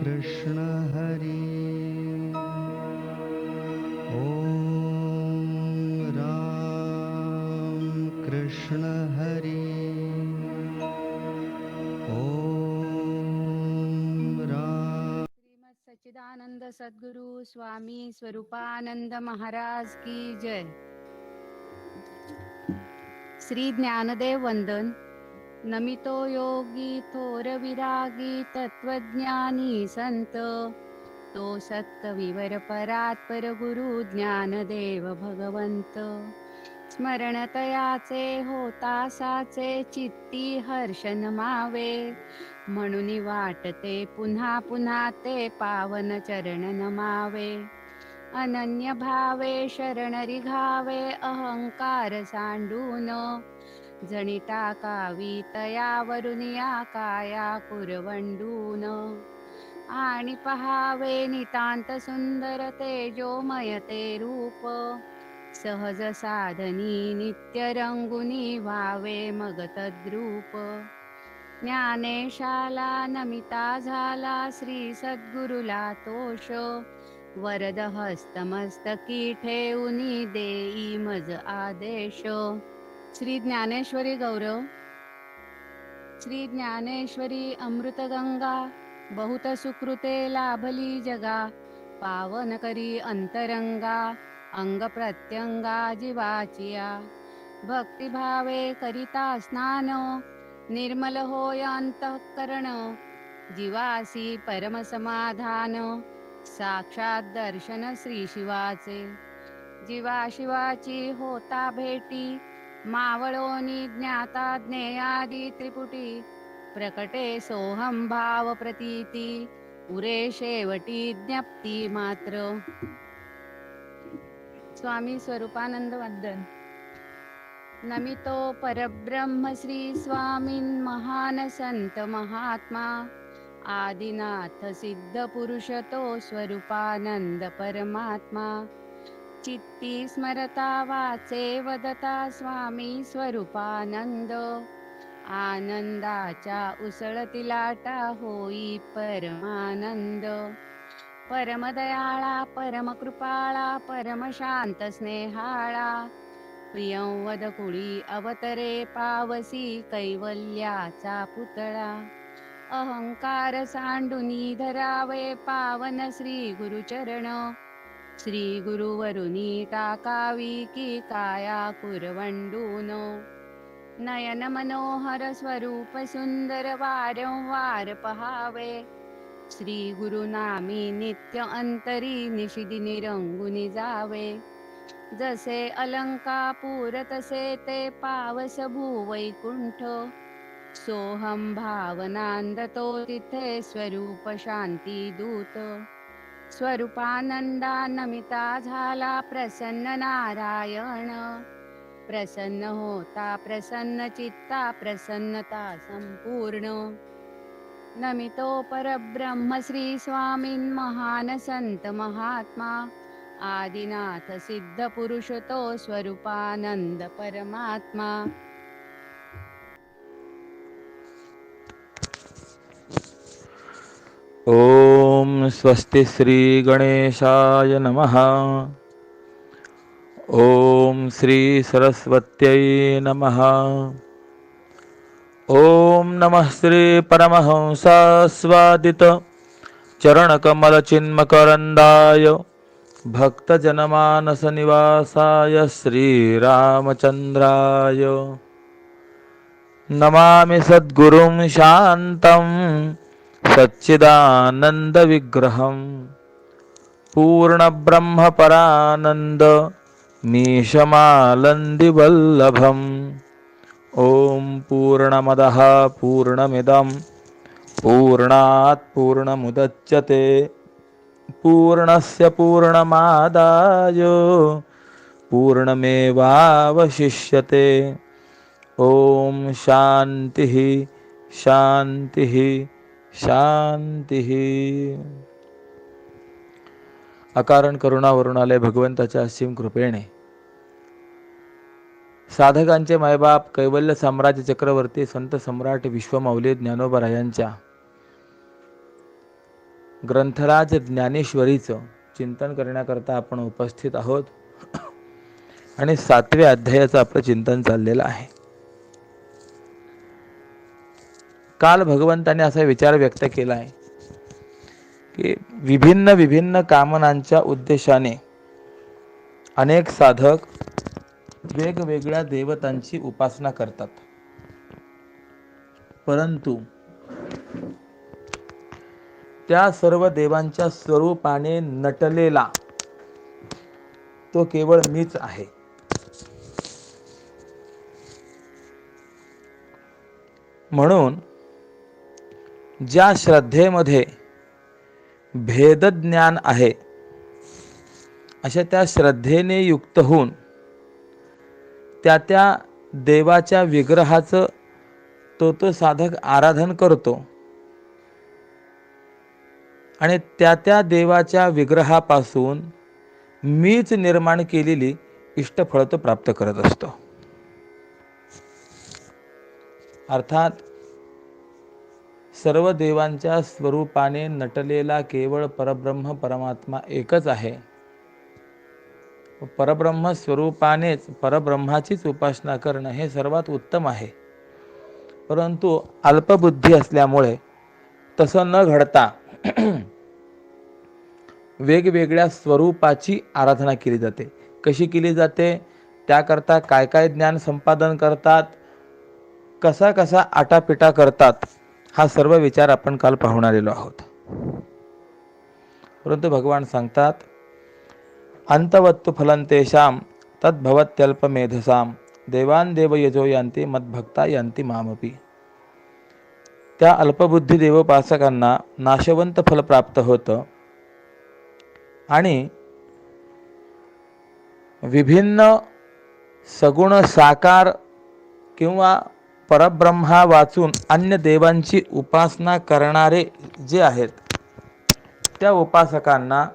कृष्ण हरि ओम राम कृष्ण हरि ओम राम। श्रीमद सच्चिदानंद सद्गुरु स्वामी स्वरूपानंद महाराज की जय। श्री ज्ञानदेव वंदन। नमितो योगी थोर विरागी तत्वज्ञानी संत, तो सत्कविवर परात्पर गुरु ज्ञानदेव भगवंत। स्मरणतयाचे होता साचे चित्ती हर्ष नमावे, म्हणून वाटते पुन्हा पुन्हा ते पावन चरण नमावे। अनन्य भावे शरण रिघावे अहंकार सांडून, जणी टाकावी तयावरुनिया काया कुरवंडून। आणि पहावे नितांत सुंदर तेजोमय ते रूप, सहज साधनी नित्य रंगुनी व्हावे मग तद्रूप। ज्ञानेशाला नमिता झाला श्री सद्गुरुला तोष, वरद हस्तमस्तकी ठेऊनी देई मज आदेश। श्री ज्ञानेश्वरी गौरव। श्री ज्ञानेश्वरी अमृतगंगा, बहुत सुकृते लाभली जगा। पावन करी अंतरंगा, अंग प्रत्यंगा जीवाचिया। भक्तिभावे करिता स्नान, निर्मल होय अंतःकरण। जीवासी परम समाधान, साक्षात दर्शन श्री शिवाचे। जीवा शिवाची होता भेटी, मावळोनी ज्ञाता ज्ञेयादी त्रिपुटी। प्रकटे सोहम भाव प्रतीती, उरे शेवटी ज्ञप्ती मात्र। स्वामी स्वरूपानंद वंदन। नमितो परब्रह्म श्री स्वामीन महान संत महात्मा। आदिनाथ सिद्ध पुरुष तो स्वरूपानंद परमात्मा। चित्ती स्मरता वाचे वदता स्वामी स्वरूपानंद। आनंदाच्या उसळती लाटा होई परमानंद। परमदयाळा परमकृपाळा परमशांत स्नेहाळा। प्रियं वद कुळी अवतरे पावसी कैवल्याचा पुतळा। अहंकार सांडुनी धरावे पावन श्री गुरुचरण। श्री गुरुवरुनी टाकावी की काया कुरवंडून। नयन मनोहर स्वरूप सुंदर वारंवार पहावे। श्री गुरुनामी नित्य अंतरी निशिदिनी रंगुनी जावे। जसे अलंकापूर तसे ते पावस भूवैकुंठ। सोहम भावनांद तो तिथे स्वरूप शांती दूत। स्वरूपानंदा नमिता झाला प्रसन्न नारायण। प्रसन्न होता प्रसन्न चित्ता प्रसन्नता संपूर्ण। नमितो परब्रह्म श्री स्वामीन महान संत महात्मा। आदिनाथ सिद्ध पुरुष तो स्वरूपानंद परमात्मा। ओम स्वस्ति श्री गणेशाय नमः। ओम श्री सरस्वत्यै नमः। ओम नमः श्री परमहंसास्वादित चरणकमलचिन्मकरन्दाय भक्तजनमानस निवासाय श्रीरामचन्द्राय नमामि सद्गुरुं शान्तं सच्चिदानन्दविग्रहं पूर्णब्रह्मपरानन्द मीशमालन्दिवल्लभम्। ॐ पूर्णमदः पूर्णमिदं पूर्णात् पूर्णमुदच्यते पूर्णस्य पूर्णमादाय पूर्णमेवावशिष्यते। ओम शांति शांति शांति। अकारण करुणावरुणालय भगवंताच्या असीम कृपेने साधकांचे मायबाप कैवल्य साम्राज्य चक्रवर्ती संत सम्राट विश्वमाऊली ज्ञानोबा यांच्या ग्रंथराज ज्ञानेश्वरीचं चिंतन करण्याकरता आपण उपस्थित आहोत आणि 7व्या अध्यायाचं आपलं चिंतन चाललेलं आहे. काल भगवंताने असा विचार व्यक्त केला आहे की विभिन्न विभिन्न कामनांच्या उद्देशाने अनेक साधक वेगवेगळ्या देवतांची उपासना करतात, परंतु त्या सर्व देवांच्या स्वरूपाने नटलेला तो केवळ मीच आहे. म्हणून ज्या श्रद्धेमध्ये भेदज्ञान आहे अशा त्या श्रद्धेने युक्त होऊन त्या देवाच्या विग्रहाचं तो साधक आराधन करतो आणि त्या देवाच्या विग्रहापासून मीच निर्माण केलेली इष्टफळ तो प्राप्त करत असतो. अर्थात सर्व देवांच्या स्वरूपाने नटलेला केवळ परब्रह्म परमात्मा एकच आहे. परब्रह्म स्वरूपानेच परब्रह्माचीच उपासना करणं हे सर्वात उत्तम आहे. परंतु अल्पबुद्धी असल्यामुळे तसं न घडता वेगवेगळ्या स्वरूपाची आराधना केली जाते. कशी केली जाते, त्याकरता काय काय ज्ञान संपादन करतात, कसा कसा आटापिटा करतात, हा सर्व विचार आपण काल पाहून आलेलो आहोत. परंतु भगवान सांगतात, अंतवत्तु फलंतेषां तद्भवत्यल्पमेधसां देवान देव यजो यांती मद्भक्ता यांती मामपी. त्या अल्पबुद्धी देवोपासकांना नाशवंत फल प्राप्त होतं आणि विभिन्न सगुण साकार किंवा परब्रह्मा वाचून अन्य देवांची उपासना करणारे जे आहेत त्या उपासकांना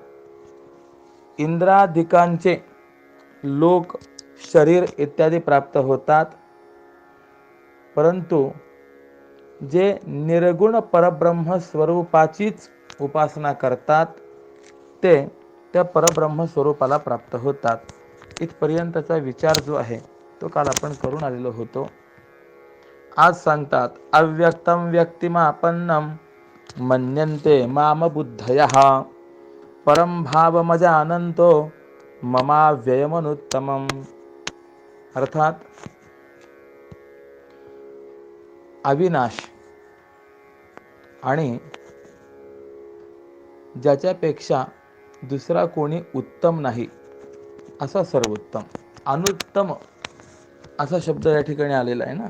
इंद्रादिकांचे लोक, शरीर इत्यादी प्राप्त होतात. परंतु जे निर्गुण परब्रह्म स्वरूपाचीच उपासना करतात ते त्या परब्रह्म स्वरूपाला प्राप्त होतात. इथपर्यंतचा विचार जो आहे तो काल आपण करून आलेलो होतो. आज सांगतात, अव्यक्तम व्यक्तिमापन्नम मन्यन्ते माम बुद्धयः परम भावमजानन्तो ममाव्ययमनुत्तमम्. अर्थात अविनाश आणि ज्याच्यापेक्षा दुसरा कोणी उत्तम नाही असा सर्वोत्तम. अनुत्तम असा शब्द या ठिकाणी आलेला आहे ना.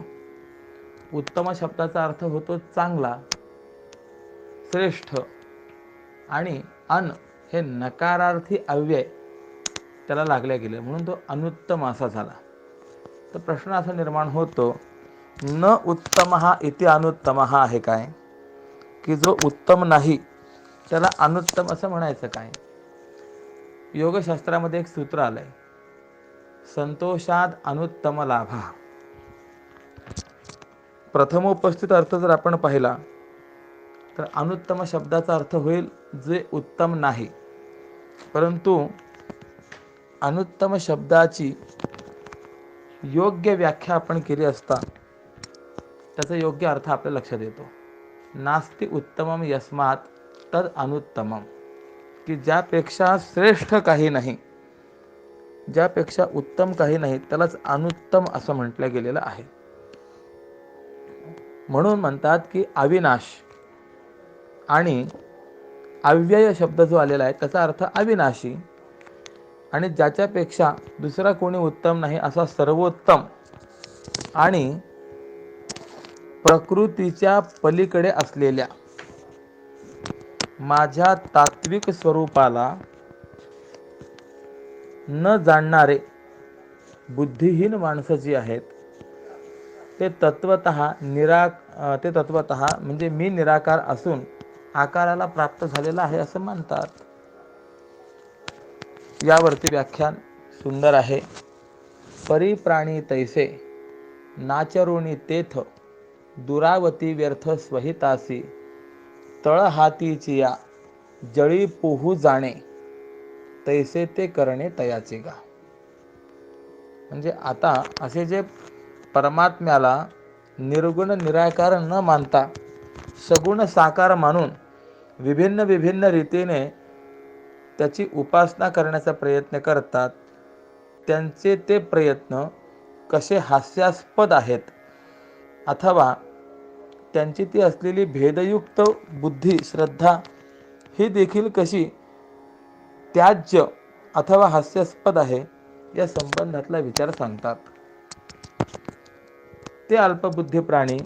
उत्तम शब्दाचा अर्थ होतो चांगला, श्रेष्ठ, आणि अन हे नकारार्थी अव्यय त्याला लागल्या गेले म्हणून तो अनुत्तम असा झाला. तर प्रश्न असा निर्माण होतो, न उत्तमः इति अनुत्तमः आहे काय, की जो उत्तम नाही त्याला अनुत्तम असं म्हणायचं काय. योगशास्त्रामध्ये एक सूत्र आलंय, संतोषाद अनुत्तम लाभा. प्रथम उपस्थित अर्थ जर आपण पाहिला तर अनुत्तम शब्दाचा अर्थ होईल जे उत्तम नाही. परंतु अनुत्तम शब्दाची योग्य व्याख्या आपण केली असता त्याचा योग्य अर्थ आपल्या लक्षात येतो. नास्ति उत्तमम यस्मात तद अनुत्तमम, की ज्यापेक्षा श्रेष्ठ काही नाही, ज्यापेक्षा उत्तम काही नाही त्यालाच अनुत्तम असं म्हटलं गेलेलं आहे. म्हणून म्हणतात की अविनाश आणि अव्यय शब्द जो आलेला आहे त्याचा अर्थ अविनाशी आणि ज्याच्यापेक्षा दुसरा कोणी उत्तम नाही असा सर्वोत्तम आणि प्रकृतीच्या पलीकडे असलेल्या माझ्या तात्विक स्वरूपाला न जाणणारे बुद्धिहीन माणसं जी आहेत ते तत्वतः म्हणजे मी निराकार असून आकाराला प्राप्त झालेला आहे असं मानतात. यावरती व्याख्यान सुंदर आहे. परिप्राणी तैसे नाचरुणी तेथ दुरावती व्यर्थ स्वहितासी तळहातीची या जळी पोहू जाणे तैसे ते करणे तयाचे गा. म्हणजे आता असे जे परमात्म्याला निर्गुण निराकार न मानता सगुण साकार मानून विभिन्न विभिन्न रीतीने त्याची उपासना करण्याचा प्रयत्न करतात, त्यांचे ते प्रयत्न कसे हास्यास्पद आहेत, अथवा त्यांची ती असलेली भेदयुक्त बुद्धी श्रद्धा ही देखील कशी त्याज्य अथवा हास्यास्पद आहे, या संबंधातला विचार सांगतात. ते अल्पबुद्धी प्राणी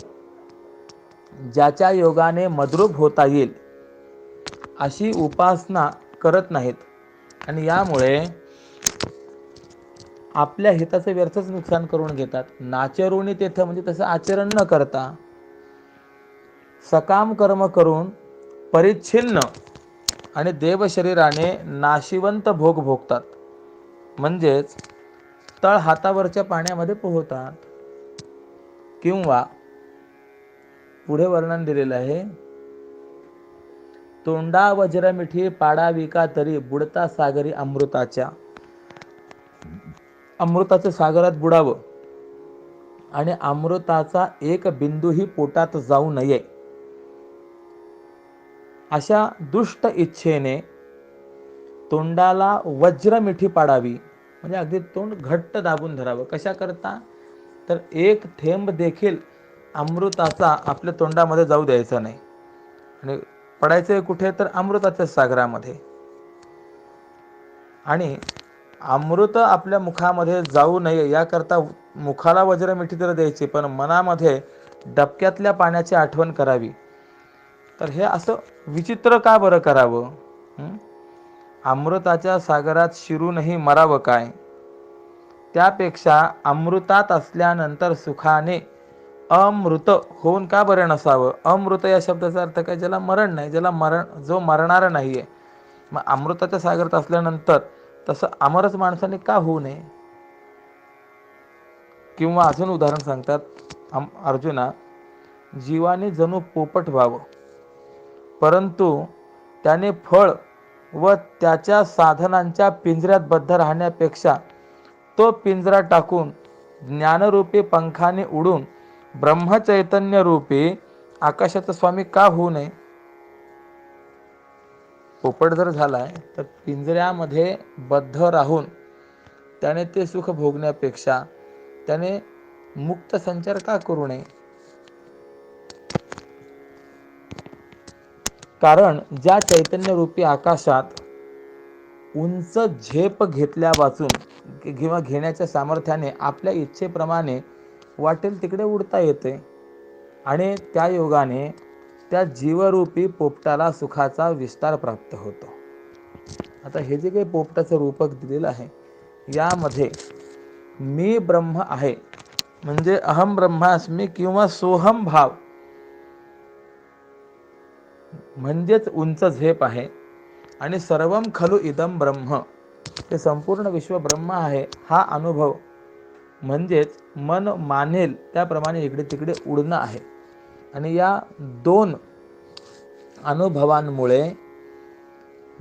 ज्याच्या योगाने मद्रूप होता येईल अशी उपासना करत नाहीत आणि यामुळे आपल्या हिताचं व्यर्थच नुकसान करून घेतात. नाचरुणी तेथ म्हणजे तसं आचरण न करता सकाम कर्म करून परिच्छिन्न आणि देव शरीराने नाशिवंत भोग भोगतात. म्हणजेच तळ हातावरच्या पाण्यामध्ये पोहतात. किंवा पुढे वर्णन दिलेलं आहे, तोंडा वज्र मिठी पाडाविका तरी बुडता सागरी अमृताच्या. अमृताच्या सागरात बुडावं आणि अमृताचा एक बिंदूही पोटात जाऊ नये अशा दुष्ट इच्छेने तोंडाला वज्र मिठी पाडावी, म्हणजे अगदी तोंड घट्ट दाबून धरावं. कशा करता, तर एक थेंब देखील अमृताचा आपल्या तोंडामध्ये जाऊ द्यायचा नाही. आणि पडायचं कुठे, तर अमृताच्या सागरामध्ये. आणि अमृत आपल्या मुखामध्ये जाऊ नये याकरता मुखाला वज्र मिठी तर द्यायची, पण मनामध्ये डबक्यातल्या पाण्याची आठवण करावी. तर हे असं विचित्र का बरं करावं? अमृताच्या सागरात शिरूनही मरावं काय? त्यापेक्षा अमृतात असल्यानंतर सुखाने अमृत होऊन का बरं नसावं? अमृत या शब्दाचा अर्थ काय, ज्याला मरण नाही, जो मरणार नाहीये. मग अमृताच्या सागरात असल्यानंतर तसं अमरच माणसाने का होऊ नये? किंवा अजून उदाहरण सांगतात, अर्जुना, जीवाने जणू पोपट व्हावं, परंतु त्याने फळ व त्याच्या साधनांच्या पिंजऱ्यात बद्ध राहण्यापेक्षा तो पिंजरा टाकून ज्ञानरूपी पंखाने उडून ब्रह्मचैतन्य रूपी आकाशाचा स्वामी का होऊ नये? पोपट जर झालाय तर पिंजऱ्यामध्ये बद्ध राहून त्याने ते सुख भोगण्यापेक्षा त्याने मुक्त संचार का करू नये? कारण ज्या चैतन्य रूपी आकाशात उंच झेप घेतल्या वाचून किंवा घेण्याच्या सामर्थ्याने आपल्या इच्छेप्रमाणे वाटेल तिकडे उडता येते आणि त्या योगाने त्या जीवरूपी पोपटाला सुखाचा विस्तार प्राप्त होतो. आता हे जे काही पोपटाचं रूपक दिलेलं आहे, यामध्ये मी ब्रह्म आहे म्हणजे अहम ब्रह्मास्मी किंवा सोहम भाव म्हणजेच उंच झेप आहे. आणि सर्वम खलु इदम ब्रह्म, ते संपूर्ण विश्व ब्रह्म आहे हा अनुभव म्हणजेच मन मानेल त्याप्रमाणे इकडे तिकडे उडणं आहे. आणि या दोन अनुभवांमुळे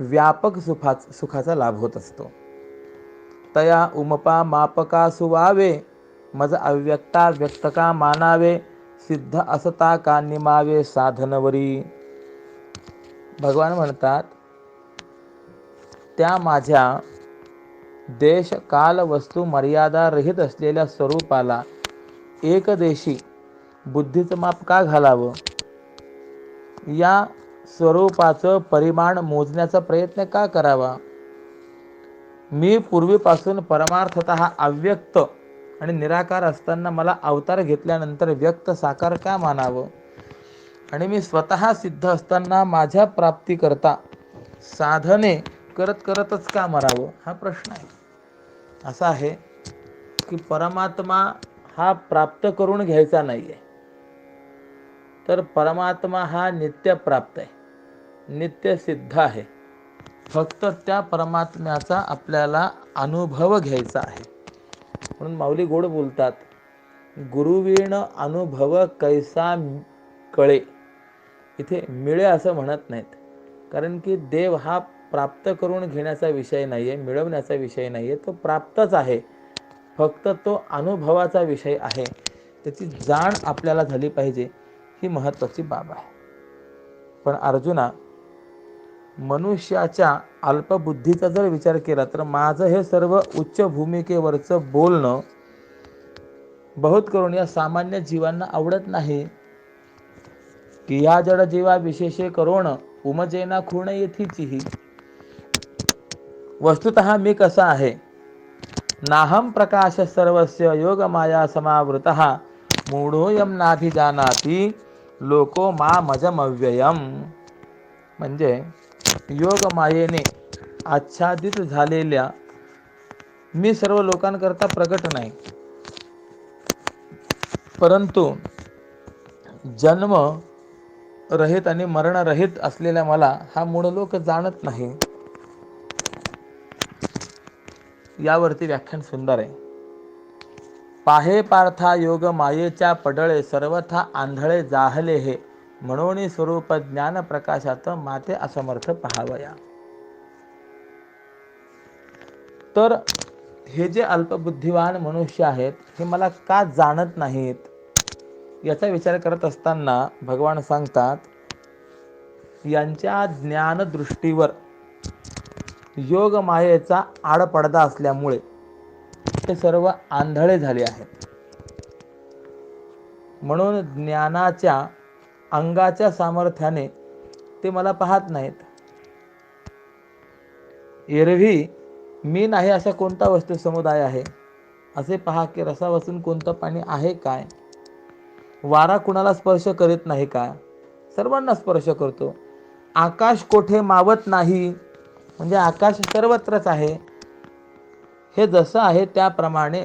व्यापक सुखाचा लाभ होत असतो. तया उमपा मापका सुवावे, मज अव्यक्ता व्यक्तका मानावे, सिद्ध असता का निमावे साधनवरी. भगवान म्हणतात, त्या माझ्या देश काल वस्तू मर्यादा रहित असलेल्या स्वरूपाला एकदेशी बुद्धीचं माप का घालावं? या स्वरूपाचं परिमाण मोजण्याचा प्रयत्न का करावा? मी पूर्वीपासून परमार्थतः अव्यक्त आणि निराकार असताना मला अवतार घेतल्यानंतर व्यक्त साकार का मानावं? आणि मी स्वतः सिद्ध असताना माझ्या प्राप्तीकरता साधने करत करतच का मरावं? हा प्रश्न आहे. असा आहे की परमात्मा हा प्राप्त करून घ्यायचा नाहीये, तर परमात्मा हा नित्य प्राप्त आहे, नित्य सिद्ध आहे. फक्त त्या परमात्म्याचा आपल्याला अनुभव घ्यायचा आहे. म्हणून माऊली गोड बोलतात, गुरुवीण अनुभव कैसा कळे. इथे मिळे असं म्हणत नाहीत, कारण की देव हा प्राप्त करून घेण्याचा विषय नाही आहे, मिळवण्याचा विषय नाही आहे, तो प्राप्तच आहे. फक्त तो अनुभवाचा विषय आहे. त्याची जाण आपल्याला झाली पाहिजे, ही महत्त्वाची बाब आहे. पण अर्जुना, मनुष्याच्या अल्पबुद्धीचा जर विचार केला तर माझं हे सर्व उच्च भूमिकेवरचं बोलणं बहुत करून या सामान्य जीवांना आवडत नाही. की या जड जीवा विशेषे करोण उमजेना खूण येथीचीही. वस्तुतः मी कसा आहे, नाहम प्रकाश सर्वस्य योग माया समावृतः मूढोयम नाभिजानाति लोको मामजमव्ययम. म्हणजे योग मायेने आच्छादित झालेल्या मी सर्व लोकांकरता प्रकट नाही, परंतु जन्म रहित आणि मरण रहित असलेल्या मला हा मूळ लोक जाणत नाही. यावरती व्याख्यान सुंदर आहे. पाहे पार्था योग मायेच्या पडळे सर्वथा आंधळे जाहले हे, म्हणून स्वरूप ज्ञान प्रकाशात माते असमर्थ पहावया. तर हे जे अल्पबुद्धिवान मनुष्य आहेत हे मला का जाणत नाहीत, याचा विचार करत असताना भगवान सांगतात, यांच्या ज्ञानदृष्टीवर योग मायेचा आडपडदा असल्यामुळे ते सर्व आंधळे झाले आहेत. म्हणून ज्ञानाच्या अंगाच्या सामर्थ्याने ते मला पाहत नाहीत. एरवी मी नाही असा कोणता वस्तू समुदाय आहे, असे पहा की रसापासून कोणतं पाणी आहे काय. वारा कुणाला स्पर्श करीत नाही का, सर्वांना स्पर्श करतो. आकाश कोठे मावत नाही, म्हणजे आकाश सर्वत्रच आहे. हे जसं आहे त्याप्रमाणे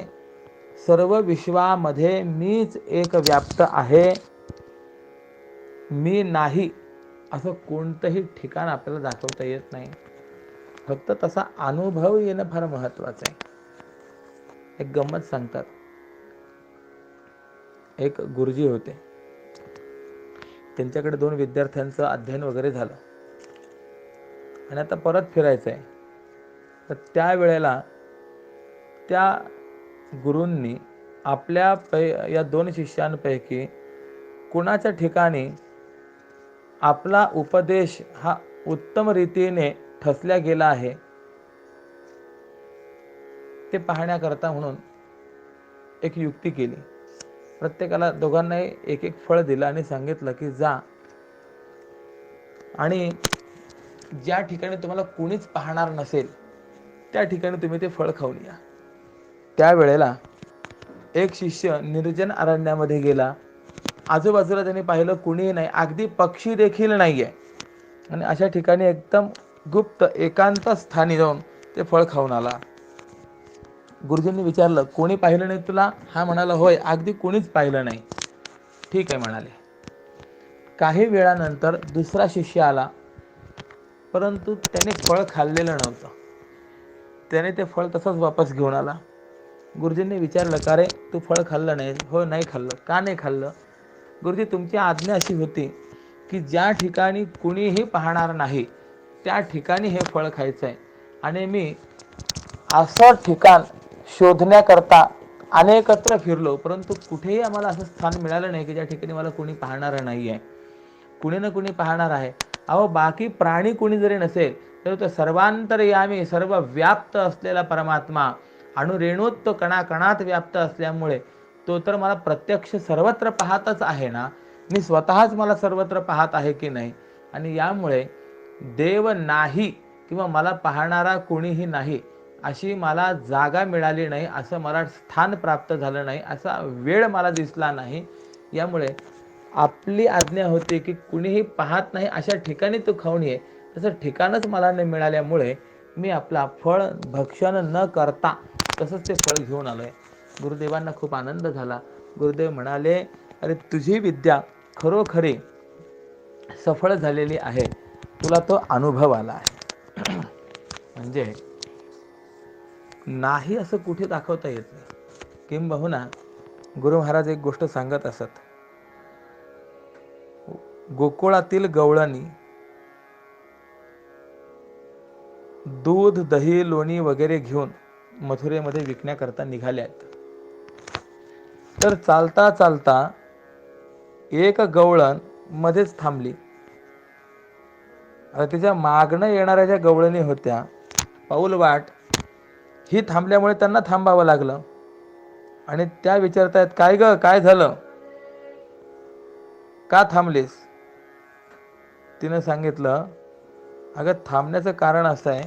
सर्व विश्वामध्ये मीच एक व्याप्त आहे. मी नाही असं कोणतंही ठिकाण आपल्याला दाखवता येत नाही. फक्त तसा अनुभव येणं फार महत्वाचं आहे. एक गंमत सांगतात. एक गुरुजी होते, त्यांच्याकडे 2 विद्यार्थ्यांचं अध्ययन वगैरे झालं आणि आता परत फिरायचं आहे. तर त्यावेळेला त्या गुरूंनी आपल्या या 2 शिष्यांपैकी कुणाच्या ठिकाणी आपला उपदेश हा उत्तम रीतीने ठसल्या गेला आहे ते पाहण्याकरता म्हणून एक युक्ती केली. प्रत्येकाला दोघांनाही एक एक फळ दिलं आणि सांगितलं की जा आणि ज्या ठिकाणी तुम्हाला कोणीच पाहणार नसेल त्या ठिकाणी तुम्ही ते फळ खाऊन या. त्यावेळेला एक शिष्य निर्जन अरण्यामध्ये गेला. आजूबाजूला त्यांनी पाहिलं कुणीही नाही, अगदी पक्षी देखील नाहीये, आणि अशा ठिकाणी एकदम गुप्त एकांत स्थानी जाऊन ते फळ खाऊन आला. गुरुजींनी विचारलं, कोणी पाहिलं नाही तुला? हा म्हणाला, होय, अगदी कोणीच पाहिलं नाही. ठीक आहे म्हणाले. काही वेळानंतर दुसरा शिष्य आला, परंतु त्याने फळ खाल्लेलं नव्हतं. त्याने ते फळ तसंच वापस घेऊन आला. गुरुजींनी विचारलं, का रे तू फळ खाल्लं नाही? हो, नाही खाल्लं. का नाही खाल्लं? गुरुजी, तुमची आज्ञा अशी होती की ज्या ठिकाणी कुणीही पाहणार नाही त्या ठिकाणी हे फळ खायचं आहे, आणि मी असं ठिकाण शोधण्याकरता अनेकत्र फिरलो, परंतु कुठेही आम्हाला असं स्थान मिळालं नाही की ज्या ठिकाणी मला कोणी पाहणार नाही आहे. कुणी ना कुणी पाहणार आहे. अहो, बाकी प्राणी कुणी जरी नसेल तर तो सर्वांतर्यामी सर्व व्याप्त असलेला परमात्मा अणुरेणूत कणाकणात व्याप्त असल्यामुळे तो तर मला प्रत्यक्ष सर्वत्र पाहतच आहे ना. मी स्वतःच मला सर्वत्र पाहत आहे की नाही. आणि यामुळे देव नाही किंवा मला पाहणारा कोणीही नाही अशी मला जागा मिळाली नाही, असं मला स्थान प्राप्त झालं नाही, असा वेळ मला दिसला नाही. यामुळे आपली आज्ञा होती की कुणीही पाहत नाही अशा ठिकाणी तू खाऊन ये. तसं ठिकाणच मला न मिळाल्यामुळे मी आपला फळ भक्षण न करता तसंच ते फळ घेऊन आलोय. गुरुदेवांना खूप आनंद झाला. गुरुदेव म्हणाले, अरे तुझी विद्या खरोखरी सफळ झालेली आहे, तुला तो अनुभव आला आहे. म्हणजे नाही असं कुठे दाखवता येत नाही. किंबहुना गुरु महाराज एक गोष्ट सांगत असत. गोकुळातील गवळणी दूध दही लोणी वगैरे घेऊन मथुरेमध्ये विकण्याकरता निघाले आहेत. तर चालता चालता एक गवळण मध्येच थांबली. आता तिच्या मागणं येणाऱ्या ज्या गवळणी होत्या पाऊल वाट, ही थांबल्यामुळे त्यांना थांबावं लागलं. आणि त्या विचारतायत, काय ग, काय झालं, का थांबलीस? तिनं सांगितलं, अगं थांबण्याचं कारण असं आहे,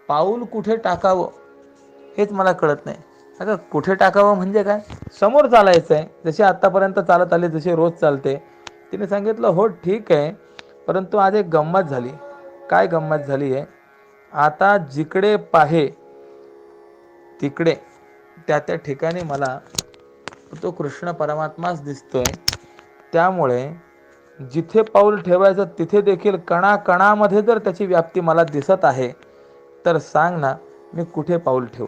पाऊल कुठे टाकावं हेच मला कळत नाही. अगं कुठे टाकावं म्हणजे काय? समोर चालायचं आहे, जसे आत्तापर्यंत चालत आले, जसे रोज चालते. तिने सांगितलं, हो ठीक आहे, परंतु आज एक गंमत झाली. काय गंमत झाली आहे? आता जिकडे पाहे तिकडे त्या त्या ठिकाणी मला तो कृष्ण परमात्माच दिसतोय. त्यामुळे जिथे पाऊल ठेवायचं तिथे देखील कणाकणामध्ये जर त्याची व्याप्ती मला दिसत आहे, तर सांग ना, मी कुठे पाऊल ठेवू?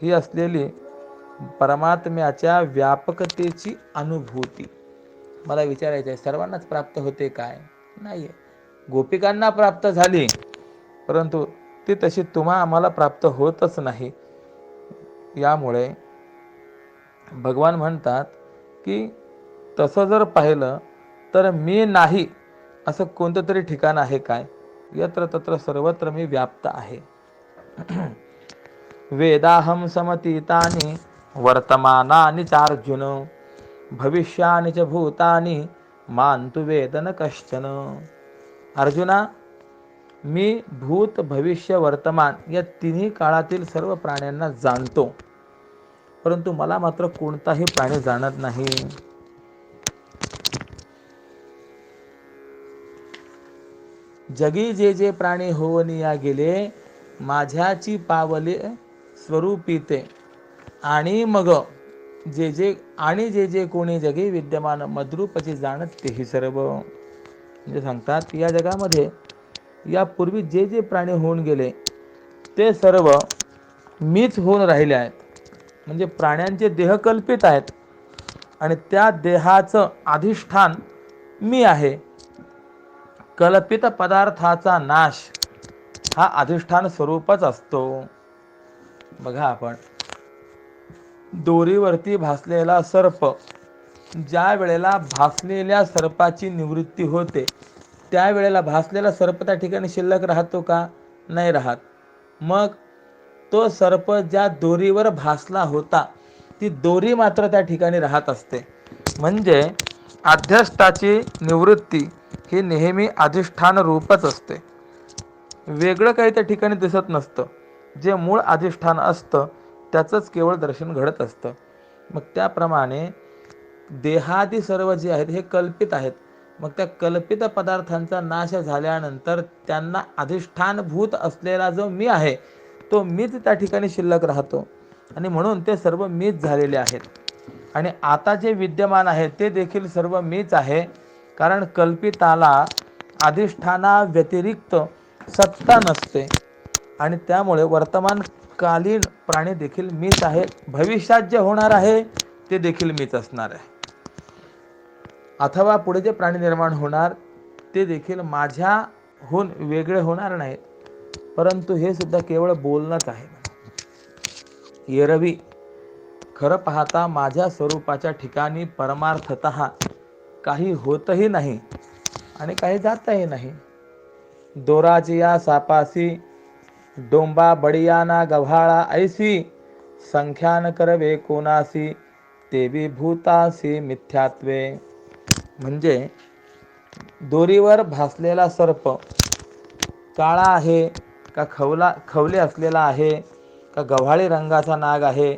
ही असलेली परमात्म्याच्या व्यापकतेची अनुभूती मला विचारायची आहे. सर्वांनाच प्राप्त होते काय? नाही, गोपिकांना प्राप्त झाली, परंतु ती तशी तुम्हा आम्हाला प्राप्त होतच नाही. यामुळे भगवान म्हणतात की तसं जर पाहिलं तर मी नाही असं कोणतं तरी ठिकाण आहे काय? यत्र तत्र सर्वत्र मी व्याप्त आहे. वेदाहम समतीतानि वर्तमानानि चार्जुन भविष्यानि च भूतानि मान्तु वेद न कश्चन. अर्जुना, मी भूत भविष्य वर्तमान या तिन्ही काळातील सर्व प्राण्यांना जाणतो, परंतु मला मात्र कोणताही प्राणी जाणत नाही. जगी जे जे प्राणी होवनिया गेले, माझ्याची पावले स्वरूपी ते. आणि मग जे जे कोणी जगी विद्यमान मद्रूपची जाणत तेही सर्व. म्हणजे सांगतात, या जगामध्ये यापूर्वी जे जे प्राणी होऊन गेले ते सर्व मीच होऊन राहिले आहेत. म्हणजे प्राण्यांचे देह कल्पित आहेत आणि त्या देहाचं अधिष्ठान मी आहे. कल्पित पदार्थाचा नाश हा अधिष्ठान स्वरूपच असतो. बघा, आपण दोरीवरती भासलेला सर्प, ज्या वेळेला भासलेल्या सर्पाची निवृत्ती होते, त्यावेळेला भासलेला सर्प त्या ठिकाणी शिल्लक राहतो का? नाही राहत. मग तो सर्प ज्या दोरीवर भासला होता, ती दोरी मात्र त्या ठिकाणी राहत असते. म्हणजे अध्यष्टाची निवृत्ती ही नेहमी अधिष्ठान रूपच असते. वेगळं काही त्या ठिकाणी दिसत नसतं. जे मूळ अधिष्ठान असतं त्याचंच केवळ दर्शन घडत असतं. मग त्याप्रमाणे देहादी सर्व जे आहेत हे कल्पित आहेत. मग त्या कल्पित पदार्थांचा नाश झाल्यानंतर त्यांना अधिष्ठानभूत असलेला जो मी आहे तो मीच त्या ठिकाणी शिल्लक राहतो. आणि म्हणून ते सर्व मीच झालेले आहेत. आणि आता जे विद्यमान आहे ते देखील सर्व मीच आहे, कारण कल्पिताला अधिष्ठाना व्यतिरिक्त सत्ता नसते. आणि त्यामुळे वर्तमानकालीन प्राणी देखील मीच आहे. भविष्यात जे होणार आहे ते देखील मीच असणार आहे. अथवा पुढे जे प्राणी निर्माण होणार ते देखील माझ्याहून वेगळे होणार नाहीत. परंतु हे सुद्धा केवळ बोलणंच आहे. एरवी खरं पाहता माझ्या स्वरूपाच्या ठिकाणी परमार्थतः काही होतही नाही आणि काही जातही नाही. दोराचिया सापासी डोंबा बडियाना गव्हाळा ऐसी संख्यान करवे कोणासी तेवी भूतासी मिथ्यात्वे. म्हणजे दोरीवर भासलेला सर्प काळा आहे का खवले असलेला आहे का गव्हाळी रंगाचा नाग आहे,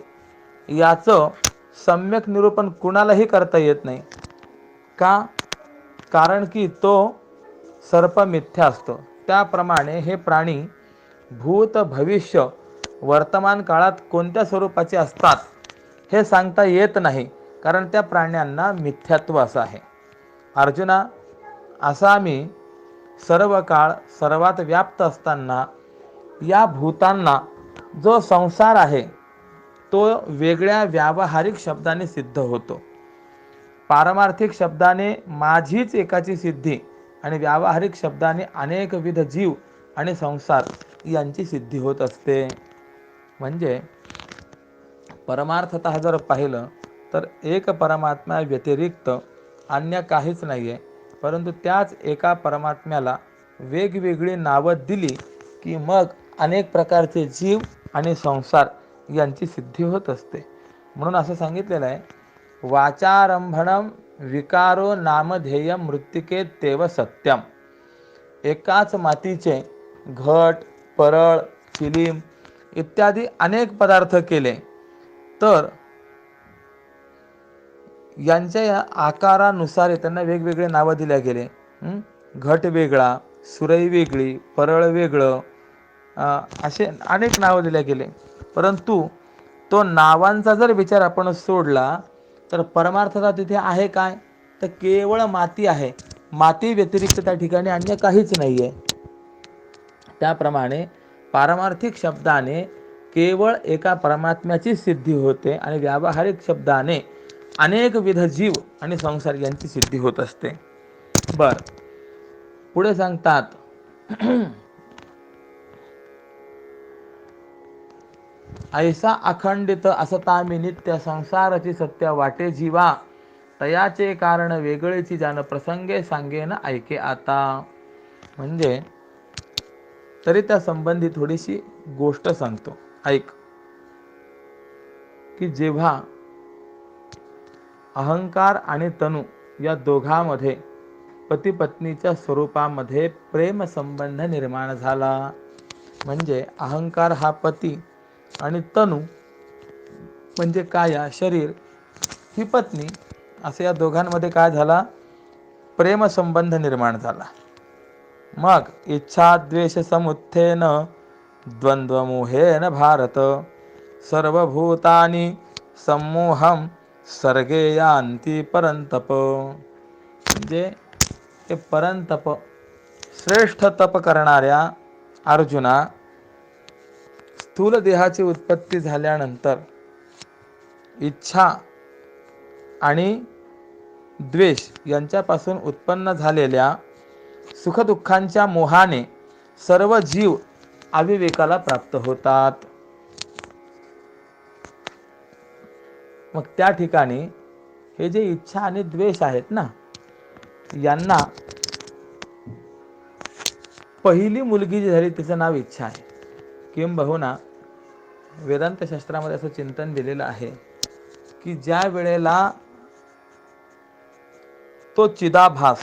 याचं सम्यक निरूपण कुणालाही करता येत नाही. का? कारण की तो सर्प मिथ्या असतो. त्याप्रमाणे हे प्राणी भूत भविष्य वर्तमान काळात कोणत्या स्वरूपाचे असतात हे सांगता येत नाही, कारण त्या प्राण्यांना मिथ्यात्व असं आहे. अर्जुना, असा मी सर्व काळ सर्वात व्याप्त असताना या भूतांना जो संसार आहे तो वेगळ्या व्यावहारिक शब्दाने सिद्ध होतो. पारमार्थिक शब्दाने माझीच एकाची सिद्धी आणि व्यावहारिक शब्दाने अनेकविध जीव आणि संसार यांची सिद्धी होत असते. म्हणजे परमार्थतः जर पाहिलं तर एक परमात्म्या व्यतिरिक्त अन्य काहीच नाही आहे, परंतु त्याच एका परमात्म्याला वेगवेगळी नावं दिली की मग अनेक प्रकारचे जीव आणि संसार यांची सिद्धी होत असते. म्हणून असं सांगितलेलं आहे, वाचारंभणम विकारो नामधेय मृत्तिके तेव सत्यम. एकाच मातीचे घट, परळ, चिलीम इत्यादी अनेक पदार्थ केले तर यांच्या या आकारानुसार त्यांना वेगवेगळे नावं दिल्या गेले. घट वेगळा, सुरई वेगळी, परळ वेगळं, असे अनेक नावं दिल्या गेले. परंतु तो नावांचा जर विचार आपण सोडला तर परमार्थता तिथे आहे काय, तर केवळ माती आहे. माती व्यतिरिक्त त्या ठिकाणी अन्य काहीच नाही आहे. त्याप्रमाणे पारमार्थिक शब्दाने केवळ एका परमात्म्याची सिद्धी होते आणि व्यावहारिक शब्दाने अनेकविध जीव आणि संसार यांची सिद्धी होत असते. बर, पुढे सांगतात, ऐसा अखंडित असता मी नित्य संसाराची सत्य वाटे जीवा, तयाचे कारण वेगळेची जाण प्रसंगे सांगेन ऐके आता. म्हणजे तरी त्या संबंधी थोडीशी गोष्ट सांगतो, ऐक. की जेव्हा अहंकार आणि तनु या दोघांमध्ये पती पत्नीच्या स्वरूपामध्ये प्रेम संबंध निर्माण झाला, म्हणजे अहंकार हा पती आणि तनु म्हणजे काया शरीर ही पत्नी, असे या दोघांमध्ये काय झाला, प्रेम संबंध निर्माण झाला. मग इच्छा द्वेष समुत्थेन द्वंद्वमोहेन भारत, सर्वभूतानि सम्मोहम सर्गे यान्ति परंतप. म्हणजे ते परंतप श्रेष्ठ तप करणाऱ्या अर्जुना, स्थूल देहाची उत्पत्ती झाल्यानंतर इच्छा आणि द्वेष यांच्यापासून उत्पन्न झालेल्या सुखदुःखांच्या मोहाने सर्व जीव अविवेकाला प्राप्त होतात. मग त्या ठिकाणी हे जे इच्छा आणि द्वेष आहेत ना, यांना पहिली मुलगी जी झाली तिचं नाव इच्छा आहे. किंबहुना वेदांत शास्त्रामध्ये असं चिंतन दिलेलं आहे की ज्या वेळेला तो चिदाभास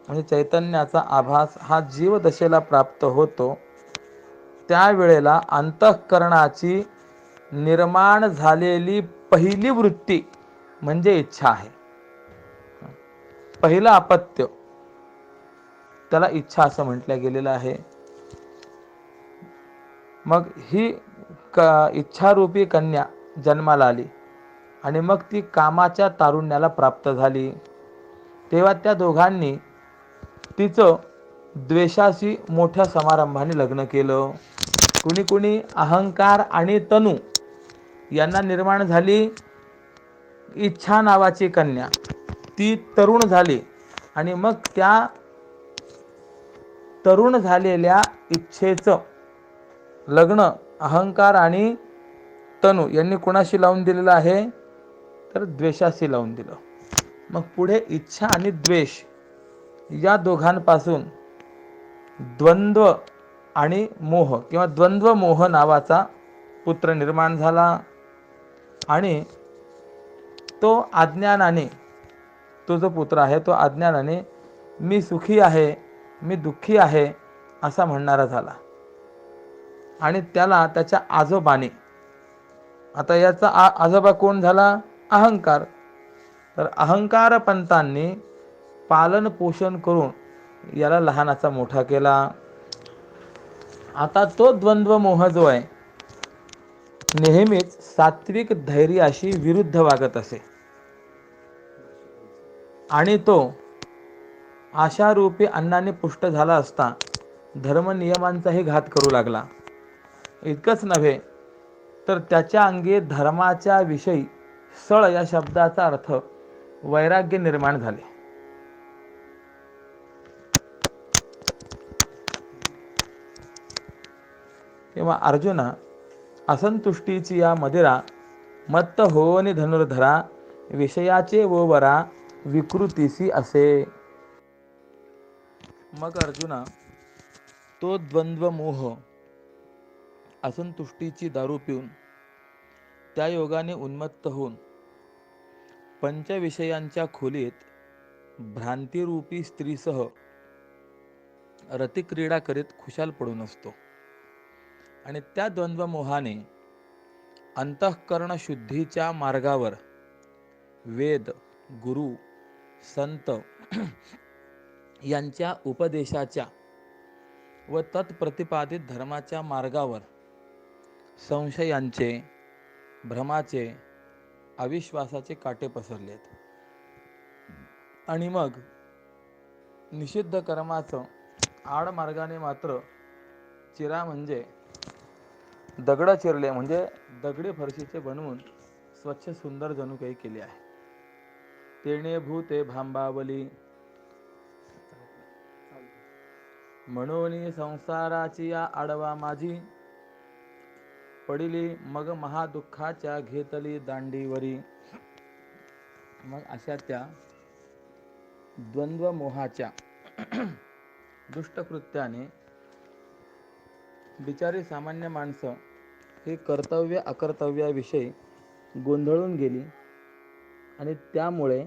म्हणजे चैतन्याचा आभास हा जीवदशेला प्राप्त होतो, त्यावेळेला अंतःकरणाची निर्माण झालेली पहिली वृत्ती म्हणजे इच्छा आहे. पहिलं अपत्य त्याला इच्छा असं म्हटलं गेलेलं आहे. मग ही इच्छारूपी कन्या जन्माला आली आणि मग ती कामाच्या तारुण्याला प्राप्त झाली. तेव्हा त्या दोघांनी तिचं द्वेषाशी मोठ्या समारंभाने लग्न केलं. कुणी कुणी अहंकार आणि तनु यांना निर्माण झाली इच्छा नावाची कन्या, ती तरुण झाली आणि मग त्या तरुण झालेल्या इच्छेचं लग्न अहंकार आणि तनु यांनी कोणाशी लावून दिलेलं आहे, तर द्वेषाशी लावून दिलं. मग पुढे इच्छा आणि द्वेष या दोघांपासून द्वंद्व आणि मोह किंवा द्वंद्व मोह नावाचा पुत्र निर्माण झाला आणि तो अज्ञानाने, तो जो पुत्र आहे तो अज्ञानाने मी सुखी आहे, मी दुःखी आहे असा म्हणणारा झाला. आणि त्याला त्याच्या आजोबाने, आता याचा आजोबा कोण झाला, अहंकार, तर अहंकार पंतांनी पालन पोषण करून याला लहानाचा मोठा केला. आता तो द्वंद्व मोह जो आहे नेहमीच सात्विक धैर्याशी विरुद्ध वागत असे आणि तो आशारूपी अन्नाने पुष्ट झाला असता धर्म नियमांचाही घात करू लागला. इतकंच नव्हे तर त्याच्या अंगी धर्माच्या विषयी सळ या शब्दाचा अर्थ वैराग्य निर्माण झाले. किंवा अर्जुना, असंतुष्टीची या मदिरा मत्त होनी धनुर्धरा, विषयाचे वरा विकृतीसी असे. मग अर्जुना, तो द्वंद्व मोह असंतुष्टीची दारू पिऊन त्या योगाने उन्मत्त होऊन पंचविषयांच्या खोलीत भ्रांतिरूपी स्त्रीसह रतिक्रीडा करीत खुशाल पडून असतो. आणि त्या द्वंद्व मोहाने अंतःकरण शुद्धीच्या मार्गावर वेद, गुरु, संत यांच्या उपदेशाच्या व तत्प्रतिपादित धर्माच्या मार्गावर संशयांचे, भ्रमाचे, अविश्वासाचे काटे पसरलेत. आणि मग निषिद्ध कर्माचं आडमार्गाने मात्र चिरा म्हणजे दगड चिरले, म्हणजे दगडी फरशीचे बनवून स्वच्छ सुंदर जणू काही केले आहे. तेणे भूते भांबावली म्हणून संसाराची या आडवा माझी, पडिली मग महादुःखाच्या घेतली दांडीवरी. मग अशा त्या द्वंद्व मोहाच्या दुष्टकृत्याने बिचारी सामान्य माणसं हे कर्तव्य अकर्तव्याविषयी गोंधळून गेली. आणि त्यामुळे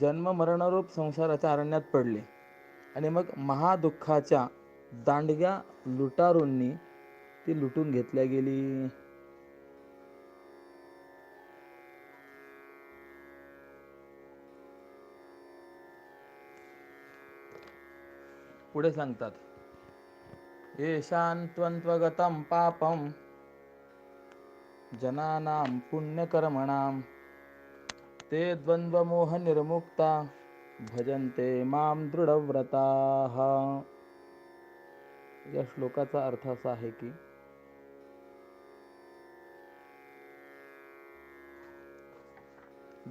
जन्म मरणरूप संसाराच्या अरण्यात पडले. आणि मग महादुःखाच्या दांडग्या लुटारूंनी ती लुटून घेतल्या गेली. पुढे सांगतात, येषां त्वन्त्वगतं पापं जनानां पुण्यकर्मणां ते द्वंद्वमोह निर्मुक्ता भजन्ते मां दृढव्रताः. या श्लोकाचा अर्थ असा आहे की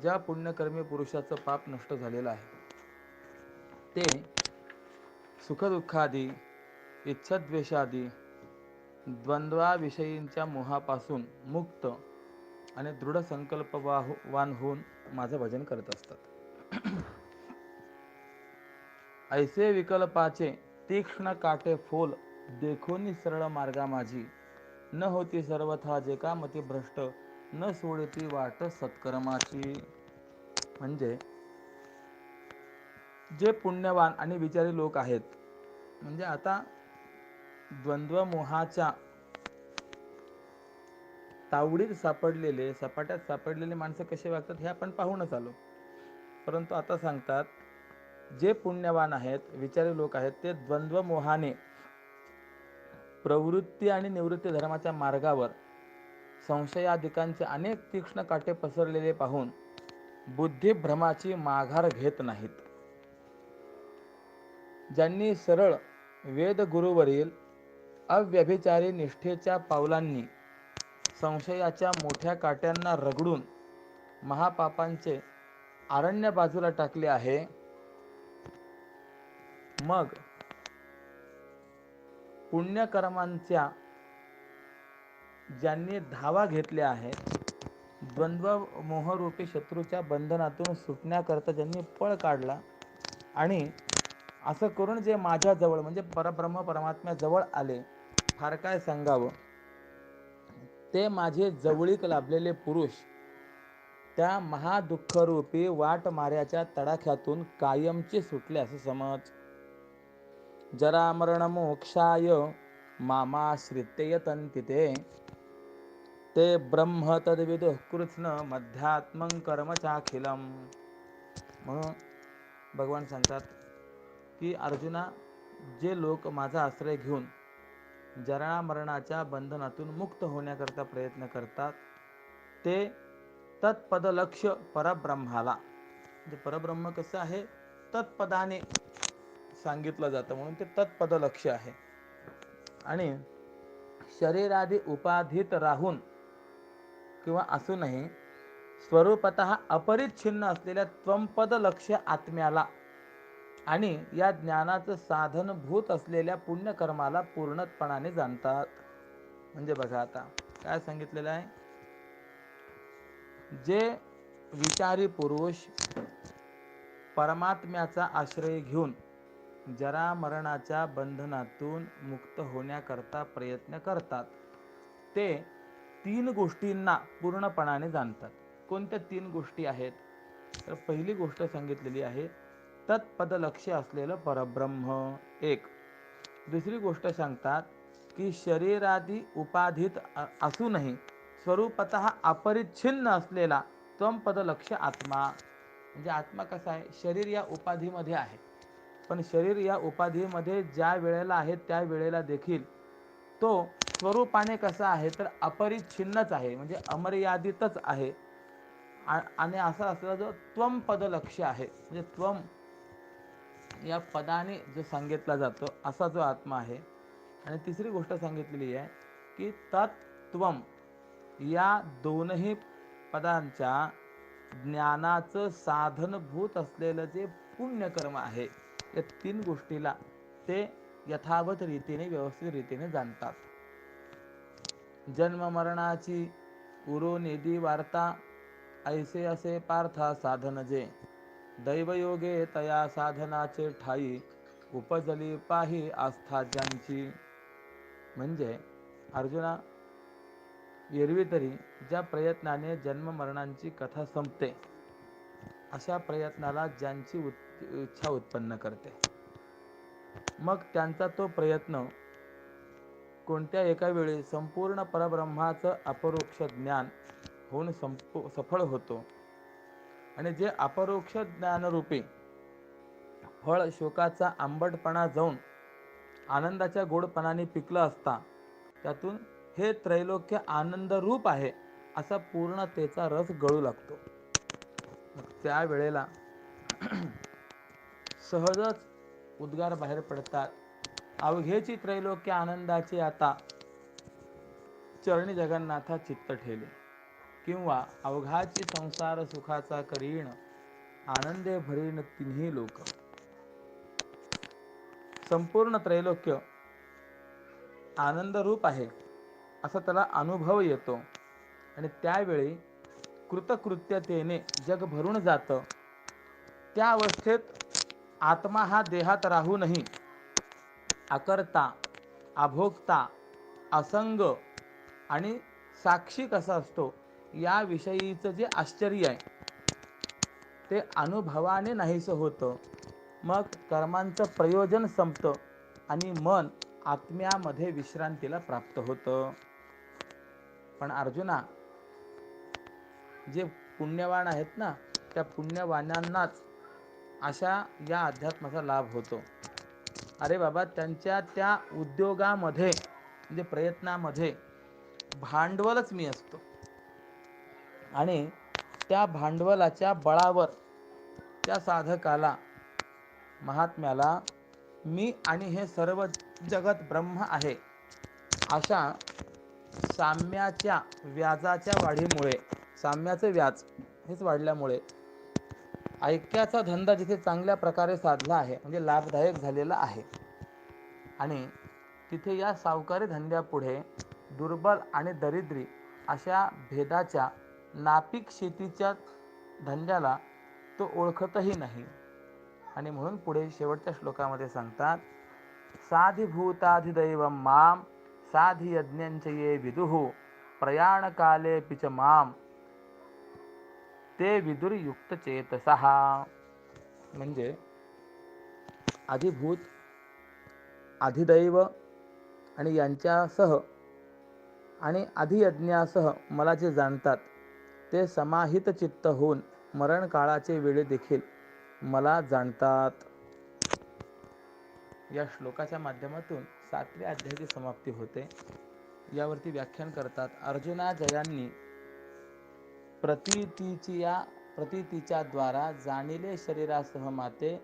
ज्या पुण्यकर्मी पुरुषाचं पाप नष्ट झालेलं आहे ते सुखदुःखादी, इच्छाद्वेषादी द्वंद्वाविषयींच्या मोहापासून मुक्त आणि दृढ संकल्पवान होऊन माझं भजन करत असतात. ऐसे विकल्पाचे तीक्ष्ण काटे फोल देखोनी सरळ मार्गा माझी, न होती सर्वथा जे का मती भ्रष्ट, न सोडती वाट सत्कर्माची. म्हणजे जे पुण्यवान आणि विचारी लोक आहेत, म्हणजे आता द्वंद्व मोहाच्या तावडीत सापडलेले, सपाट्यात सापडलेले माणसं कसे वागतात हे आपण पाहूनच आलो. परंतु आता सांगतात, जे पुण्यवान आहेत, विचारी लोक आहेत, ते द्वंद्व मोहाने प्रवृत्ती आणि निवृत्ती धर्माच्या मार्गावर संशयाधिकांचे अनेक तीक्ष्ण काटे पसरलेले पाहून बुद्धिभ्रमाची माघार घेत नाहीत. ज्यांनी सरळ वेद गुरुवरील अव्यभिचारी निष्ठेच्या पावलांनी संशयाच्या मोठ्या काट्यांना रगडून महापापांचे अरण्य बाजूला टाकले आहे, मग पुण्यकर्मांच्या ज्यांनी धावा घेतल्या आहेत, द्वंद्व मोहरूपी शत्रूच्या बंधनातून सुटण्याकरता ज्यांनी पळ काढला, आणि असं करून जे माझ्या जवळ म्हणजे परब्रह्म परमात्म्या जवळ आले, फार काय सांगावं, ते माझे जवळीक लाभलेले पुरुष त्या महादुःखरूपी वाट माऱ्याच्या तडाख्यातून कायमचे सुटले असं समज. जरा मरण मोक्षाय मामाश्रित्य यतन्ति ते ब्रह्म तद्विदुः कृत्स्न मध्यात्मं कर्म चाखिलम. म्हणून भगवान सांगतात की अर्जुना, जे लोक माझा आश्रय घेऊन जरा मरणाच्या बंधनातून मुक्त होण्याकरता प्रयत्न करतात, ते तत्पद लक्ष परब्रह्माला, म्हणजे परब्रह्म कसं आहे, तत्पदाने सांगितलं जातं म्हणून ते तत्पद लक्ष आहे. आणि शरीरादी उपाधीत राहून किंवा असूनही स्वरूपतः अपरिच्छिन्न असलेल्या त्वंपद लक्ष्य आत्म्याला आणि या ज्ञानाचं साधनभूत असलेल्या पुण्यकर्माला पूर्णपणाने जाणतात. म्हणजे बघा आता काय सांगितलेलं आहे, जे विचारी पुरुष परमात्म्याचा आश्रय घेऊन जरा मरणाच्या बंधनातून मुक्त होण्याकरता प्रयत्न करतात, ते 3 गोष्टींना पूर्णपणाने जाणतात. कोणत्या 3 गोष्टी आहेत? तर पहिली गोष्ट सांगितलेली आहे तत्पद लक्ष्य असलेलं परब्रह्म एक. दुसरी गोष्ट सांगतात की शरीरादी उपाधीत असूनही स्वरूपतः अपरिच्छिन्न असलेला त्वंपद लक्ष्य आत्मा. म्हणजे आत्मा कसा आहे? शरीर या उपाधीमध्ये आहे, पण शरीर या उपाधीमध्ये ज्या वेळेला आहे त्या वेळेला देखील तो स्वरूपाने कसा आहे तर अपरिच्छिन्नच आहे, म्हणजे अमर्यादितच आहे. आणि असा असलेला जो त्वम पद लक्ष्य आहे, म्हणजे त्वम या पदाने जो सांगितला जातो असा जो आत्मा आहे. आणि तिसरी गोष्ट सांगितलेली आहे की तत्त्वम या दोनही पदांच्या ज्ञानाचं साधनभूत असलेलं जे पुण्यकर्म आहे, या 3 गोष्टीला ते यथावत रीतीने व्यवस्थित रीतीने जाणतात. जन्म मरणाची उरो निधी वार्ता ऐसे असे पार्था साधन जे दैवयोगे तया साधनाचे ठाई उपजली पाही आस्था ज्यांची. म्हणजे अर्जुना, एरवी तरी ज्या प्रयत्नाने जन्म मरणांची कथा संपते अशा प्रयत्नाला ज्यांची इच्छा उत्पन्न करते, मग त्यांचा तो प्रयत्न कोणत्या एका वेळी संपूर्ण परब्रह्माचं अपरोक्ष ज्ञान होऊन सफळ होतो. आणि जे अपरोक्ष ज्ञानरूपी फळ शोकाचा आंबटपणा जाऊन आनंदाच्या गोडपणाने पिकलं असता, त्यातून हे त्रैलोक्य आनंद रूप आहे असा पूर्णतेचा रस गळू लागतो. मग त्या वेळेला सहजच उद्गार बाहेर पडतात, अवघेची त्रैलोक्य आनंदाची आता चरणी जगन्नाथा चित्त ठेले, किंवा अवघाची संसार सुखाचा करीण आनंदे भरीन तिन्ही लोक. संपूर्ण त्रैलोक्य आनंद रूप आहे असा त्याला अनुभव येतो. आणि त्यावेळी कृतकृत्यतेने जग भरून जातं. त्या अवस्थेत आत्मा हा देहात राहूनही अकर्ता, अभोक्ता, असंग आणि साक्षी कसा असतो या विषयीचं जे आश्चर्य आहे ते अनुभवाने नाहीसं होतं. मग कर्मांचं प्रयोजन संपतं आणि मन आत्म्यामध्ये विश्रांतीला प्राप्त होतं. पण अर्जुना, जे पुण्यवान आहेत ना, त्या पुण्यवानांनाच अशा या अध्यात्माचा लाभ होतो. अरे बाबा, त्यांच्या त्या उद्योगामध्ये म्हणजे प्रयत्नामध्ये भांडवलच मी असतो, आणि त्या भांडवलाच्या बळावर त्या साधकाला, महात्म्याला मी आणि हे सर्व जगत ब्रह्म आहे अशा साम्याच्या व्याजाच्या वाढीमुळे, साम्याचं व्याज हेच वाढल्यामुळे ऐक्याचा धंदा जिथे चांगल्या प्रकारे साधला आहे, म्हणजे लाभदायक झालेला आहे, आणि तिथे या सावकारी धंद्यापुढे दुर्बल आणि दरिद्री अशा भेदाच्या नापिक शेतीच्या धंद्याला तो ओळखतही नाही. आणि म्हणून पुढे शेवटच्या श्लोकामध्ये सांगतात, साधिभूताधिदैवं माम साधी यज्ञंच ये विदुः प्रयाण काले पिच माम ते विदुर्युक्त चेतसः. म्हणजे अधिभूत, अधिदैव आणि यांच्यासह आणि अधियज्ञासह मला जे जाणतात ते समाहित चित्त होऊन मरण काळाचे वेळे देखील मला जाणतात. या श्लोकाच्या माध्यमातून 7व्या अध्यायाची समाप्ती होते. यावरती व्याख्यान करतात, अर्जुना जयांनी प्रतीतीच्या द्वारा जाणिले शरीरासह माते,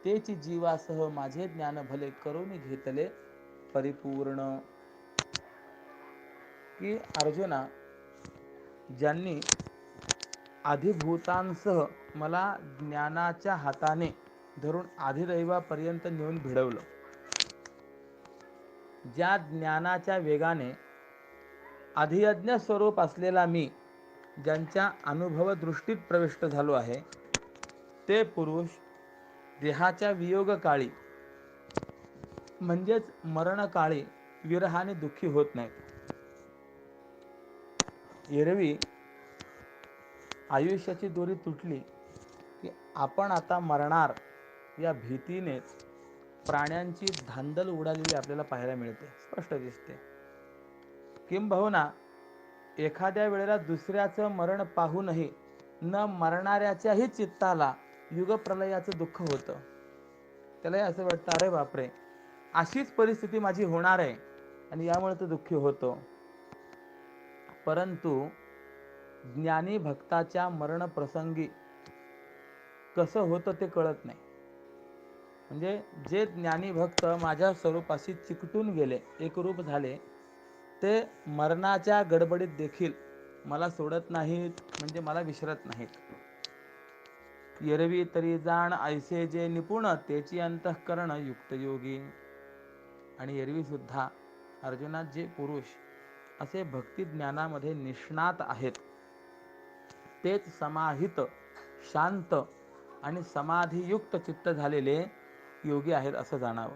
तेची जीवासह माझे ज्ञान भले करून घेतले परिपूर्ण. की अर्जुना, ज्यांनी अधिभूतांसह मला ज्ञानाच्या हाताने धरून अधिदैवापर्यंत नेऊन भिडवलं. ज्या ज्ञानाच्या वेगाने अधियज्ञ स्वरूप असलेला मी ज्यांच्या अनुभव दृष्टीत प्रविष्ट झालो आहे, ते पुरुष देहाच्या वियोग काळी म्हणजेच मरणकाळी विरहाने दुःखी होत नाहीत. एरवी आयुष्याची दोरी तुटली की आपण आता मरणार या भीतीनेच प्राण्यांची धांदल उडालेली आपल्याला पाहायला मिळते, स्पष्ट दिसते. किंबहुना एखाद्या वेळेला दुसऱ्याचं मरण पाहूनही न मरणाऱ्याच्याही चित्ताला युगप्रलयाचं दुःख होतं. त्यालाही असं वाटतं, अरे बापरे, अशीच परिस्थिती माझी होणार आहे आणि यामुळे तो दुःखी होतो. परंतु ज्ञानी भक्ताच्या मरण प्रसंगी कसं होतं ते कळत नाही. म्हणजे जे ज्ञानी भक्त माझ्या स्वरूपाशी चिकटून गेले, एकरूप झाले, ते मरणाच्या गडबडीत देखील मला सोडत नाहीत, म्हणजे मला विसरत नाहीत. एरवी तरी जाण ऐसे जे निपुण, त्याची अंतःकरण युक्त योगी. आणि एरवी सुद्धा अर्जुनात जे पुरुष असे भक्ती ज्ञानामध्ये निष्णात आहेत, तेच समाहित, शांत आणि समाधियुक्त चित्त झालेले योगी आहेत असं जाणावं.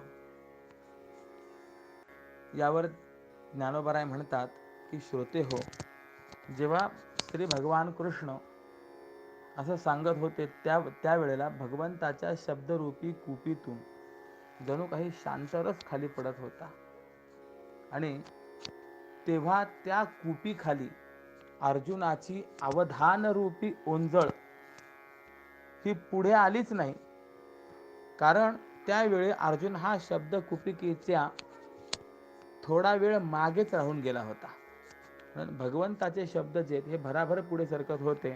यावर ज्ञानोबराय म्हणतात की श्रोते हो, जेव्हा श्री भगवान कृष्ण असं सांगत होते त्यावेळेला भगवंताच्या शब्दरूपी कुपीतून जणू काही शांतरस खाली पडत होता. आणि तेव्हा त्या कुपीखाली अर्जुनाची अवधानरूपी ओंजळ ही पुढे आलीच नाही, कारण त्यावेळी अर्जुन हा शब्द कुपिकेच्या थोडा वेळ मागेच राहून गेला होता. भगवंताचे शब्द जे हे भराभर पुढे सरकत होते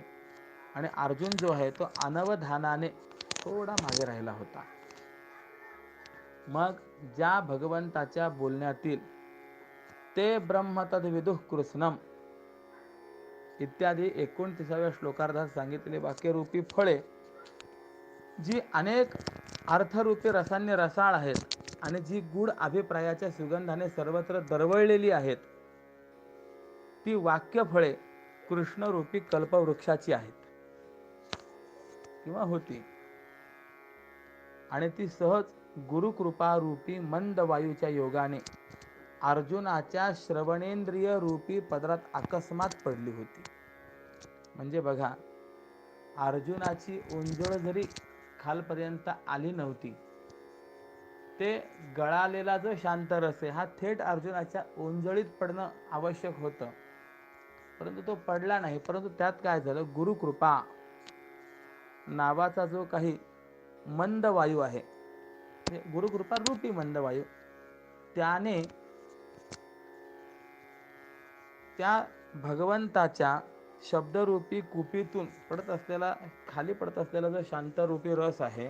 आणि अर्जुन जो आहे तो अनवधानाने थोडा मागे राहिला होता. मग ज्या भगवंताच्या बोलण्यातील ते ब्रह्म तद विदुः कृष्णम इत्यादी 29व्या श्लोकार्धात सांगितलेले वाक्यरूपी फळे, जी अनेक अर्थरूपी रसांनी रसाळ आहेत आणि जी गूढ अभिप्रायाच्या सुगंधाने सर्वत्र दरवळलेली आहेत, ती वाक्यफळे कृष्णरूपी कल्पवृक्षाची आहेत किंवा होती. आणि ती सहज गुरुकृपारूपी मंद वायूच्या योगाने अर्जुनाच्या श्रवणेंद्रिय रूपी पदरात अकस्मात पडली होती. म्हणजे बघा, अर्जुनाची ओंजळ जरी खालपर्यंत आली नव्हती, ते गळालेला जो शांत रस आहे हा थेट अर्जुनाच्या ओंजळीत पडणं आवश्यक होतं, परंतु तो पडला नाही. परंतु त्यात काय झालं, गुरुकृपा नावाचा जो काही मंद वायू आहे, गुरुकृपा रूपी मंद वायू, त्याने त्या भगवंताच्या शब्दरूपी कुपीतून पडत असलेला, खाली पडत असलेला जो शांतरूपी रस आहे,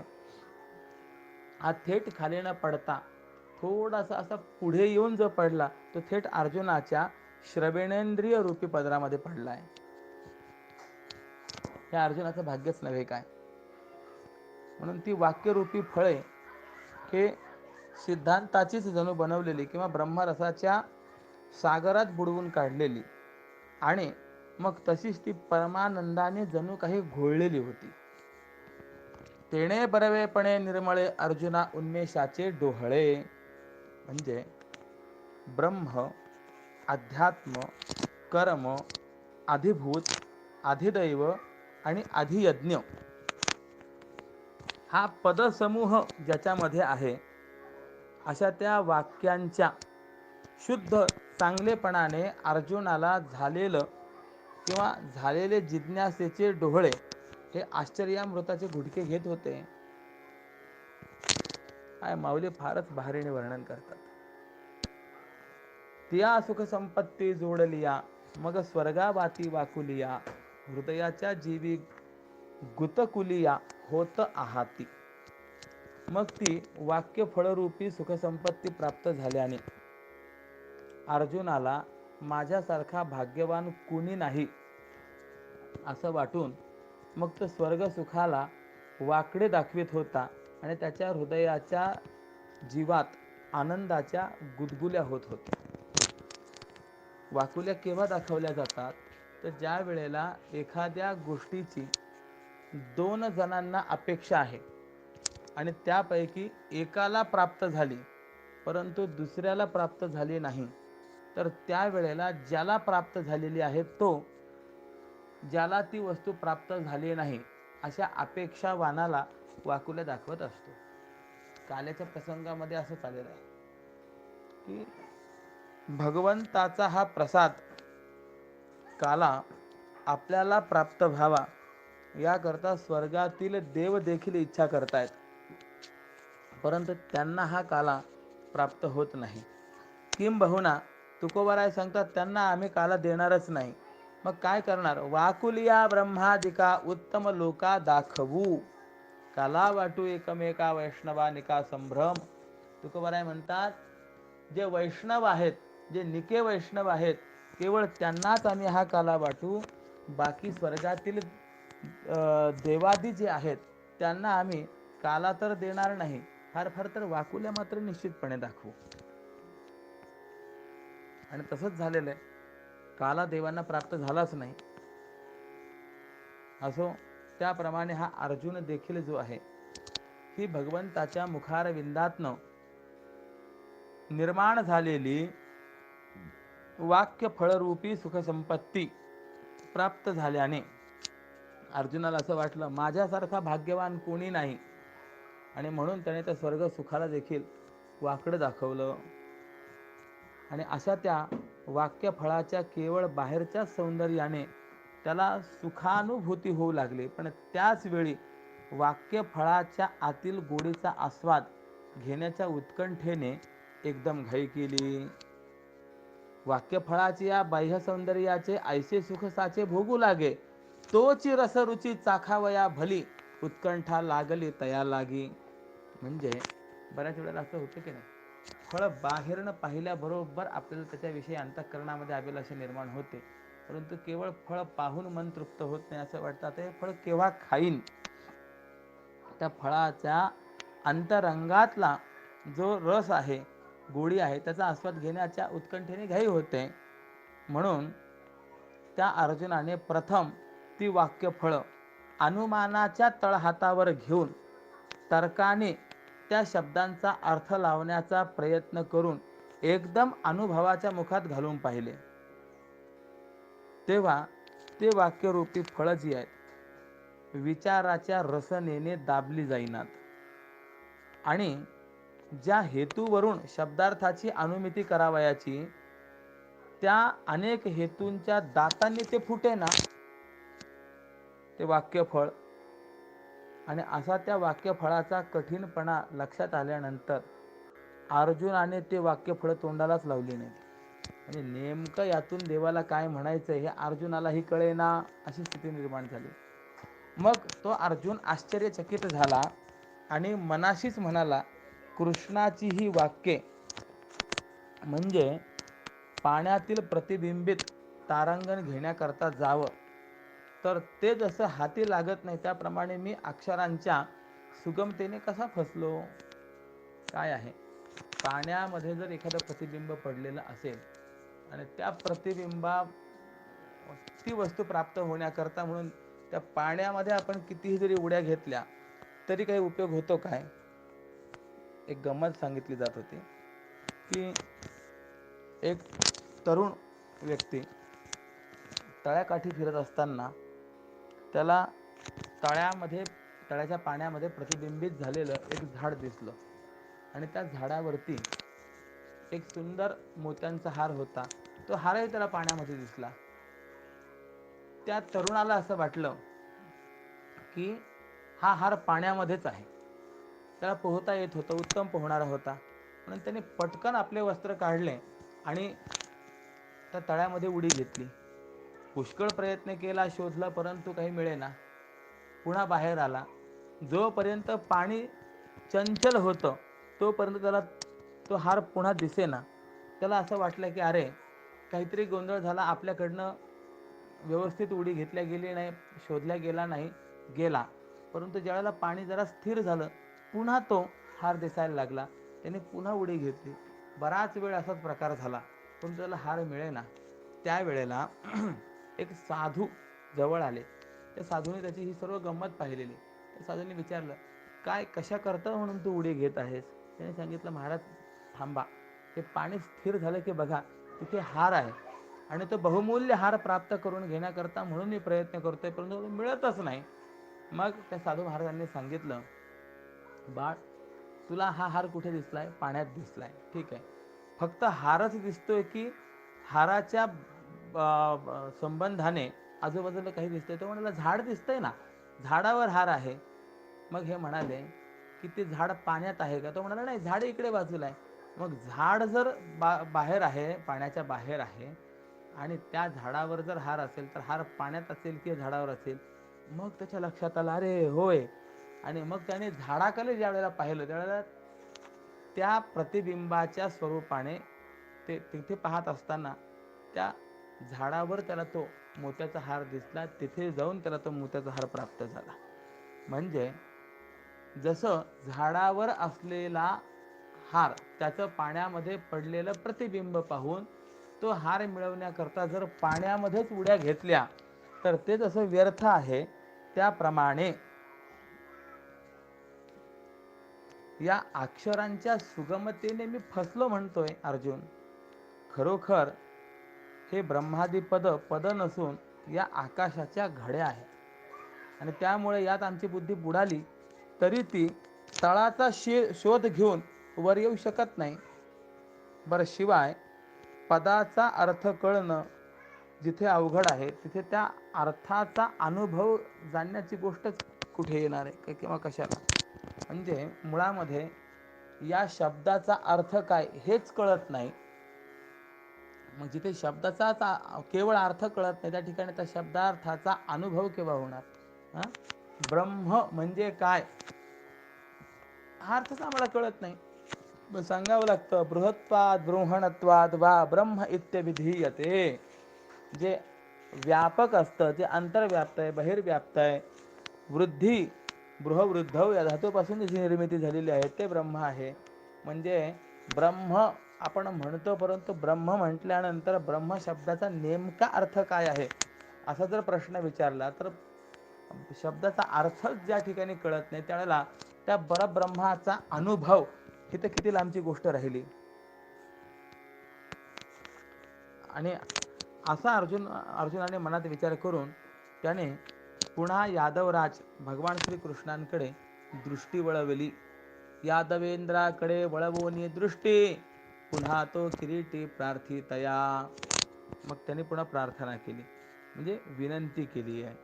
हा थेट खाली न पडता थोडासा असा पुढे येऊन जो पडला, तो थेट अर्जुनाच्या श्रवणेंद्रिय रूपी पदरामध्ये पडला आहे. हे अर्जुनाचं भाग्यच नव्हे काय. म्हणून ती वाक्यरूपी फळे हे सिद्धांताचीच जणू बनवलेली किंवा ब्रह्मरसाच्या सागरात बुडवून काढलेली आणि मग तशीच ती परमानंदाने जणू काही घोळलेली होती. तेणे बरवेपणे निर्मळे अर्जुना उन्मेषाचे डोहळे. म्हणजे ब्रह्म, अध्यात्म, कर्म, अधिभूत, अधिदैव आणि अधियज्ञ हा पदसमूह ज्याच्यामध्ये आहे, अशा त्या वाक्यांच्या शुद्ध चांगलेपणाने अर्जुनाला झालेलं किंवा झालेले जिज्ञासेचे डोहळे हे आश्चर्यामृताचे गुटके घेत होते. काय माऊली फारच भारीने वर्णन करतात. तिया सुख संपत्ती जोडलिया, मग स्वर्गावाती वाकुलिया, हृदयाच्या जीवी गुतकुलिया होत आहाती. मग ती वाक्य फळरूपी सुखसंपत्ती प्राप्त झाल्याने अर्जुनाला माझ्यासारखा भाग्यवान कुणी नाही असं वाटून मग तो स्वर्ग सुखाला वाकडे दाखवित होता आणि त्याच्या हृदयाच्या जीवात आनंदाच्या गुदगुल्या होत होत्या. वाकुल्या केव्हा दाखवल्या जातात? तर ज्या वेळेला एखाद्या गोष्टीची 2 जणांना अपेक्षा आहे आणि त्यापैकी एकाला प्राप्त झाली परंतु दुसऱ्याला प्राप्त झाली नाही, तर त्यावेळेला ज्याला प्राप्त झालेली आहे तो ज्याला ती वस्तू प्राप्त झाली नाही अशा अपेक्षावानाला वाकुल्या दाखवत असतो. काल्याच्या प्रसंगामध्ये असं चाललेलं आहे की भगवंताचा हा प्रसाद काला आपल्याला प्राप्त व्हावा याकरता स्वर्गातील देव देखील इच्छा करतायत, परंतु त्यांना हा काला प्राप्त होत नाही. किंबहुना तुकोबाराय सांगतात त्यांना आम्ही काला देणारच नाही. मग काय करणार? वाकुलिया ब्रह्मादिका उत्तम लोका दाखवू, काला वाटू एकमेका वैष्णवानिका संभ्रम. तुकोबाराय म्हणतात जे वैष्णव आहेत, जे निके वैष्णव आहेत, केवळ त्यांनाच आम्ही हा काला वाटू. बाकी स्वर्गातील देवादी जे आहेत त्यांना आम्ही काला तर देणार नाही, फार फार तर वाकुल्या मात्र निश्चितपणे दाखवू. आणि तसंच झालेलं आहे. काला देवांना प्राप्त झालाच नाही. असो, त्याप्रमाणे हा अर्जुन देखील जो आहे ही भगवंताच्या मुखारविंदातनं निर्माण झालेली वाक्य फळरूपी सुखसंपत्ती प्राप्त झाल्याने अर्जुनाला असं वाटलं माझ्यासारखा भाग्यवान कोणी नाही, आणि म्हणून त्याने त्या स्वर्ग सुखाला देखील वाकडं दाखवलं. आणि अशा त्या वाक्य फळाच्या केवळ बाहेरच्या सौंदर्याने त्याला सुखानुभूती होऊ लागली, पण त्याच वेळी वाक्य फळाच्या आतील गोडीचा आस्वाद घेण्याच्या उत्कंठेने एकदम घाई केली. वाक्य फळाची या बाह्य सौंदर्याचे ऐसे सुख साचे भोगू लागे, तोची रसरुची चाखावया भली, उत्कंठा लागली तया लागी. म्हणजे बऱ्याच वेळेला असं होतं की नाही, फळ बाहेरनं पाहिल्याबरोबर आपल्याला त्याच्याविषयी अंतःकरणामध्ये अभिलाषा निर्माण होते, परंतु केवळ फळ पाहून मन तृप्त होत नाही. असं वाटतं आता हे फळ केव्हा खाईन. त्या फळाच्या अंतरंगातला जो रस आहे, गोडी आहे, त्याचा आस्वाद घेण्याच्या उत्कंठेने घाई होते. म्हणून त्या अर्जुनाने प्रथम ती वाक्य फळ अनुमानाच्या तळहातावर घेऊन तर्काने त्या शब्दांचा अर्थ लावण्याचा प्रयत्न करून एकदम अनुभवाच्या मुखात घालून पाहिले. तेव्हा ते वाक्यरूपी फळं जी आहेत विचाराच्या रसनेने दाबली जाईनात आणि ज्या हेतूवरून शब्दार्थाची अनुमिती करावयाची त्या अनेक हेतूंच्या दातांनी ते फुटे ना ते वाक्यफळ. आणि असा त्या वाक्यफळाचा कठीणपणा लक्षात आल्यानंतर अर्जुनाने ते वाक्यफळ तोंडालाच लावली नाही. म्हणजे नेमकं यातून देवाला काय म्हणायचं हे अर्जुनालाही कळेना अशी स्थिती निर्माण झाली. मग तो अर्जुन आश्चर्यचकित झाला आणि मनाशीच म्हणाला, कृष्णाची ही वाक्ये म्हणजे पाण्यातील प्रतिबिंबित तारांगण घेण्याकरता जावं, तर ते जसं हाती लागत नाही त्याप्रमाणे मी अक्षरांच्या सुगमतेने कसा फसलो. काय आहे, पाण्यामध्ये जर एखादं प्रतिबिंब पडलेलं असेल आणि त्या प्रतिबिंबा ती वस्तू प्राप्त होण्याकरता म्हणून त्या पाण्यामध्ये आपण कितीही जरी उड्या घेतल्या तरी काही उपयोग होतो काय. एक गंमत सांगितली जात होती की एक तरुण व्यक्ती तळ्याकाठी फिरत असताना त्याला तळ्याच्या पाण्यामध्ये प्रतिबिंबित झालेलं एक झाड दिसलं आणि त्या झाडावरती एक सुंदर मोत्यांचा हार होता. तो हारही त्याला पाण्यामध्ये दिसला. त्या तरुणाला असं वाटलं की हा हार पाण्यामध्येच आहे. त्याला पोहता येत होतं, उत्तम पोहणारा होता, म्हणून त्याने पटकन आपले वस्त्र काढले आणि त्या तळ्यामध्ये उडी घेतली. पुष्कळ प्रयत्न केला, शोधला, परंतु काही मिळेना. पुन्हा बाहेर आला. जोपर्यंत पाणी चंचल होतं तोपर्यंत त्याला तो हार पुन्हा दिसेना. त्याला असं वाटलं की अरे काहीतरी गोंधळ झाला, आपल्याकडनं व्यवस्थित उडी घेतल्या गेली नाही, शोधल्या गेला नाही, गेला. परंतु ज्यावेळेला पाणी जरा स्थिर झालं, पुन्हा तो हार दिसायला लागला. त्याने पुन्हा उडी घेतली. बराच वेळ असाच प्रकार झाला, पण त्याला हार मिळेना. त्यावेळेला एक साधू जवळ आले. त्या साधूने त्याची ही सर्व गंमत पाहिलेली. त्या साधूने विचारलं, काय कशा करता म्हणून तू उडी घेत आहेस? त्याने सांगितलं, महाराज थांबा, हे पाणी स्थिर झालं की बघा तिथे हार आहे आणि तो बहुमूल्य हार प्राप्त करून घेण्याकरता म्हणून मी प्रयत्न करतोय, परंतु मिळतच नाही. मग त्या साधू महाराजांनी सांगितलं, बाळ तुला हा हार कुठे दिसलाय? पाण्यात दिसलाय. ठीक आहे, फक्त हारच दिसतोय की हाराच्या संबंधाने आजूबाजूला काही दिसतंय? तो म्हणाला, झाड दिसतंय ना, झाडावर हार आहे. मग हे म्हणाले की ते झाड पाण्यात आहे का? तो म्हणाला, नाही, झाड इकडे बाजूला आहे. मग झाड जर बाहेर आहे, पाण्याच्या बाहेर आहे, आणि त्या झाडावर जर हार असेल तर हार पाण्यात असेल की झाडावर असेल? मग त्याच्या लक्षात आलं, अरे होय. आणि मग त्याने झाडाकडे ज्या वेळेला पाहिलं त्यावेळेला त्या प्रतिबिंबाच्या स्वरूपाने ते तिथे पाहत असताना त्या झाडावर त्याला तो मोत्याचा हार दिसला. तिथे जाऊन त्याला तो मोत्याचा हार प्राप्त झाला. म्हणजे जसं झाडावर असलेला हार त्याचं पाण्यामध्ये पडलेलं प्रतिबिंब पाहून तो हार मिळवण्याकरता जर पाण्यामध्येच उड्या घेतल्या तर ते जसं व्यर्थ आहे, त्याप्रमाणे या अक्षरांच्या सुगमतेने मी फसलो म्हणतोय अर्जुन. खरोखर हे ब्रह्मादी पद नसून या आकाशाच्या घड्या आहेत, आणि त्यामुळे यात आमची बुद्धी बुडाली तरी ती तळाचा शोध घेऊन वर येऊ शकत नाही. बरं, शिवाय पदाचा अर्थ कळणं जिथे अवघड आहे तिथे त्या अर्थाचा अनुभव जाणण्याची गोष्टच कुठे येणार आहे किंवा कशाला? म्हणजे मुळामध्ये या शब्दाचा अर्थ काय हेच कळत नाही. मग जिथे शब्दाचा केवळ अर्थ कळत नाही त्या ठिकाणी त्या शब्दार्थाचा अनुभव केव्हा होणार? ब्रह्म म्हणजे काय हा अर्थच आम्हाला कळत नाही. मग सांगावं लागतं, बृहत्वाद बृहणत्वाद वा ब्रह्म इत्यभिधीयते. जे व्यापक असतं, जे अंतर्व्याप्त आहे, बहिर्व्याप्त आहे, वृद्धी बृहवृद्धव या धातूपासून जी निर्मिती झालेली आहे ते ब्रह्म आहे. म्हणजे ब्रह्म आपण म्हणतो, परंतु ब्रह्म म्हटल्यानंतर ब्रह्म शब्दाचा नेमका अर्थ काय आहे असा जर प्रश्न विचारला तर शब्दाचा अर्थच ज्या ठिकाणी कळत नाही त्यावेळेला त्या परब्रह्माचा अनुभव ही तर किती लांबची गोष्ट राहिली. आणि असा अर्जुनाने मनात विचार करून त्याने पुन्हा यादवराज भगवान श्रीकृष्णांकडे दृष्टी वळवली. यादवेंद्राकडे वळवोनी दृष्टी, पुन्हा तो किरीटी प्रार्थितया. मग त्याने पुन्हा प्रार्थना केली, म्हणजे विनंती केली आहे.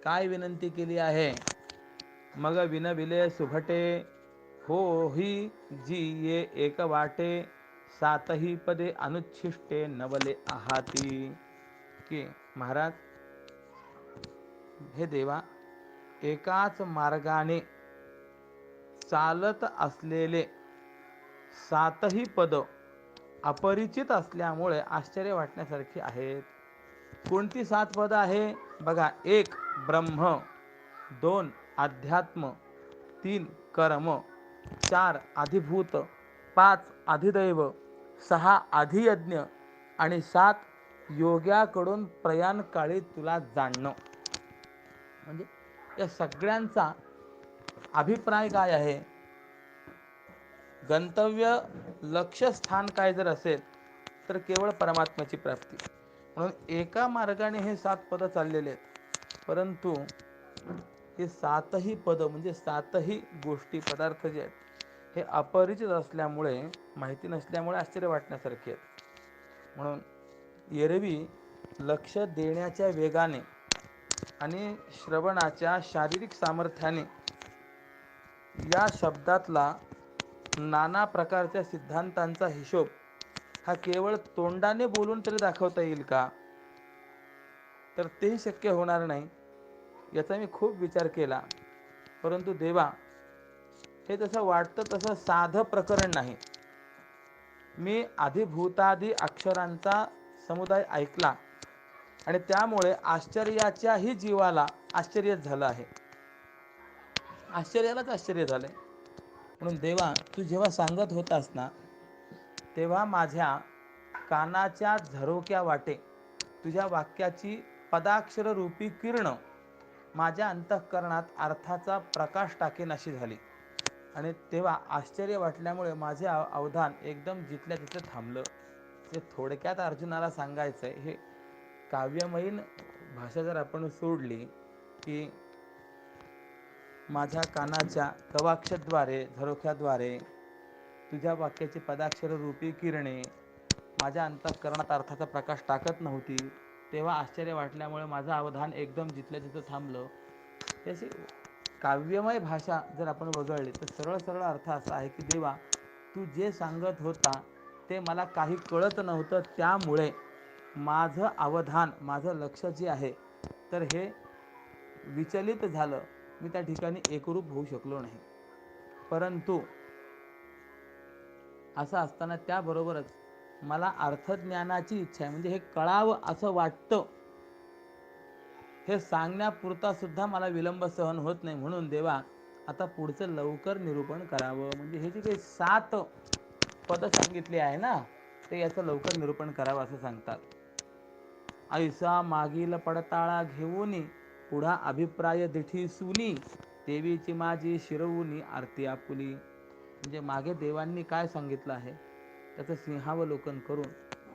काय विनंती केली आहे? मग विनविले सुभटे हो ही जी ये एक वाटे, सातही पदे अनुच्छिष्टे नवले आहाती. की महाराज, हे देवा, एकाच मार्गाने चालत असलेले सातही पद अपरिचित असल्यामुळे आश्चर्य वाटण्यासारखी आहेत. कोणती 7 पद आहे? बघा, 1 ब्रह्म, 2 अध्यात्म, 3 कर्म, 4 अधिभूत, 5 अधिदैव, 6 अधियज्ञ आणि 7 योग्याकडून प्रयाण काळी तुला जाणणं. म्हणजे या सगळ्यांचा अभिप्राय काय आहे? गंतव्य लक्ष्यस्थान काय जर असेल तर केवळ परमात्म्याची प्राप्ती. म्हणून एका मार्गाने हे 7 पद चाललेले आहेत, परंतु हे 7ही पद म्हणजे 7ही गोष्टी पदार्थ जे आहेत हे अपरिचित असल्यामुळे, माहिती नसल्यामुळे आश्चर्य वाटण्यासारखे आहेत. म्हणून एरवी लक्ष देण्याच्या वेगाने आणि श्रवणाच्या शारीरिक सामर्थ्याने या शब्दातला नाना प्रकारच्या सिद्धांतांचा हिशोब हा केवळ तोंडाने बोलून तरी दाखवता येईल का? तर तेही शक्य होणार नाही. याचा मी खूप विचार केला, परंतु देवा, हे तसं वाटतं तसं साधं प्रकरण नाही. मी अधिभूतादी अक्षरांचा समुदाय ऐकला, आणि त्यामुळे आश्चर्याच्याही जीवाला आश्चर्यच झालं आहे. आश्चर्यालाच आश्चर्य झालंय. म्हणून देवा, तू जेव्हा सांगत होतास ना, तेव्हा माझ्या कानाच्या झरोक्या वाटे तुझ्या वाक्याची पदाक्षर रूपी किरण माझ्या अंतःकरणात अर्थाचा प्रकाश टाकेन अशी झाली. आणि तेव्हा आश्चर्य वाटल्यामुळे माझे अवधान एकदम जिथल्या तिथे थांबलं. ते थोडक्यात अर्जुनाला सांगायचं आहे. हे काव्यमयीन भाषा जर आपण सोडली की माझ्या कानाच्या गवाक्षद्वारे झरोख्याद्वारे तुझ्या वाक्याची पदाक्षर रूपी किरणे माझ्या अंतःकरणात अर्थाचा प्रकाश टाकत नव्हती, तेव्हा आश्चर्य वाटल्यामुळे माझं अवधान एकदम जिथल्या तिथं थांबलं. त्याची काव्यमय भाषा जर आपण वगळली तर सरळ सरळ अर्थ असा आहे की देवा, तू जे सांगत होता ते मला काही कळत नव्हतं, त्यामुळे माझं अवधान, माझं लक्ष जे आहे तर हे विचलित झालं. मी त्या ठिकाणी एकरूप होऊ शकलो नाही. परंतु असं असताना त्याबरोबरच मला अर्थज्ञानाची इच्छा आहे, म्हणजे हे कळावं असं वाटतं. हे सांगण्यापुरता सुद्धा मला विलंब सहन होत नाही. म्हणून देवा, आता पुढचं लवकर निरूपण करावं. म्हणजे हे जे काही 7 पद सांगितली आहे ना, ते याचं लवकर निरूपण करावं असं सांगतात. ऐसा मागील पडताळा घेऊनी पुढा अभिप्राय दिठी सुनी देवीची माझी शिरवूनी आरती आपुली. म्हणजे मागे देवांनी काय सांगितलं आहे त्याचं सिंहावलोकन करून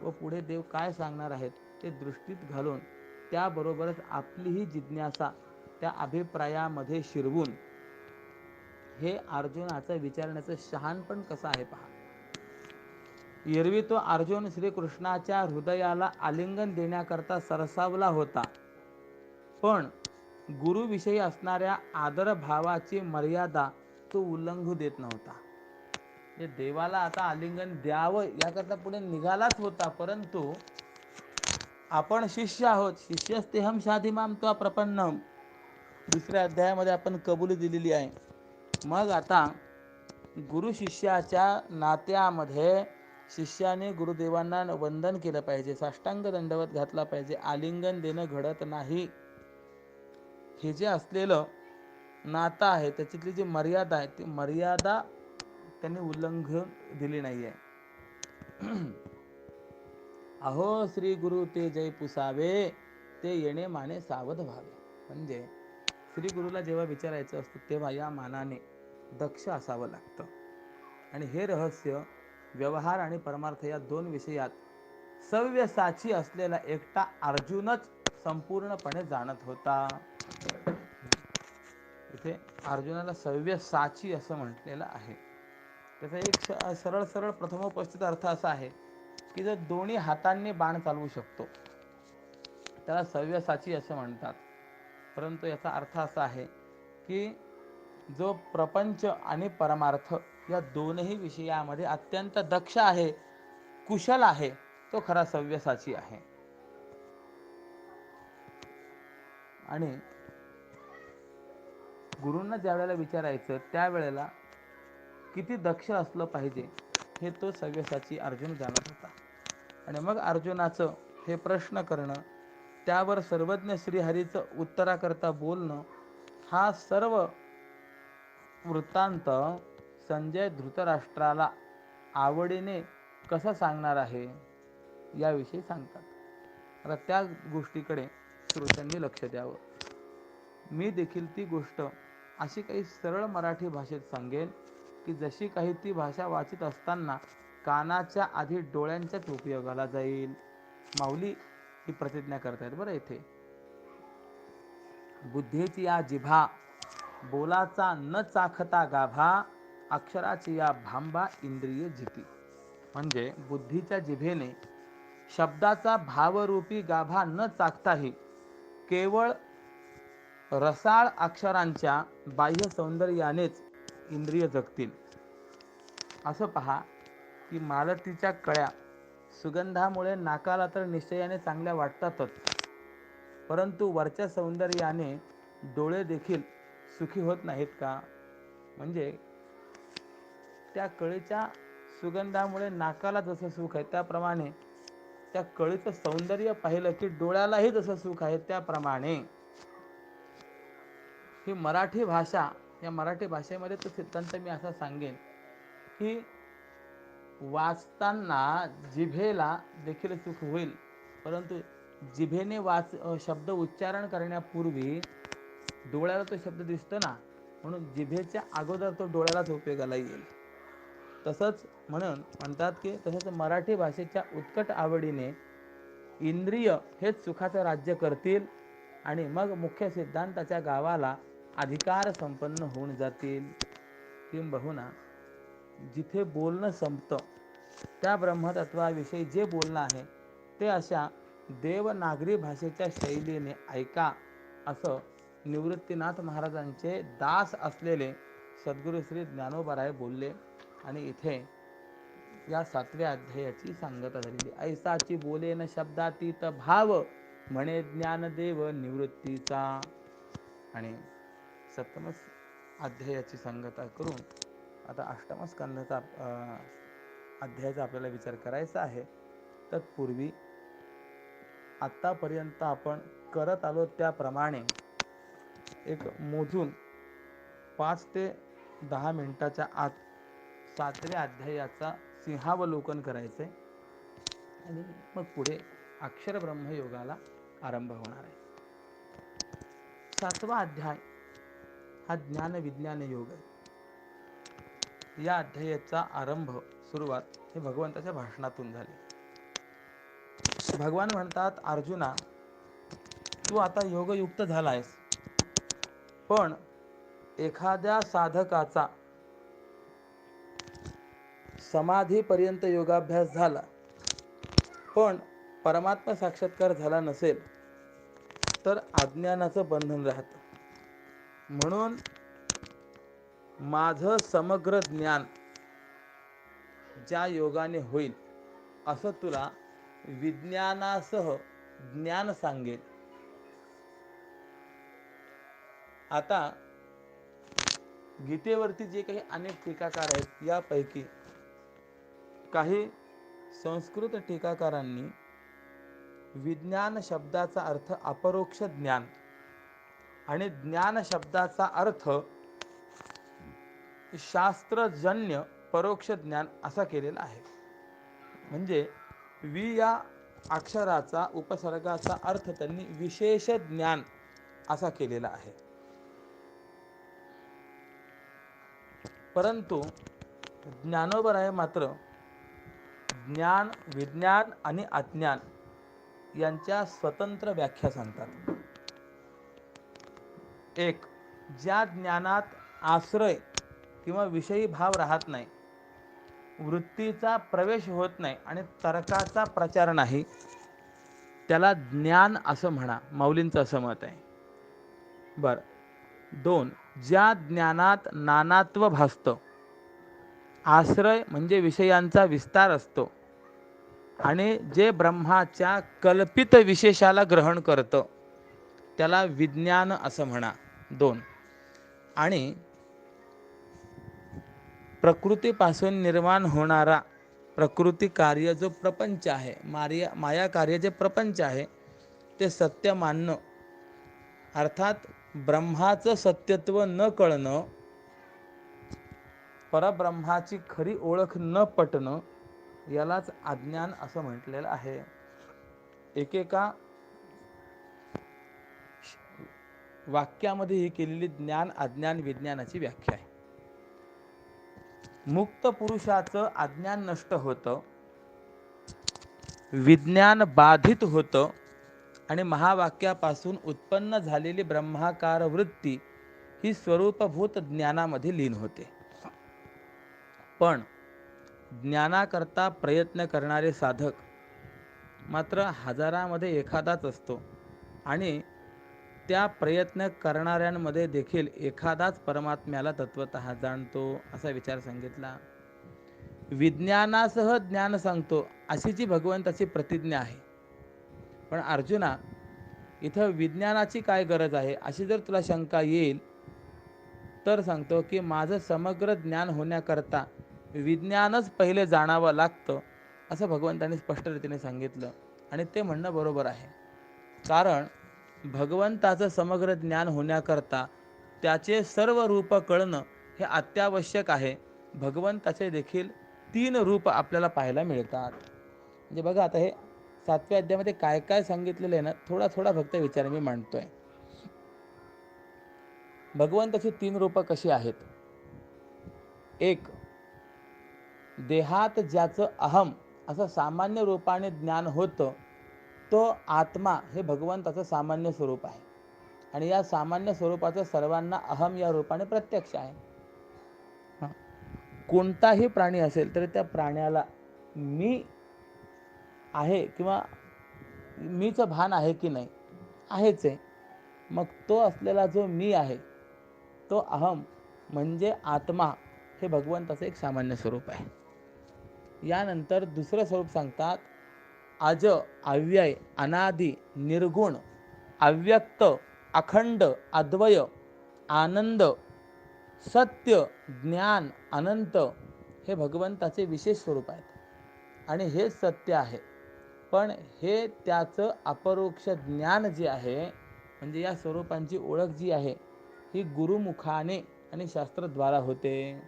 व पुढे देव काय सांगणार आहेत ते दृष्टीत घालून त्याबरोबरच आपलीही जिज्ञासा त्या अभिप्रायामध्ये शिरवून हे अर्जुनाचं विचारण्याचं शहाणपण कसं आहे पहा. एरवी तो अर्जुन श्रीकृष्णाच्या हृदयाला आलिंगन देण्याकरता सरसावला होता, पण गुरुविषयी असणाऱ्या आदरभावाची मर्यादा तो उल्लंघू देत नव्हता. देवाला आता आलिंगन द्यावं याकरता पुढे निघालाच होता, परंतु आपण शिष्य आहोत, शिष्यस्तेहम शाधिमाम त्वा प्रपन्नम, 2ऱ्या अध्यायामध्ये आपण कबुली दिलेली आहे. मग आता गुरु शिष्याच्या नात्यामध्ये शिष्याने गुरुदेवांना वंदन केलं पाहिजे, साष्टांग दंडवत घातला पाहिजे, आलिंगन देणं घडत नाही. हे जे असलेलं नातं आहे त्याच्यातली जी मर्यादा आहे ती मर्यादा त्यांनी उल्लंघन दिली नाही आहे. अहो श्री गुरु ते जय पुसावे, ते येणे माने सावध व्हावे. म्हणजे श्री गुरुला जेव्हा विचारायचं असतं तेव्हा या मानाने दक्ष असावं लागतं. आणि हे रहस्य व्यवहार आणि परमार्थ या 2 विषयात सव्यसाची असलेला एकटा अर्जुनच संपूर्णपणे जाणत होता. इथे अर्जुनाला सव्यसाची असं म्हटलेलं आहे. त्याचा एक सरळ सरळ प्रथमोपस्थित अर्थ असा आहे की जर दोन्ही हातांनी बाण चालवू शकतो त्याला सव्यसाची असं म्हणतात. परंतु याचा अर्थ असा आहे की जो प्रपंच आणि परमार्थ या दोनही विषयामध्ये अत्यंत दक्ष आहे, कुशल आहे, तो खरा सव्यसाची आहे. आणि गुरूंना ज्या वेळेला विचारायचं त्यावेळेला किती दक्ष असलं पाहिजे हे तो सव्यसाची अर्जुन जाणत होता. आणि मग अर्जुनाचं हे प्रश्न करणं, त्यावर सर्वज्ञ श्रीहरीचं उत्तराकरता बोलणं, हा सर्व वृत्तांत संजय धृतराष्ट्राला आवडीने कसं सांगणार आहे याविषयी सांगतात. आता त्या गोष्टीकडे श्रोत्यांनी लक्ष द्यावं. मी देखील ती गोष्ट अशी काही सरळ मराठी भाषेत सांगेन की जशी काही ती भाषा वाचित असताना कानाच्या आधी डोळ्यांच्याच उपयोगाला जाईल. माऊली ही प्रतिज्ञा करतायत बरं इथे. बुद्धीची या जिभा बोलाचा न चाखता गाभा, अक्षराची या भांबा इंद्रिय जिती. म्हणजे बुद्धीच्या जिभेने शब्दाचा भावरूपी गाभा न चाखताही केवळ रसाळ अक्षरांच्या बाह्य सौंदर्यानेच इंद्रिय जगतील. असं पहा की मालतीच्या कळ्या सुगंधामुळे नाकाला तर निश्चयाने चांगल्या वाटतातच, परंतु वरच्या सौंदर्याने डोळे देखील सुखी होत नाहीत का. म्हणजे त्या कळीच्या सुगंधामुळे नाकाला जसं सुख आहे त्याप्रमाणे त्या कळीचं सौंदर्य पाहिलं की डोळ्यालाही जसं सुख आहे, त्याप्रमाणे ही मराठी भाषा, या मराठी भाषेमध्ये तो सिद्धांत मी असा सांगेन की वाचताना जिभेला देखील सुख होईल, परंतु जिभेने शब्द उच्चारण करण्यापूर्वी डोळ्याला तो शब्द दिसतो ना, म्हणून जिभेच्या अगोदर तो डोळ्यालाच उपयोगाला येईल. तसंच म्हणतात की तसंच मराठी भाषेच्या उत्कट आवडीने इंद्रिय हेच सुखाचं राज्य करतील आणि मग मुख्य सिद्धांताच्या गावाला अधिकार संपन्न होऊन जातील. किंबहुना जिथे बोलणं संपतं त्या ब्रह्मतत्वाविषयी जे बोलणं आहे ते अशा देवनागरी भाषेच्या शैलीने ऐका, असं निवृत्तीनाथ महाराजांचे दास असलेले सद्गुरू श्री ज्ञानोबाराय बोलले. आणि इथे या 7व्या अध्यायाची सांगता झालेली. ऐसाची बोले न शब्दातीत भाव, म्हणे ज्ञानदेव निवृत्तीचा. आणि 7व्या अध्यायाची सांगता करून आता 8व्या स्कंदाचा अध्यायाचा आपल्याला विचार करायचा आहे. तत्पूर्वी आतापर्यंत आपण करत आलो त्याप्रमाणे एक मोजून 5 ते 10 मिनिटाच्या आत 7व्या अध्यायाचा सिंहावलोकन करायचे आणि मग पुढे अक्षर ब्रह्मयोगाला आरंभ होणार आहे. 7वा अध्याय हा ज्ञान विज्ञान योग आहे. या अध्यायाचा आरंभ, सुरुवात हे भगवंताच्या भाषणातून झाली. भगवान म्हणतात, अर्जुना, तू आता योगयुक्त झालायस, पण एखाद्या साधकाचा समाधीपर्यंत योगाभ्यास झाला पण परमात्मा साक्षात्कार झाला नसेल तर अज्ञानाचं बंधन राहतं. म्हणून माझं समग्र ज्ञान ज्या योगाने होईल असं तुला विज्ञानासह ज्ञान सांगेल. आता गीतेवरती जे काही अनेक टीकाकार आहेत, यापैकी काही संस्कृत टीकाकारांनी विज्ञान शब्दाचा अर्थ अपरोक्ष ज्ञान आणि ज्ञान शब्दाचा अर्थ शास्त्रजन्य परोक्ष ज्ञान असा केलेला आहे. म्हणजे वि या अक्षराचा उपसर्गाचा अर्थ त्यांनी विशेष ज्ञान असा केलेला आहे. परंतु ज्ञानोबराय मात्र ज्ञान, विज्ञान आणि अज्ञान यांच्या स्वतंत्र व्याख्या सांगतात. एक, ज्या ज्ञानात आश्रय किंवा विषयी भाव राहत नाही, वृत्तीचा प्रवेश होत नाही आणि तर्काचा प्रचार नाही, त्याला ज्ञान असं म्हणा. माऊलींचं असं मत आहे. बर. 2, ज्या ज्ञानात नानात्व भासतं, आश्रय म्हणजे विषयांचा विस्तार असतो आणि जे ब्रह्माच्या कल्पित विशेषाला ग्रहण करतं त्याला विज्ञान असं म्हणा. 2, आणि प्रकृतीपासून निर्माण होणारा प्रकृती कार्य जो प्रपंच आहे, माया कार्य जे प्रपंच आहे ते सत्य मानणं, अर्थात ब्रह्माचं सत्यत्व न कळणं, परब्रह्माची खरी ओळख न पटणं, यालाच अज्ञान असं म्हटलेलं आहे. एकेका वाक्यामध्ये ही केलेली ज्ञान, अज्ञान, विज्ञानाची व्याख्या आहे. मुक्त पुरुषाचं अज्ञान नष्ट होतं, विज्ञान बाधित होतं आणि महावाक्यापासून उत्पन्न झालेली ब्रह्माकार वृत्ती ही स्वरूपभूत ज्ञानामध्ये लीन होते. पण ज्ञानाकरता प्रयत्न करणारे साधक मात्र हजारामध्ये एखादाच असतो आणि त्या प्रयत्न करणाऱ्यांमध्ये देखील एखादाच परमात्म्याला तत्वतः जाणतो, असा विचार सांगितला. विज्ञानासह ज्ञान सांगतो अशी जी भगवंताची प्रतिज्ञा आहे. पण अर्जुना, इथं विज्ञानाची काय गरज आहे अशी जर तुला शंका येईल तर सांगतो की माझं समग्र ज्ञान होण्याकरता विज्ञानच पहिले जाणावं लागतं असं भगवंतांनी स्पष्ट रीतीने सांगितलं. आणि ते म्हणणं बरोबर आहे. कारण भगवंताचं समग्र ज्ञान होण्याकरता त्याचे सर्व रूप कळणं हे अत्यावश्यक आहे. भगवंताचे देखील 3 रूप आपल्याला पाहायला मिळतात. म्हणजे बघा आता हे 7व्या अध्यायामध्ये काय काय सांगितलेलं आहे ना, थोडा थोडा फक्त विचार मी मांडतोय. भगवंताची 3 रूप कशी आहेत? एक, देहात ज्याचं अहम असं सामान्य रूपाने ज्ञान होतं, तो आत्मा हे भगवंताचं सामान्य स्वरूप आहे. आणि या सामान्य स्वरूपाचं सर्वांना अहम या रूपाने प्रत्यक्ष आहे. कोणताही प्राणी असेल तरी त्या प्राण्याला मी आहे किंवा मीचं भान आहे की नाही, आहेच आहे. मग तो असलेला जो मी आहे, तो अहम म्हणजे आत्मा हे भगवंताचं एक सामान्य स्वरूप आहे. यानंतर दुसरं स्वरूप सांगतात, अज, अव्यय, अनादि, निर्गुण, अव्यक्त, अखंड, अद्वय, आनंद, सत्य, ज्ञान, अनंत हे भगवंताचे विशेष स्वरूप आहेत. आणि हे सत्य आहे. पण हे त्याचं अपरोक्ष ज्ञान जे आहे, म्हणजे या स्वरूपांची ओळख जी आहे, ही गुरुमुखाने आणि शास्त्रद्वारा होते.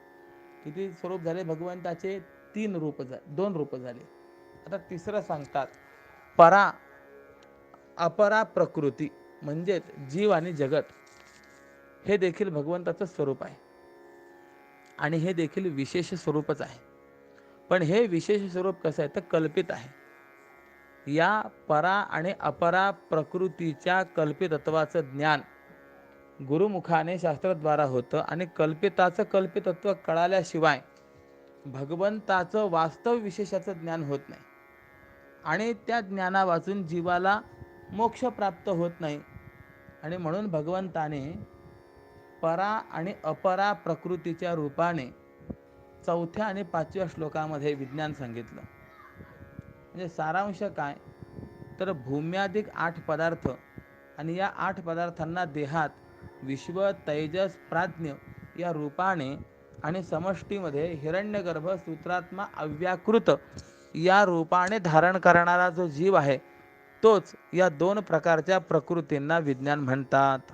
किती स्वरूप झाले भगवंताचे? 2 रूप झाले. आता तिसरं सांगतात, परा अपरा प्रकृती, म्हणजेच जीव आणि जगत हे देखील भगवंताचं स्वरूप आहे. आणि हे देखील विशेष स्वरूपच आहे. पण हे विशेष स्वरूप कसं आहे तर कल्पित आहे. या परा आणि अपरा प्रकृतीच्या कल्पितत्वाचं ज्ञान गुरुमुखाने शास्त्राद्वारा होतं. आणि कल्पिताचं कल्पितत्व कळाल्याशिवाय भगवंताचं वास्तव विशेषाचं ज्ञान होत नाही. आणि त्या ज्ञाना वाचून जीवाला मोक्ष प्राप्त होत नाही. आणि म्हणून भगवंताने परा आणि अपरा प्रकृतीच्या रूपाने 4थ्या आणि 5व्या श्लोकामध्ये विज्ञान सांगितलं. म्हणजे सारांश काय तर भूम्याधिक 8 पदार्थ आणि या 8 पदार्थांना देहात विश्व, तेजस, प्राज्ञ या रूपाने आणि समष्टीमध्ये हिरण्यगर्भ, सूत्रात्मा, अव्याकृत या रूपाने धारण करणारा जो जीव आहे, तोच या 2 प्रकारच्या प्रकृतींना विज्ञान म्हणतात.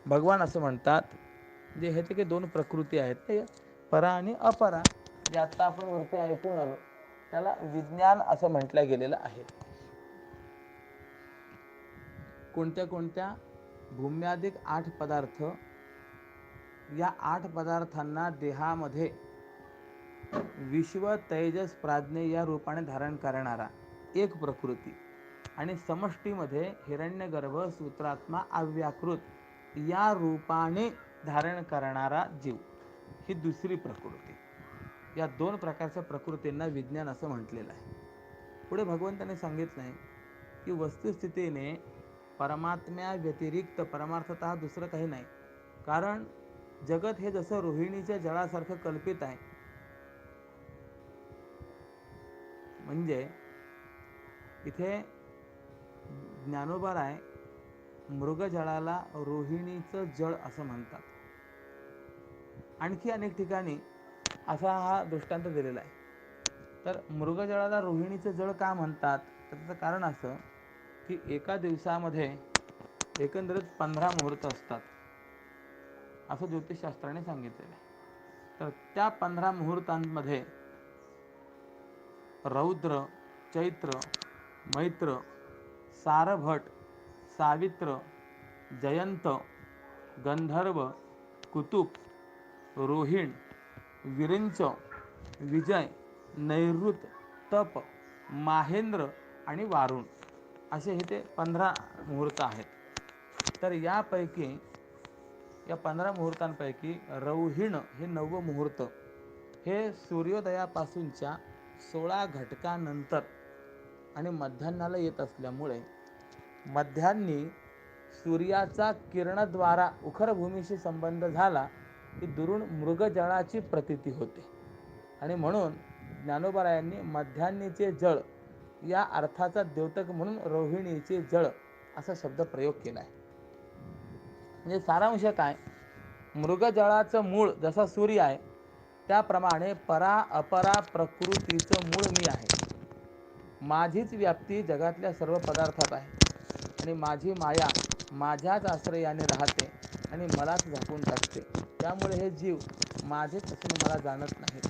भगवान असं म्हणतात, जे हे ते 2 प्रकृती आहेत, ते परा आणि अपरा, जे आता आपण वरती ऐकून आलो, त्याला विज्ञान असं म्हटलं गेलेलं आहे. कोणत्या कोणत्या? भूम्याधिक 8 पदार्थ, या 8 पदार्थांना देहामध्ये विश्व, तेजस, प्राज्ञ या रूपाने धारण करणारा एक प्रकृती आणि समष्टीमध्ये हिरण्यगर्भ, सूत्रात्मा, अव्याकृत या रूपाने धारण करणारा जीव ही दुसरी प्रकृती. या 2 प्रकारच्या प्रकृतींना विज्ञान असं म्हटलेलं आहे. पुढे भगवंताने सांगितलं आहे की वस्तुस्थितीने परमात्म्या व्यतिरिक्त परमार्थतः दुसरं काही नाही. कारण जगत हे जसं रोहिणीच्या जळासारखं कल्पित आहे. म्हणजे इथे ज्ञानोबा राय मृगजळाला रोहिणीचं जळ असं म्हणतात. आणखी अनेक ठिकाणी असा हा दृष्टांत दिलेला आहे. तर मृगजळाला रोहिणीचं जळ का म्हणतात? त्याचं कारण असं की एका दिवसामध्ये एकंदरीत 15 मुहूर्त असतात असं ज्योतिषशास्त्राने सांगितलेलं आहे. तर त्या 15 मुहूर्तांमध्ये रौद्र, चैत्र, मैत्र, सारभट, सावित्र, जयंत, गंधर्व, कुतुब, रोहिण, विरिंच, विजय, नैऋत, तप, माहेंद्र आणि वारुण असे हे ते 15 मुहूर्त आहेत. तर यापैकी या 15 मुहूर्तांपैकी रौहिण हे 9वं मुहूर्त हे सूर्योदयापासूनच्या 16 घटकानंतर आणि मध्यान्हाला येत असल्यामुळे मध्यान्नी सूर्याचा किरणद्वारा उखरभूमीशी संबंध झाला की दुरून मृगजळाची प्रतीती होते. आणि म्हणून ज्ञानोबरायांनी मध्यान्नीचे जळ या अर्थाचा द्योतक म्हणून रोहिणीचे जळ असा शब्द प्रयोग केला आहे. म्हणजे सारांश काय? मृगजळाचं मूळ जसा सूर्य आहे त्याप्रमाणे परा अपरा प्रकृतीचं मूळ मी आहे. माझीच व्याप्ती जगातल्या सर्व पदार्थात आहे आणि माझी माया माझ्याच आश्रयाने राहते आणि मलाच झाकून टाकते. त्यामुळे हे जीव माझेच असून मला जाणत नाहीत.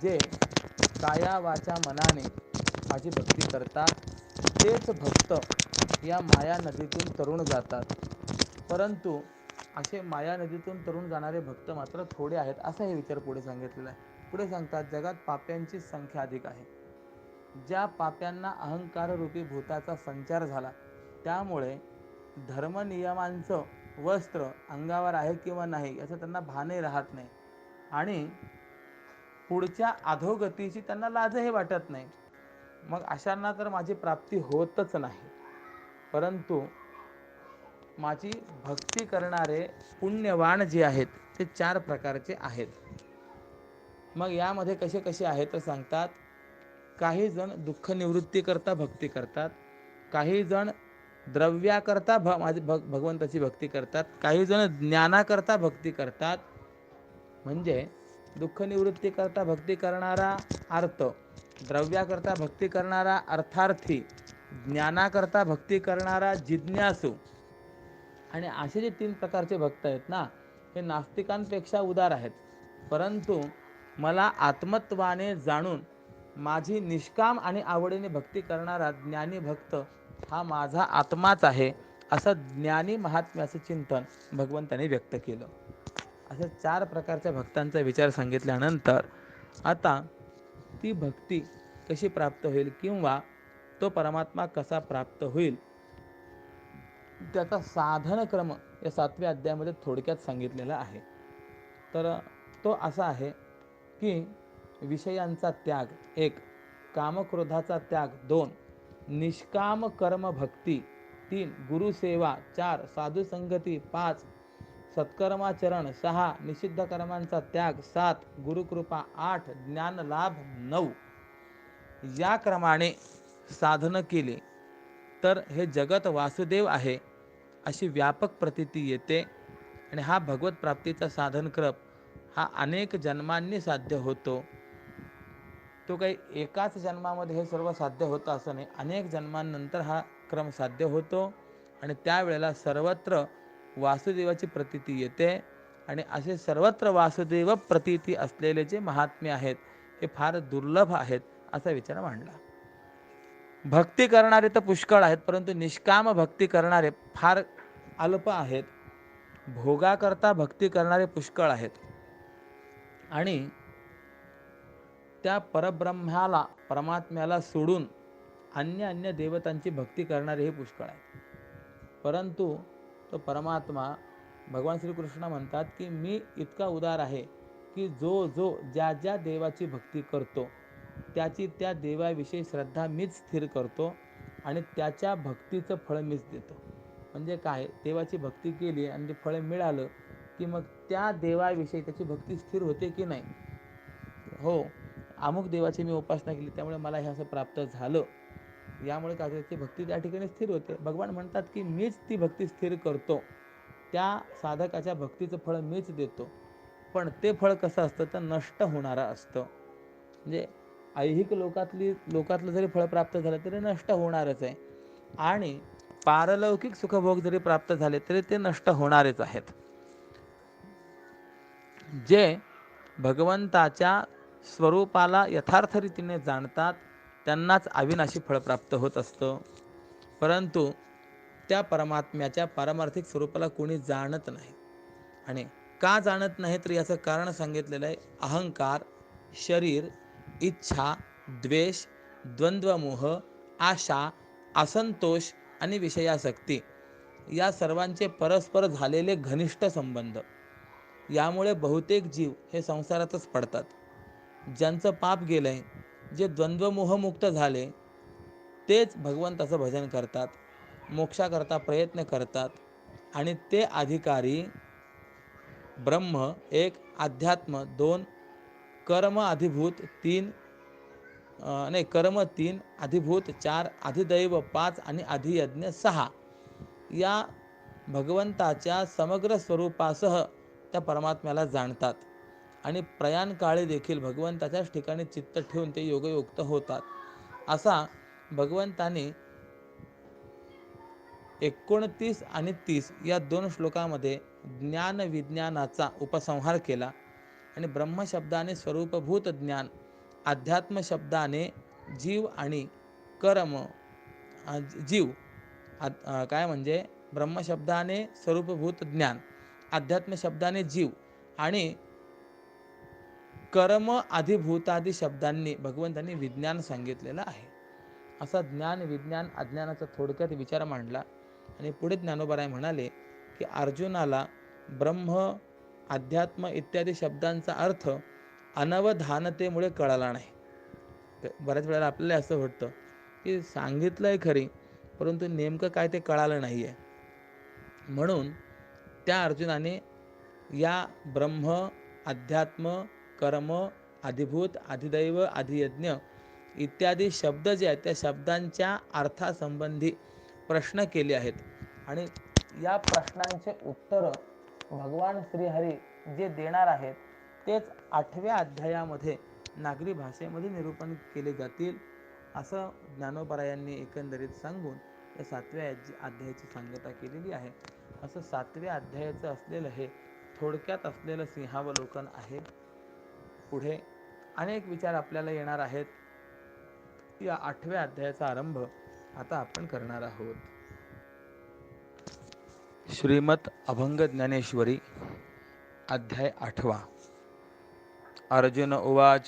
जे काया वाचा मनाने माझी भक्ती करतात तेच भक्त या माया नदीतून तरुण जातात. परंतु असे माया नदीतून तरुण जाणारे भक्त मात्र थोडे आहेत, असा हे विचार पुढे सांगितलेला आहे. पुढे सांगतात, जगात पाप्यांची संख्या अधिक आहे. ज्या पाप्यांना अहंकार रूपी भूताचा संचार झाला, त्यामुळे धर्मनियमांचं वस्त्र अंगावर आहे किंवा नाही याचं त्यांना भानही राहत नाही आणि पुढच्या अधोगतीची त्यांना लाजही वाटत नाही. मग अशांना तर माझी प्राप्ती होतच नाही. परंतु माझी भक्ती करणारे पुण्यवान जे आहेत ते 4 प्रकारचे आहेत. मग यामध्ये कसे कसे आहेत तर सांगतात, काही जण दुःख निवृत्ती करता भक्ती करतात, काही जण द्रव्याकरता भगवंताची भक्ती करतात, काही जण ज्ञानाकरता भक्ती करतात. म्हणजे दुःख निवृत्ती करता भक्ती करणारा अर्थ, द्रव्याकरता भक्ती करणारा अर्थार्थी, ज्ञानाकरता भक्ती करणारा जिज्ञासू. आणि असे जे 3 प्रकारचे भक्त आहेत ना, हे नास्तिकांपेक्षा उदार आहेत. परंतु मला आत्मत्वाने जाणून माझी निष्काम आणि आवडीने भक्ती करणारा ज्ञानी भक्त हा माझा आत्माच आहे, असं ज्ञानी महात्म्याचं चिंतन भगवंताने व्यक्त केलं. अशा 4 प्रकारच्या भक्तांचा विचार सांगितल्यानंतर आता ती भक्ती कशी प्राप्त होईल किंवा तो परमात्मा कसा प्राप्त होईल त्याचा साधनक्रम या 7व्या अध्यायामध्ये थोडक्यात सांगितलेला आहे. तर तो असा आहे की विषयांचा त्याग 1, कामक्रोधाचा त्याग 2, निष्काम कर्म भक्ती 3, गुरुसेवा 4, साधू संगती 5, सत्कर्माचरण 6, निषिद्ध कर्मांचा त्याग 7, गुरुकृपा 8, ज्ञान लाभ 9. या क्रमाने साधन केले तर हे जगत वासुदेव आहे अशी व्यापक प्रतीती येते. आणि हा भगवत प्राप्तीचा साधनक्रम हा अनेक जन्मांनी साध्य होतो. तो काही एकाच जन्मामध्ये हे सर्व साध्य होतं असं नाही, अनेक जन्मांनंतर हा क्रम साध्य होतो आणि त्यावेळेला सर्वत्र वासुदेवाची प्रतीती येते. आणि असे सर्वत्र वासुदेव प्रतीती असलेले जे महात्म्य आहेत हे फार दुर्लभ आहेत असा विचार मांडला. भक्ती करणारे तर पुष्कळ आहेत, परंतु निष्काम भक्ती करणारे फार अल्प आहेत. भोगाकरता भक्ती करणारे पुष्कळ आहेत आणि त्या परब्रह्माला परमात्म्याला सोडून अन्य देवतांची भक्ती करणारे हे पुष्कळ आहेत. परंतु तो परमात्मा भगवान श्रीकृष्ण म्हणतात की मी इतका उदार आहे की जो ज्या देवाची भक्ती करतो त्याची त्या देवाविषयी श्रद्धा मीच स्थिर करतो आणि त्याच्या भक्तीचं फळ मीच देतो. म्हणजे काय, देवाची भक्ती केली आणि ते फळ मिळालं की मग त्या देवाविषयी त्याची भक्ती स्थिर होते की नाही. हो, अमुक देवाची मी उपासना केली त्यामुळे मला हे असं प्राप्त झालं, यामुळे काय त्याची भक्ती त्या ठिकाणी स्थिर होते. भगवान म्हणतात की मीच ती भक्ती स्थिर करतो, त्या साधकाच्या भक्तीचं फळ मीच देतो. पण ते फळ कसं असतं तर नष्ट होणारं असतं. म्हणजे ऐहिक लोकातलं जरी फळ प्राप्त झालं तरी नष्ट होणारच आहे आणि पारलौकिक सुखभोग जरी प्राप्त झाले तरी ते नष्ट होणारच आहेत. जे भगवंताच्या स्वरूपाला यथार्थ रीतीने जाणतात त्यांनाच अविनाशी फळ प्राप्त होत असतं. परंतु त्या परमात्म्याच्या पारमार्थिक स्वरूपाला कोणी जाणत नाही. आणि का जाणत नाही तर याचं कारण सांगितलेलं आहे. अहंकार, शरीर, इच्छा, द्वेष, द्वंद्वमोह, आशा, असंतोष आणि विषयासक्ती या सर्वांचे परस्पर झालेले घनिष्ठ संबंध, यामुळे बहुतेक जीव हे संसारातच पडतात. ज्यांचं पाप गेलंय, जे द्वंद्वमोहमुक्त झाले तेच भगवंताचं भजन करतात, मोक्षाकरता प्रयत्न करतात आणि ते अधिकारी ब्रह्म 1, अध्यात्म 2, कर्म अधिभूत 3, कर्म 3, अधिभूत 4, अधिदैव 5 आणि अधियज्ञ 6 या भगवंताच्या समग्र स्वरूपासह त्या परमात्म्याला जाणतात आणि प्रयाण काळी देखील भगवंताच्याच ठिकाणी चित्त ठेवून ते योगयुक्त होतात. असा भगवंताने 29 आणि 30 या 2 श्लोकामध्ये ज्ञान विज्ञानाचा उपसंहार केला आणि ब्रह्मशब्दाने स्वरूपभूत ज्ञान, अध्यात्म शब्दाने जीव आणि कर्म जीव काय म्हणजे ब्रह्मशब्दाने स्वरूपभूत ज्ञान, अध्यात्म शब्दाने जीव आणि कर्म अधिभूतादी शब्दांनी भगवंतांनी विज्ञान सांगितलेलं आहे. असा ज्ञान विज्ञान अज्ञानाचा थोडक्यात विचार मांडला आणि पुढे ज्ञानोबराय म्हणाले की अर्जुनाला ब्रह्म, अध्यात्म इत्यादी शब्दांचा अर्थ अनवधानतेमुळे कळाला नाही. बऱ्याच वेळेला आपल्याला असं वाटतं की सांगितलंय खरी, परंतु नेमकं काय ते कळालं नाही आहे. म्हणून त्या अर्जुनाने या ब्रह्म, अध्यात्म, कर्म, अधिभूत, अधिदैव, अधियज्ञ इत्यादी शब्द जे आहेत त्या शब्दांच्या अर्थासंबंधी प्रश्न केले आहेत आणि या प्रश्नांचे उत्तर भगवान श्रीहरी जे देणार आहेत तेच 8व्या अध्यायामध्ये नागरी भाषेमध्ये निरूपण केले जातील असं ज्ञानोबरायांनी एकंदरीत सांगून या 7व्या अध्यायाची सांगता केलेली आहे. असं 7व्या अध्यायाचं असलेलं हे थोडक्यात असलेलं सिंहावलोकन आहे. पुढे अनेक विचार आपल्याला येणार आहेत. या 8व्या अध्यायाचा आरंभ आता आपण करणार आहोत. श्रीमत अभंग ज्ञानेश्वरी अध्याय 8. अर्जुन उवाच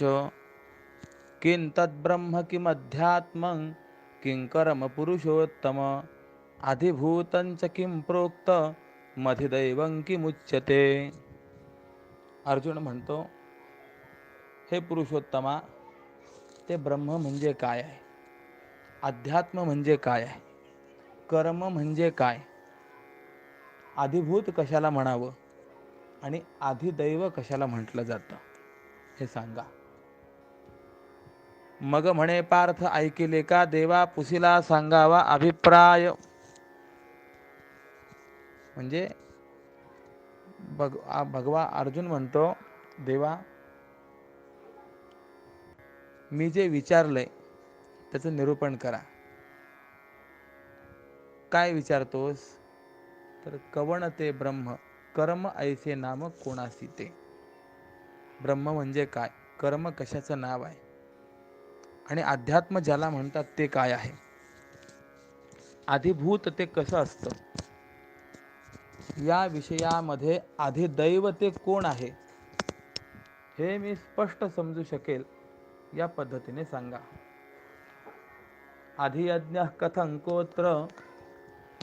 किं तद्ब्रह्म किमध्यात्मं किं कर्म पुरुषोत्तम अधिभूतं च किं प्रोक्त मधिदैवं किमुच्यते. अर्जुन म्हणतो, हे पुरुषोत्तमा, ते ब्रह्म म्हणजे काय आहे, अध्यात्म म्हणजे काय आहे, कर्म म्हणजे काय, अधिभूत कशाला म्हणावं आणि अधिदैव कशाला म्हटलं जातं हे सांगा. मग म्हणे पार्थ ऐकिले का देवा, पुसिला सांगावा अभिप्राय. म्हणजे भगवा अर्जुन म्हणतो, देवा मी जे विचारलंय त्याचं निरूपण करा. काय विचारतोस तर कवण ते ब्रह्म कर्म ऐसे नाम कोणासी ते. ब्रह्म म्हणजे काय, कर्म कशाचं नाव आहे आणि अध्यात्म ज्याला म्हणतात ते काय आहे, अधिभूत ते कसं असतं, या विषयामध्ये अधिदैव ते कोण आहे हे मी स्पष्ट समजू शकेल या पद्धतीने सांगा. अधियज्ञ कथं कोत्र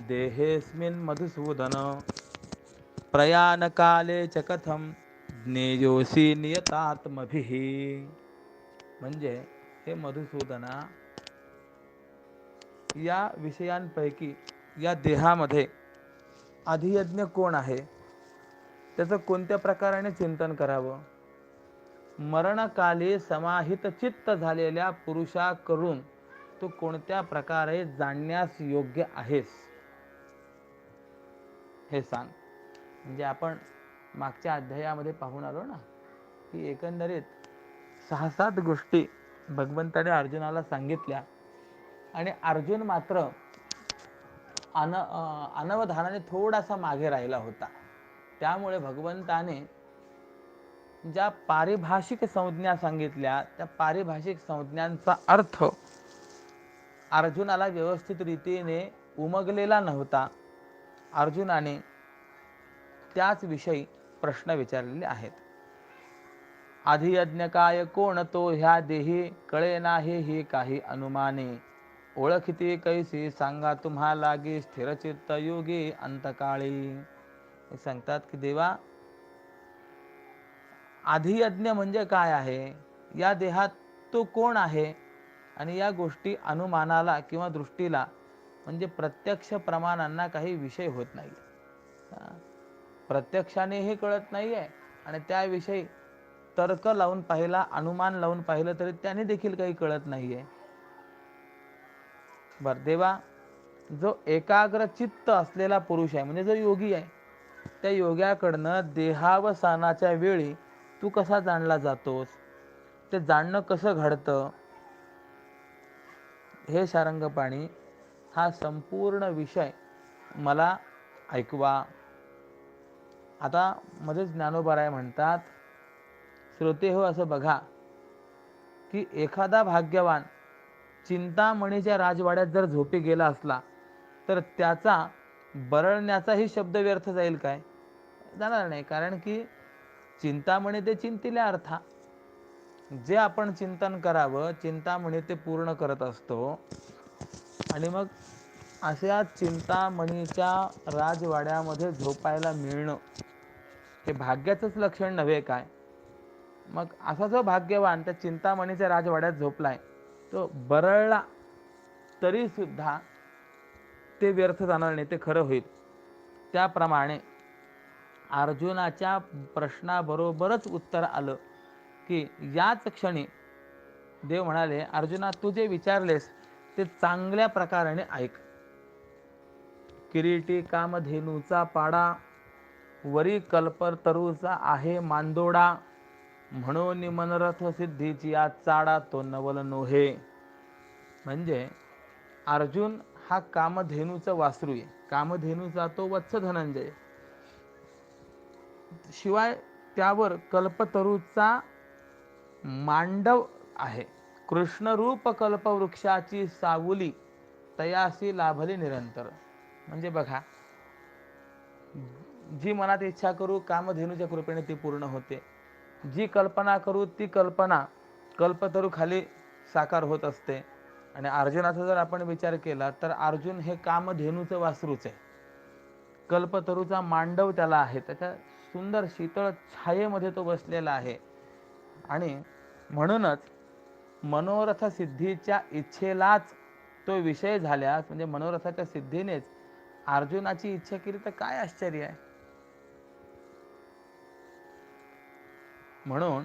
देहेस्मिन् मधुसूदन प्रयाण काले च कथं ज्ञेयोसी नियतात्मभिः. म्हणजे हे मधुसूदना, या विषयांपैकी या देहामध्ये अधियज्ञ कोण आहे त्याचं कोणत्या प्रकाराने चिंतन करावं. मरणकाली समाहित चित्त झालेल्या पुरुषाकडून तू कोणत्या प्रकारे जाणण्यास योग्य आहेस हे सांग. म्हणजे आपण मागच्या अध्यायामध्ये पाहून आलो ना की एकंदरीत 6-7 गोष्टी भगवंताने अर्जुनाला सांगितल्या आणि अर्जुन मात्र अनवधानाने थोडासा मागे राहिला होता. त्यामुळे भगवंताने ज्या पारिभाषिक संज्ञा सांगितल्या त्या पारिभाषिक संज्ञांचा अर्थ अर्जुनाला व्यवस्थित रीतीने उमगलेला नव्हता. अर्जुनाने त्याच विषयी प्रश्न विचारलेले आहेत. अधियज्ञ काय कोण तो ह्या देही कळे नाही ही काही अनुमाने ओळखिते कैसी सांगा तुम्हा लागे स्थिरचित्त योगी अंतकाळी. सांगतात की देवा, अधियज्ञ म्हणजे काय आहे, या देहात तो कोण आहे आणि या गोष्टी अनुमानाला किंवा दृष्टीला म्हणजे प्रत्यक्ष प्रमाणांना काही विषय होत नाही. प्रत्यक्षानेही कळत नाहीये आणि त्याविषयी तर्क लावून पाहिला, अनुमान लावून पाहिलं तरी त्याने देखील काही कळत नाहीये. बर देवा, जो एकाग्र चित्त असलेला पुरुष आहे, म्हणजे जो योगी आहे, त्या योग्याकडनं देहावसानाच्या वेळी तू कसा जाणला जातोस, ते जाणणं कसं घडतं, हे सारंगपाणी हा संपूर्ण विषय मला ऐकवा. आता मध्ये ज्ञानोबाराय म्हणतात, श्रोते हो, असं बघा की एखादा भाग्यवान चिंतामणीच्या राजवाड्यात जर झोपी गेला असला तर त्याचा बरळण्याचाही शब्द व्यर्थ जाईल काय? जाणार नाही. कारण की चिंतामणी ते चिंतिल्या अर्था, जे आपण चिंतन करावं चिंतामणी ते पूर्ण करत असतो. आणि मग अशा चिंतामणीच्या राजवाड्यामध्ये झोपायला मिळणं हे भाग्याचंच लक्षण नव्हे काय? मग असा जो भाग्यवान त्या चिंतामणीच्या राजवाड्यात झोपलाय, तो बरळला तरी सुद्धा ते व्यर्थ जाणार नाही, ते खरं होईल. त्याप्रमाणे अर्जुनाच्या प्रश्नाबरोबरच उत्तर आलं की याच क्षणी देव म्हणाले, अर्जुना तू जे विचारलेस ते चांगल्या प्रकाराने ऐक. किरीटी कामधेनूचा पाडा, वरी कल्पतरूचा आहे मांदोडा, म्हणून मनरथ सिद्धीची या चाडा तो नवल नोहे. म्हणजे अर्जुन हा कामधेनूचा वासरू आहे, कामधेनूचा तो वत्स धनंजय, शिवाय त्यावर कल्पतरूचा मांडव आहे. कृष्णरूप कल्पवृक्षाची सावली तयासी लाभली निरंतर. म्हणजे बघा, जी मनात इच्छा करू कामधेनूच्या कृपेने ती पूर्ण होते, जी कल्पना करू ती कल्पना कल्पतरू खाली साकार होत असते. आणि अर्जुनाचा जर आपण विचार केला तर अर्जुन हे कामधेनूचं वासरूच आहे, कल्पतरूचा मांडव त्याला आहे, त्याच्या सुंदर शीतळ छायेमध्ये तो बसलेला आहे. आणि म्हणूनच मनोरथ सिद्धीच्या इच्छेलाच तो विषय झाल्यास, म्हणजे मनोरथाच्या सिद्धीनेच अर्जुनाची इच्छा केली तर काय आश्चर्य आहे. म्हणून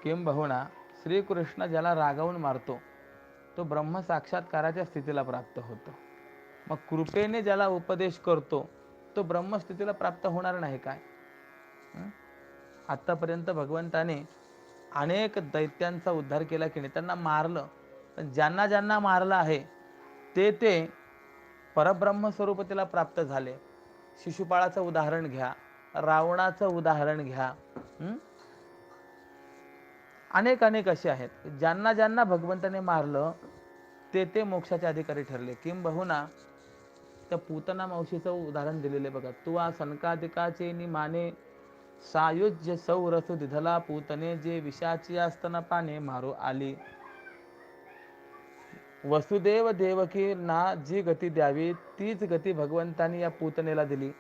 किंबहुना श्रीकृष्ण ज्याला रागावून मारतो तो ब्रह्म साक्षात्काराच्या स्थितीला प्राप्त होतो. मग कृपेने ज्याला उपदेश करतो तो ब्रह्मस्थितीला प्राप्त होणार नाही काय? आतापर्यंत भगवंताने अनेक दैत्यांचा उद्धार केला की नाही, त्यांना मारलं, पण ज्यांना ज्यांना मारलं आहे ते ते परब्रह्म स्वरूपतेला प्राप्त झाले. शिशुपाळाचं उदाहरण घ्या, रावणाचं उदाहरण घ्या, अनेक अनेक असे आहेत. ज्यांना ज्यांना भगवंताने मारलं ते ते मोक्षाचे अधिकारी ठरले. किंबहुना त्या पूतना मावशीचं उदाहरण दिलेले बघा, तुवा सनकादिकाचे नि माने सायुज्य सौरस दिधला पूतने, जे विषाची असताना पाने मारो आली. वसुदेव देवकी ना जी गती द्यावी तीच गती भगवंतानी या पूतनेला दिली.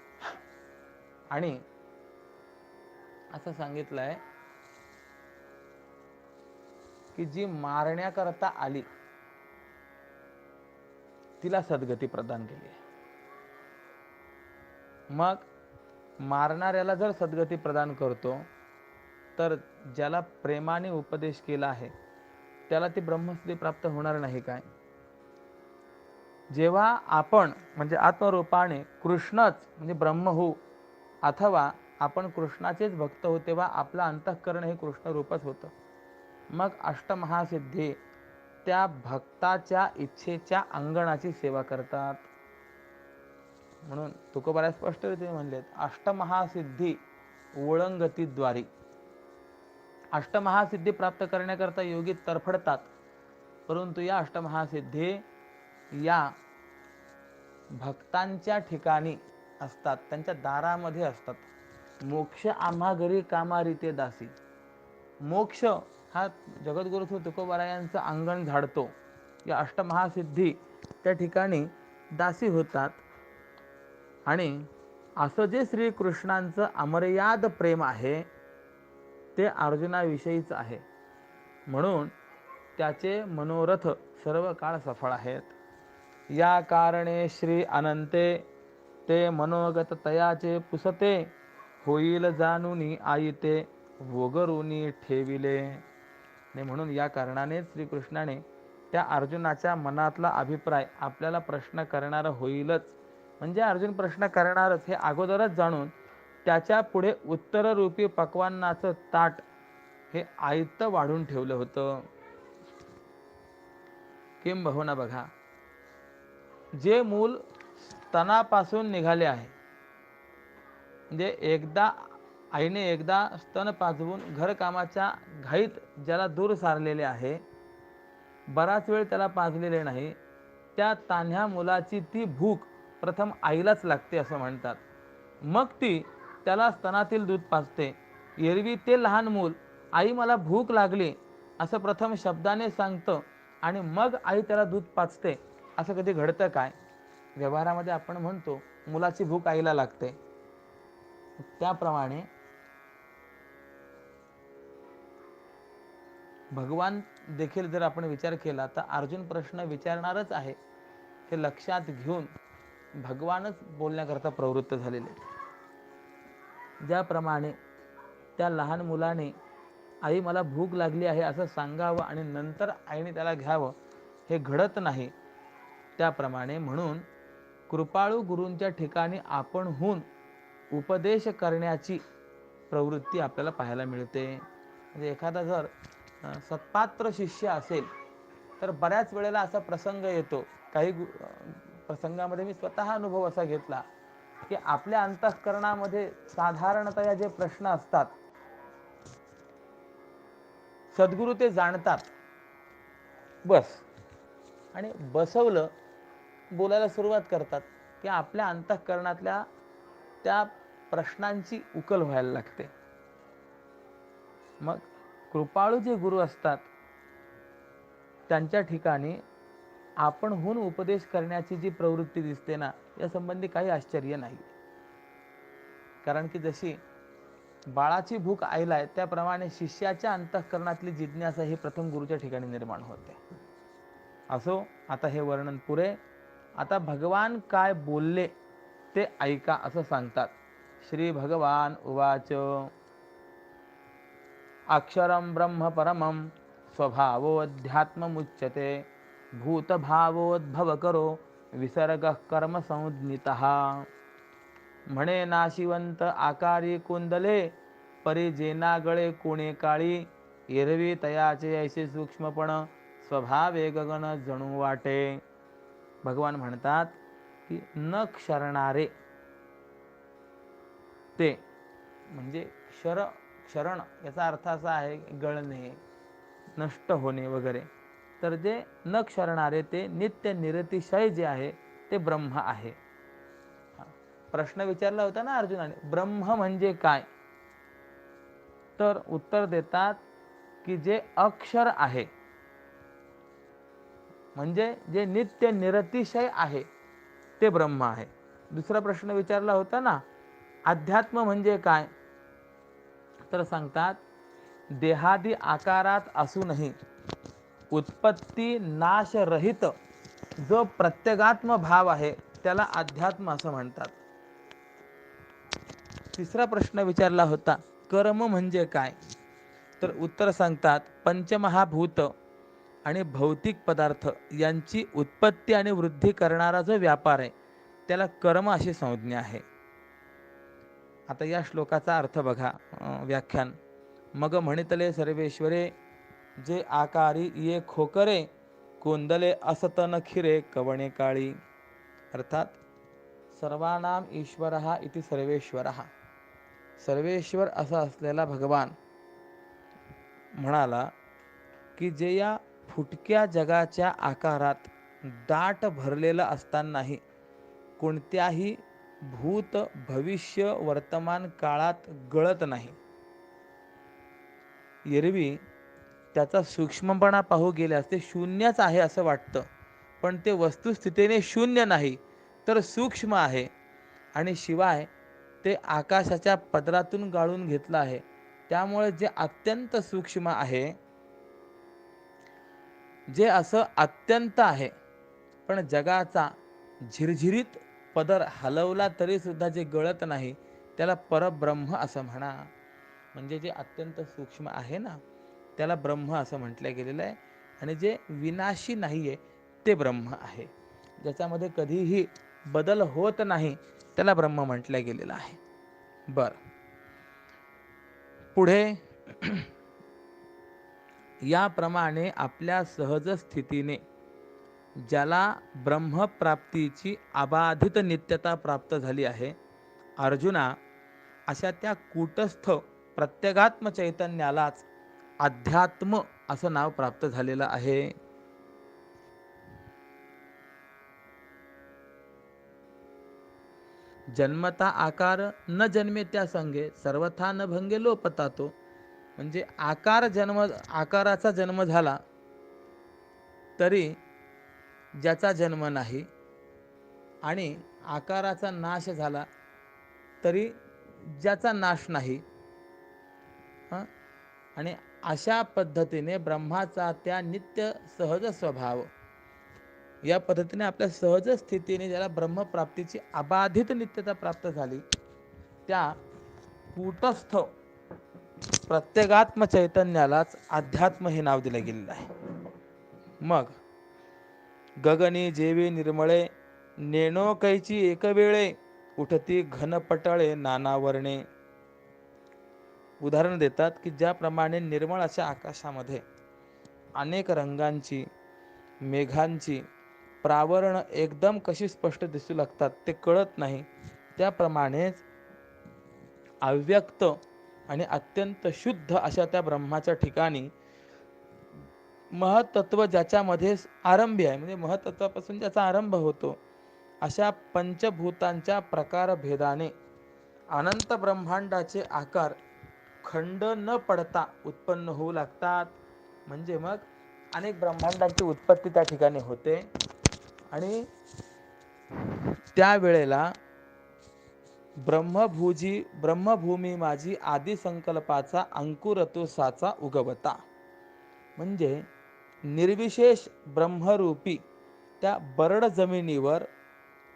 आणि असं सांगितलंय की जी मारण्याकरता आली तिला सद्गती प्रदान केली. मग मारणाऱ्याला जर सद्गती प्रदान करतो तर ज्याला प्रेमाने उपदेश केला आहे त्याला ती ब्रह्मस्थिती प्राप्त होणार नाही काय? जेव्हा आपण म्हणजे आत्मरूपाने कृष्णच म्हणजे ब्रह्म हो, अथवा आपण कृष्णाचेच भक्त हो, तेव्हा आपलं अंतःकरण हे कृष्ण रूपच होतं. मग अष्टमहासिद्धी त्या भक्ताच्या इच्छेच्या अंगणाची सेवा करतात. म्हणून तुकोबाराय स्पष्टरीतीने म्हणलेत, अष्टमहासिद्धी ओळंगतीद्वारी. अष्टमहासिद्धी प्राप्त करण्याकरता योगी तरफडतात, परंतु या अष्टमहासिद्धी या भक्तांच्या ठिकाणी असतात, त्यांच्या दारामध्ये असतात. मोक्ष आम्हा घरी कामारीते दासी. मोक्ष हा जगद्गुरु तुकोबारायांचं अंगण झाडतो. या अष्टमहासिद्धी त्या ठिकाणी दासी होतात. आणि असं जे श्रीकृष्णांचं अमर्याद प्रेम आहे ते अर्जुनाविषयीच आहे. म्हणून त्याचे मनोरथ सर्व काळ सफळ आहेत. या कारणे श्री अनंते ते मनोगत तयाचे पुसते, होईल जाणूनी आईते वगरुनी ठेविले. म्हणून या कारणाने श्रीकृष्णाने त्या अर्जुनाच्या मनातला अभिप्राय आपल्याला प्रश्न करणारं होईलच. म्हणजे अर्जुन प्रश्न करणारच हे अगोदरच जाणून त्याच्या पुढे उत्तररूपी पक्वान्नाचं ताट हे आयतं वाढून ठेवलं होतं. किंबहुना बघा, जे मूल स्तनापासून निघाले आहे, म्हणजे एकदा आईने एकदा स्तन पाजवून घरकामाच्या घाईत ज्याला दूर सारलेले आहे, बराच वेळ त्याला पाजलेले नाही, त्या तान्ह्या मुलाची ती भूक प्रथम आईलाच लागते असं म्हणतात. मग ती त्याला स्तनातील दूध पाजते. एरवी ते लहान मूल आई मला भूक लागली असं प्रथम शब्दाने सांगतं आणि मग आई त्याला दूध पाजते. असं कधी घडतं काय? व्यवहारामध्ये आपण म्हणतो मुलाची भूक आईला लागते. त्याप्रमाणे भगवान देखील जर आपण विचार केला तर अर्जुन प्रश्न विचारणारच आहे हे लक्षात घेऊन भगवानच बोलण्याकरता प्रवृत्त झालेले. ज्याप्रमाणे त्या लहान मुलाने आई मला भूक लागली आहे असं सांगावं आणि नंतर आईने त्याला घ्यावं हे घडत नाही. त्याप्रमाणे म्हणून कृपाळू गुरूंच्या ठिकाणी आपणहून उपदेश करण्याची प्रवृत्ती आपल्याला पाहायला मिळते. म्हणजे एखादा जर सत्पात्र शिष्य असेल तर बऱ्याच वेळेला असा प्रसंग येतो. काही प्रसंगामध्ये मी स्वतः अनुभव असा घेतला की आपल्या अंतःकरणामध्ये साधारणतः जे प्रश्न असतात सद्गुरू ते जाणतात बस, आणि बसवलं बोलायला सुरुवात करतात की आपल्या अंतःकरणातल्या त्या प्रश्नांची उकल व्हायला लागते. मग कृपाळू जे गुरु असतात त्यांच्या ठिकाणी आपणहून उपदेश करण्याची जी प्रवृत्ती दिसते ना, या संबंधी काही आश्चर्य नाही. कारण की जशी बाळाची भूक आईला आहे त्याप्रमाणे शिष्याच्या अंतःकरणातली जिज्ञासा ही प्रथम गुरुच्या ठिकाणी निर्माण होते. असो, आता हे वर्णन पुरे. आता भगवान काय बोलले ते ऐका असं सांगतात. श्री भगवान उवाच अक्षरं ब्रह्म परमं स्वभावोऽध्यात्ममुच्यते भूतभावोद्भवकरो विसर्गः कर्म संज्ञितः. म्हणे नाशिवंत आकारी कुंदले परिजेना गळे कोणे काळी एरवी तयाचे ऐसे सूक्ष्मपण स्वभावे गगन जणू वाटे. भगवान म्हणतात की न क्षरणारे ते म्हणजे क्षरण याचा अर्थ असा आहे गळणे, नष्ट होणे वगैरे. तर जे न क्षरणारे ते नित्य निरतिशय जे आहे ते ब्रह्म आहे. प्रश्न विचारला होता ना अर्जुनाने, ब्रह्म म्हणजे काय? तर उत्तर देतात की जे अक्षर आहे म्हणजे जे नित्य निरतिशय आहे ते ब्रह्म आहे. दुसरा प्रश्न विचारला होता ना, अध्यात्म म्हणजे काय? तर सांगतात देहादी आकारात असूनही उत्पत्ती नाशरहित जो प्रत्यगात्म भाव आहे त्याला अध्यात्म असं म्हणतात. तिसरा प्रश्न विचारला होता कर्म म्हणजे काय? तर उत्तर सांगतात पंचमहाभूत आणि भौतिक पदार्थ यांची उत्पत्ती आणि वृद्धी करणारा जो व्यापार आहे त्याला कर्म अशी संज्ञा आहे. आता या श्लोकाचा अर्थ बघा. व्याख्यान. मग म्हणितले सर्वेश्वरे जे आकारी ये खोकरे कोंदले असत नखिरे कवणे काळी. अर्थात सर्वानाम ईश्वरः इति सर्वेश्वरः. सर्वेश्वर असा असलेला भगवान म्हणाला की जे या फुटक्या जगाच्या आकारात दाट भरलेलं असतानाही कोणत्याही भूत भविष्य वर्तमान काळात गळत नाही. एरवी त्याचा सूक्ष्मपणा पाहू गेल्यास ते शून्यच आहे असं वाटतं, पण ते वस्तुस्थितीने शून्य नाही तर सूक्ष्म आहे. आणि शिवाय ते आकाशाच्या पदरातून गाळून घेतलं आहे, त्यामुळे जे अत्यंत सूक्ष्म आहे, जे असं अत्यंत आहे पण जगाचा झिरझिरीत पदर हलवला तरी सुद्धा जे गळत नाही त्याला परब्रह्म असं म्हणा. म्हणजे जे अत्यंत सूक्ष्म आहे ना त्याला ब्रह्म असं म्हटलं गेलेलं आहे. आणि जे विनाशी नाही आहे ते ब्रह्म आहे. ज्याच्यामध्ये कधीही बदल होत नाही त्याला ब्रह्म म्हटलं गेलेलं आहे. बरं, पुढे याप्रमाणे आपल्या सहज स्थितीने ज्याला ब्रह्मप्राप्तीची अबाधित नित्यता प्राप्त झाली आहे, अर्जुना, अशा त्या कूटस्थ प्रत्यगात्म चैतन्यालाच अध्यात्म असं नाव प्राप्त झालेलं आहे. जन्मता आकार न जन्मे त्या संगे, सर्वथा न भंगे लोपता तो. म्हणजे आकाराचा जन्म झाला तरी ज्याचा जन्म नाही, आणि आकाराचा नाश झाला तरी ज्याचा नाश नाही. आणि अशा पद्धतीने ब्रह्माचा त्या नित्य सहज स्वभाव, या पद्धतीने आपल्या सहज स्थितीने ज्याला ब्रह्मप्राप्तीची अबाधित नित्यता प्राप्त झाली, त्या कूटस्थ प्रत्यगात्म चैतन्यालाच अध्यात्म हे नाव दिले गेलेलं आहे. मग गगनी जेवी निर्मळे, नेणो कैची एक वेळे, उठती घनपटळे नाना वर्णे. उदाहरण देतात की ज्याप्रमाणे निर्मळ अशा आकाशामध्ये अनेक रंगांची, मेघांची प्रावरण एकदम कशी स्पष्ट दिसू लागतात ते कळत नाही, त्याप्रमाणेच अव्यक्त आणि अत्यंत शुद्ध अशा त्या ब्रह्माच्या ठिकाणी महतत्व ज्याच्यामध्ये आरंभी आहे, म्हणजे महतत्वापासून ज्याचा आरंभ होतो, अशा पंचभूतांच्या प्रकार भेदाने अनंत ब्रह्मांडाचे आकार खंड न पडता उत्पन्न होऊ लागतात. म्हणजे मग अनेक ब्रह्मांडांची उत्पत्ती त्या ठिकाणी होते आणि त्यावेळेला ब्रह्मभूमी माझी आदी संकल्पाचा अंकुरतो साचा उगवता. म्हणजे निर्विशेष ब्रह्मरूपी त्या बरड जमिनीवर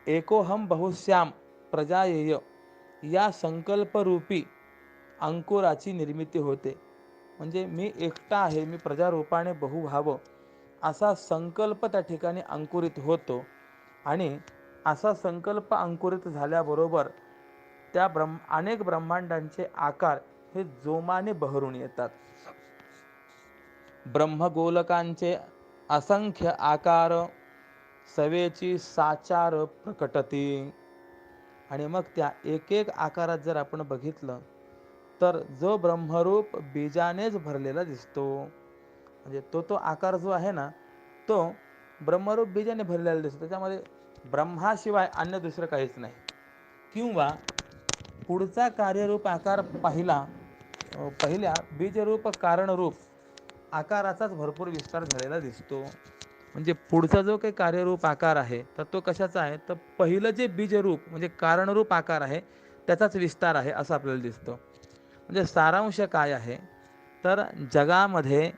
एकोहम बहुश्याम प्रजायेय या संकल्परूपी अंकुराची निर्मिती होते. म्हणजे मी एकटा आहे, मी प्रजारूपाने बहु व्हावं असा संकल्प त्या ठिकाणी अंकुरित होतो, आणि असा संकल्प अंकुरित झाल्याबरोबर त्या अनेक ब्रह्मांडांचे आकार हे जोमाने बहरून येतात. ब्रह्मगोलकांचे असंख्य आकार सवेची साचार प्रकटती. आणि मग त्या एक एक आकारात जर आपण बघितलं तर जो ब्रह्मरूप बीजानेच भरलेला दिसतो. म्हणजे तो आकार जो आहे ना, तो ब्रह्मरूप बीजाने भरलेला दिसतो. त्याच्यामध्ये ब्रह्माशिवाय अन्य दुसरं काहीच नाही. किंवा पुढचा कार्यरूप आकार पहिल्या बीजरूप कारणरूप आकाराचाच भरपूर विस्तार झालेला दिसतो. म्हणजे पुढचा जो काही कार्यरूप आकार आहे तर तो कशाचा आहे, तर पहिलं जे बीजरूप म्हणजे कारणरूप आकार आहे त्याचाच विस्तार आहे असं आपल्याला दिसतं. म्हणजे सारांश काय आहे, तर जगामध्ये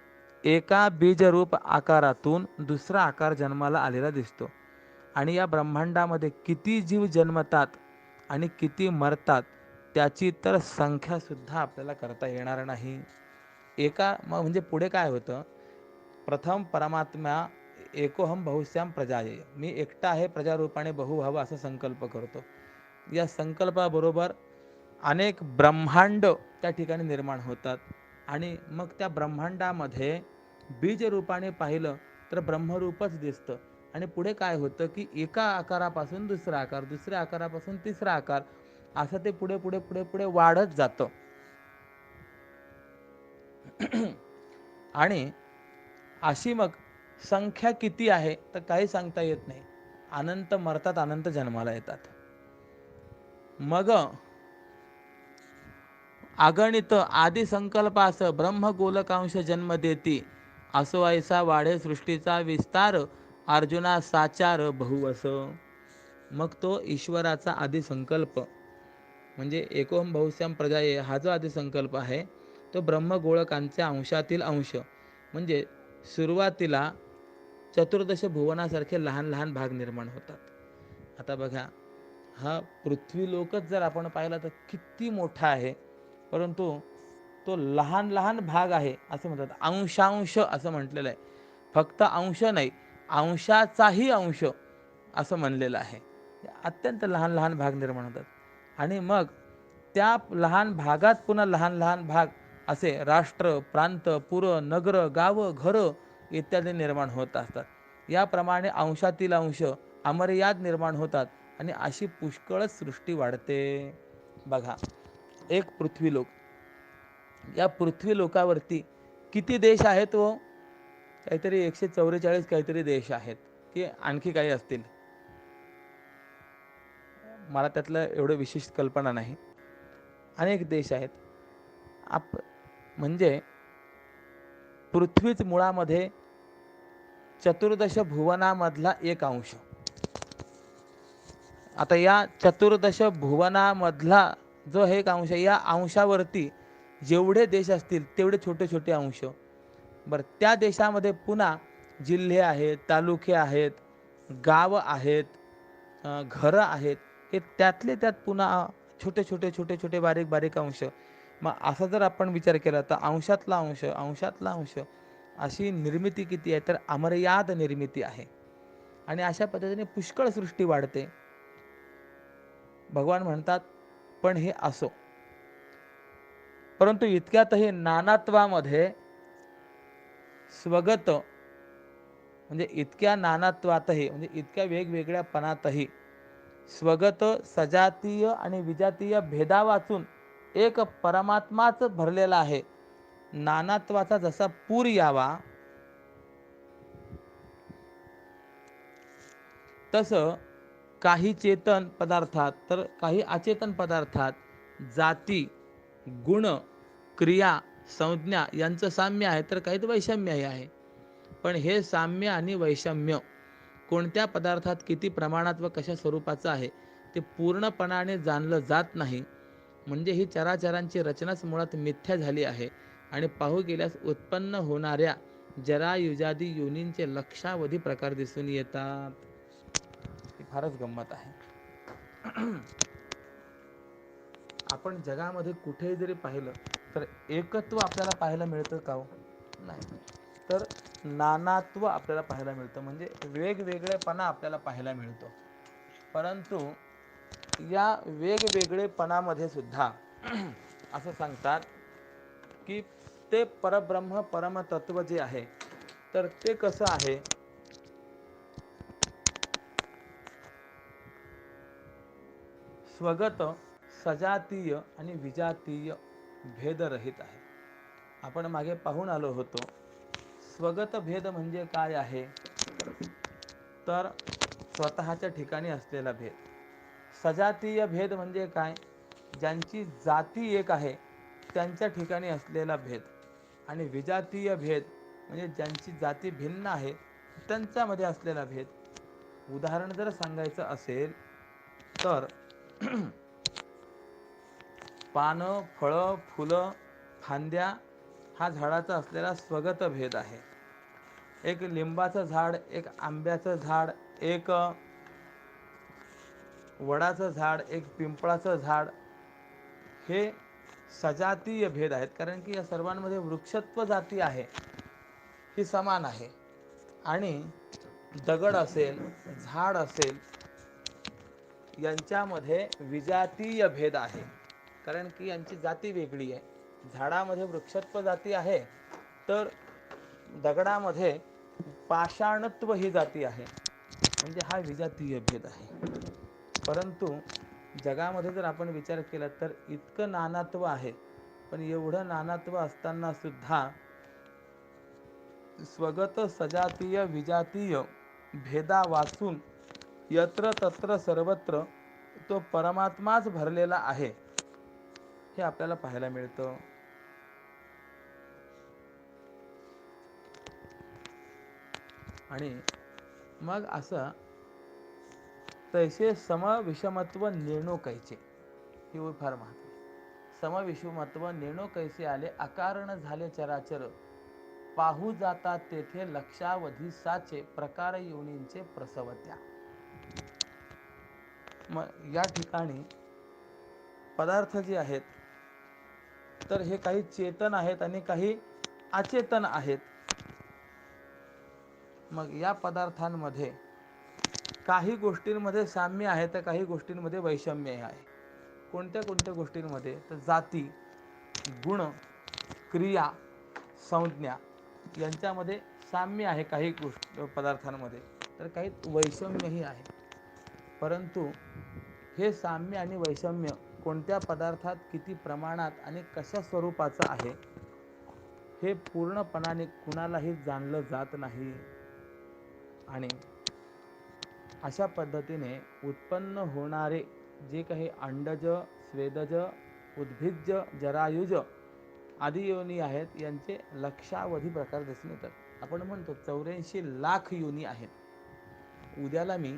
एका बीजरूप आकारातून दुसरा आकार जन्माला आलेला दिसतो. आणि या ब्रह्मांडामध्ये किती जीव जन्मतात आणि किती मरतात त्याची तर संख्यासुद्धा आपल्याला करता येणार नाही. म्हणजे पुढे काय होतं, प्रथम परमात्मा एकोहम बहुश्याम प्रजाये, मी एकटा आहे प्रजारूपाने बहु व्हावं असा संकल्प करतो. या संकल्पाबरोबर अनेक ब्रह्मांड त्या ठिकाणी निर्माण होतात. आणि मग त्या ब्रह्मांडामध्ये बीजरूपाने पाहिलं तर ब्रह्मरूपच दिसतं. आणि पुढे काय होतं की एका आकारापासून दुसरा आकार, दुसऱ्या आकारापासून तिसरा आकार, असं ते पुढे पुढे पुढे पुढे वाढत जातं. आणि अशी मग संख्या किती आहे तर काही सांगता येत नाही. अनंत मरतात, अनंत जन्माला येतात. मग अगणित आदी संकल्पास ब्रह्मगोलकांश जन्म देती, असो ऐसा वाढे सृष्टीचा विस्तार, अर्जुना साचार बहुवस. मग तो ईश्वराचा आदी संकल्प म्हणजे एकोहम बहुश्याम प्रजाये हा जो आदी संकल्प आहे तो ब्रह्मगोलकांच्या अंशातील अंश. म्हणजे सुरुवातीला चतुर्दश भुवनासारखे लहान लहान भाग निर्माण होतात. आता बघा, हा पृथ्वी लोकच जर आपण पाहिला तर किती मोठा आहे, परंतु तो लहान लहान भाग आहे असं म्हणतात, अंशांश असं म्हटलेलं आहे. फक्त अंश नाही, अंशाचाही अंश असं म्हणलेलं आहे. अत्यंत लहान लहान भाग निर्माण होतात आणि मग त्या लहान भागात पुन्हा लहान लहान भाग असे राष्ट्र, प्रांत, पुर, नगर, गाव, घरं इत्यादी निर्माण होत असतात. याप्रमाणे अंशातील अंश अमर्याद निर्माण होतात आणि अशी पुष्कळच सृष्टी वाढते. बघा, एक पृथ्वीलोक, या पृथ्वीलोकावरती किती देश आहेत व काहीतरी 144 काहीतरी देश आहेत की आणखी काही असतील, मला त्यातलं एवढं विशेष कल्पना नाही. अनेक देश आहेत. म्हणजे पृथ्वीच मुळामध्ये चतुर्दश भुवनामधला एक अंश. आता या चतुर्दश भुवनामधला जो एक अंश, या अंशावरती जेवढे देश असतील तेवढे छोटे छोटे अंश. बरं, त्या देशामध्ये पुन्हा जिल्हे आहेत, तालुके आहेत, गाव आहेत, घरं आहेत, हे त्यातले त्यात पुन्हा छोटे छोटे छोटे छोटे बारीक बारीक अंश. मग असा जर आपण विचार केला तर अंशातला अंश, अंशातला अंश, अशी निर्मिती किती आहे तर अमर्याद निर्मिती आहे. आणि अशा पद्धतीने पुष्कळ सृष्टी वाढते. भगवान म्हणतात पण हे असो, परंतु इतक्यातही नानात्वामध्ये स्वगत, म्हणजे इतक्या नानात्वातही, म्हणजे इतक्या वेगवेगळ्यापणातही स्वगत सजातीय आणि विजातीय भेदा वाचून एक परमात्माच भरलेला आहे. नानात्वाचा जसा पूर यावा तसं काही चेतन पदार्थात तर काही अचेतन पदार्थात जाती, गुण, क्रिया, संज्ञा यांचं साम्य आहे तर काही वैषम्यही आहे. पण हे साम्य आणि वैषम्य कोणत्या पदार्थात किती प्रमाणात व कशा स्वरूपाचं आहे ते पूर्णपणाने जाणलं जात नाही. म्हणजे ही चराचरांची रचनाच मुळात मिथ्या झाली आहे आणि पाहू गेल्यास उत्पन्न होणाऱ्या जरायुजादी योनींचे लक्षावधी प्रकार दिसून येतात. ही फारच गंमत आहे. आपण जगामध्ये कुठेही जरी पाहिलं तर एकत्व आपल्याला पाहायला मिळतं का हो? नाही, तर नानात्व आपल्याला पाहायला मिळतं, म्हणजे वेगवेगळेपणा आपल्याला पाहायला मिळतो. परंतु या वेगवेगळेपणामध्ये सुद्धा असं सांगतात की ते परब्रह्म परमतत्व जे आहे तर ते कसं आहे, स्वगत सजातीय आणि विजातीय भेदरहित आहे. आपण मागे पाहून आलो होतो. स्वगत भेद म्हणजे काय आहे तर स्वतःच्या ठिकाणी असलेला भेद. सजातीय भेद म्हणजे काय, ज्यांची जाती एक आहे त्यांच्या ठिकाणी असलेला भेद. आणि विजातीय भेद म्हणजे ज्यांची जाती भिन्न आहे त्यांच्यामध्ये असलेला भेद. उदाहरण जर सांगायचं असेल तर पानं, फळं, फुलं, फांद्या हा झाडाचा असलेला स्वगत भेद आहे. एक लिंबाचं झाड, एक आंब्याचं झाड, एक वडाचं झाड, एक पिंपळाचं झाड, हे सजातीय भेद आहेत. कारण की या सर्वांमध्ये वृक्षत्व जाती आहे ही समान आहे. आणि दगड असेल, झाड असेल, यांच्यामध्ये विजातीय भेद आहे. कारण की यांची जाती वेगळी आहे. झाडामध्ये वृक्षत्व जाती आहे तर दगडामध्ये पाषाणत्व ही जाती आहे, म्हणजे हा विजातीय भेद आहे. परंतु जगामध्ये जर आपण विचार केला तर इतकं नानात्व आहे, पण एवढं नानात्व असताना सुद्धा स्वगत सजातीय विजातीय भेदा वाचून यत्र तत्र सर्वत्र तो परमात्माच भरलेला आहे हे आपल्याला पाहायला मिळतं. आणि मग असं तैसे समविषमत्व निर्णो कैचे, ही फार महत्त्वाची. समविषमत्व निर्णो कैसे आले, अकारण झाले चराचर, पाहू जातात तेथे लक्षावधी साचे, प्रकार योनींचे प्रसवत्या. मग या ठिकाणी पदार्थ जे आहेत तर हे काही चेतन आहेत आणि काही अचेतन आहेत. मग या पदार्थांमध्ये काही गोष्टींमध्ये साम्य आहे तर काही गोष्टींमध्ये वैषम्य आहे. कोणत्या कोणत्या गोष्टींमध्ये? तर जाती, गुण, क्रिया, संज्ञा यांच्यामध्ये साम्य आहे काही पदार्थांमध्ये, तर काही वैषम्यही आहे. परंतु हे साम्य आणि वैषम्य कोणत्या पदार्थात किती प्रमाणात आणि कशा स्वरूपाचं आहे हे पूर्णपणाने कुणालाही जाणलं जात नाही. आणि अशा पद्धतीने उत्पन्न होणारे जे काही अंडज, स्वेदज, उद्भिज्ज, जरायुज आदी योनी आहेत यांचे लक्षावधी प्रकार दिसून येतात. आपण म्हणतो 84 लाख योनी आहेत. उद्याला मी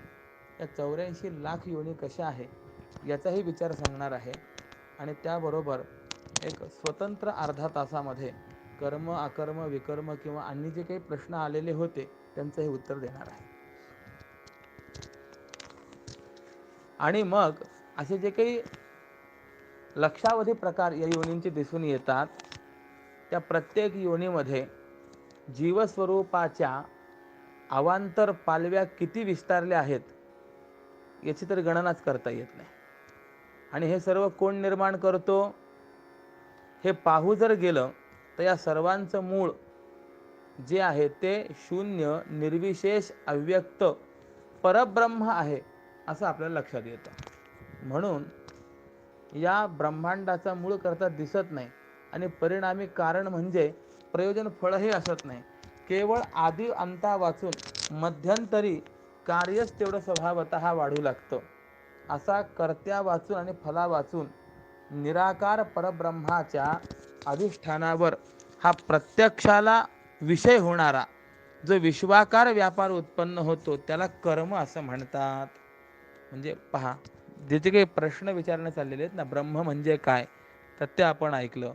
या 84 लाख योनी कशा आहे याचाही विचार सांगणार आहे आणि त्याबरोबर एक स्वतंत्र अर्धा तासामध्ये कर्म, अकर्म, विकर्म किंवा अन्य जे काही प्रश्न आलेले होते त्यांचंही उत्तर देणार आहे. आणि मग असे जे काही लक्षावधी प्रकार या योनींचे दिसून येतात त्या प्रत्येक योनीमध्ये जीवस्वरूपाच्या अवांतर पालव्या किती विस्तारल्या आहेत याची तर गणनाच करता येत नाही. आणि हे सर्व कोण निर्माण करतो हे पाहू जर गेलं तर या सर्वांचं मूळ जे आहे ते शून्य, निर्विशेष, अव्यक्त परब्रह्म आहे असं आपल्याला लक्षात येतं. म्हणून या ब्रह्मांडाचा मूळ करता दिसत नाही आणि परिणामी कारण म्हणजे प्रयोजन फळही असत नाही. केवळ आदि अंता वाचून मध्यंतरी कार्यच तेवढं स्वभावतः वाढू लागतं. असा कर्त्या वाचून आणि फला वाचून निराकार परब्रह्माच्या अधिष्ठानावर हा प्रत्यक्षाला विषय होणारा जो विश्वाकार व्यापार उत्पन्न होतो त्याला कर्म असं म्हणतात. म्हणजे पहा, जे काही प्रश्न विचारण्यात आलेले आहेत ना, ब्रह्म म्हणजे काय तर ते आपण ऐकलं.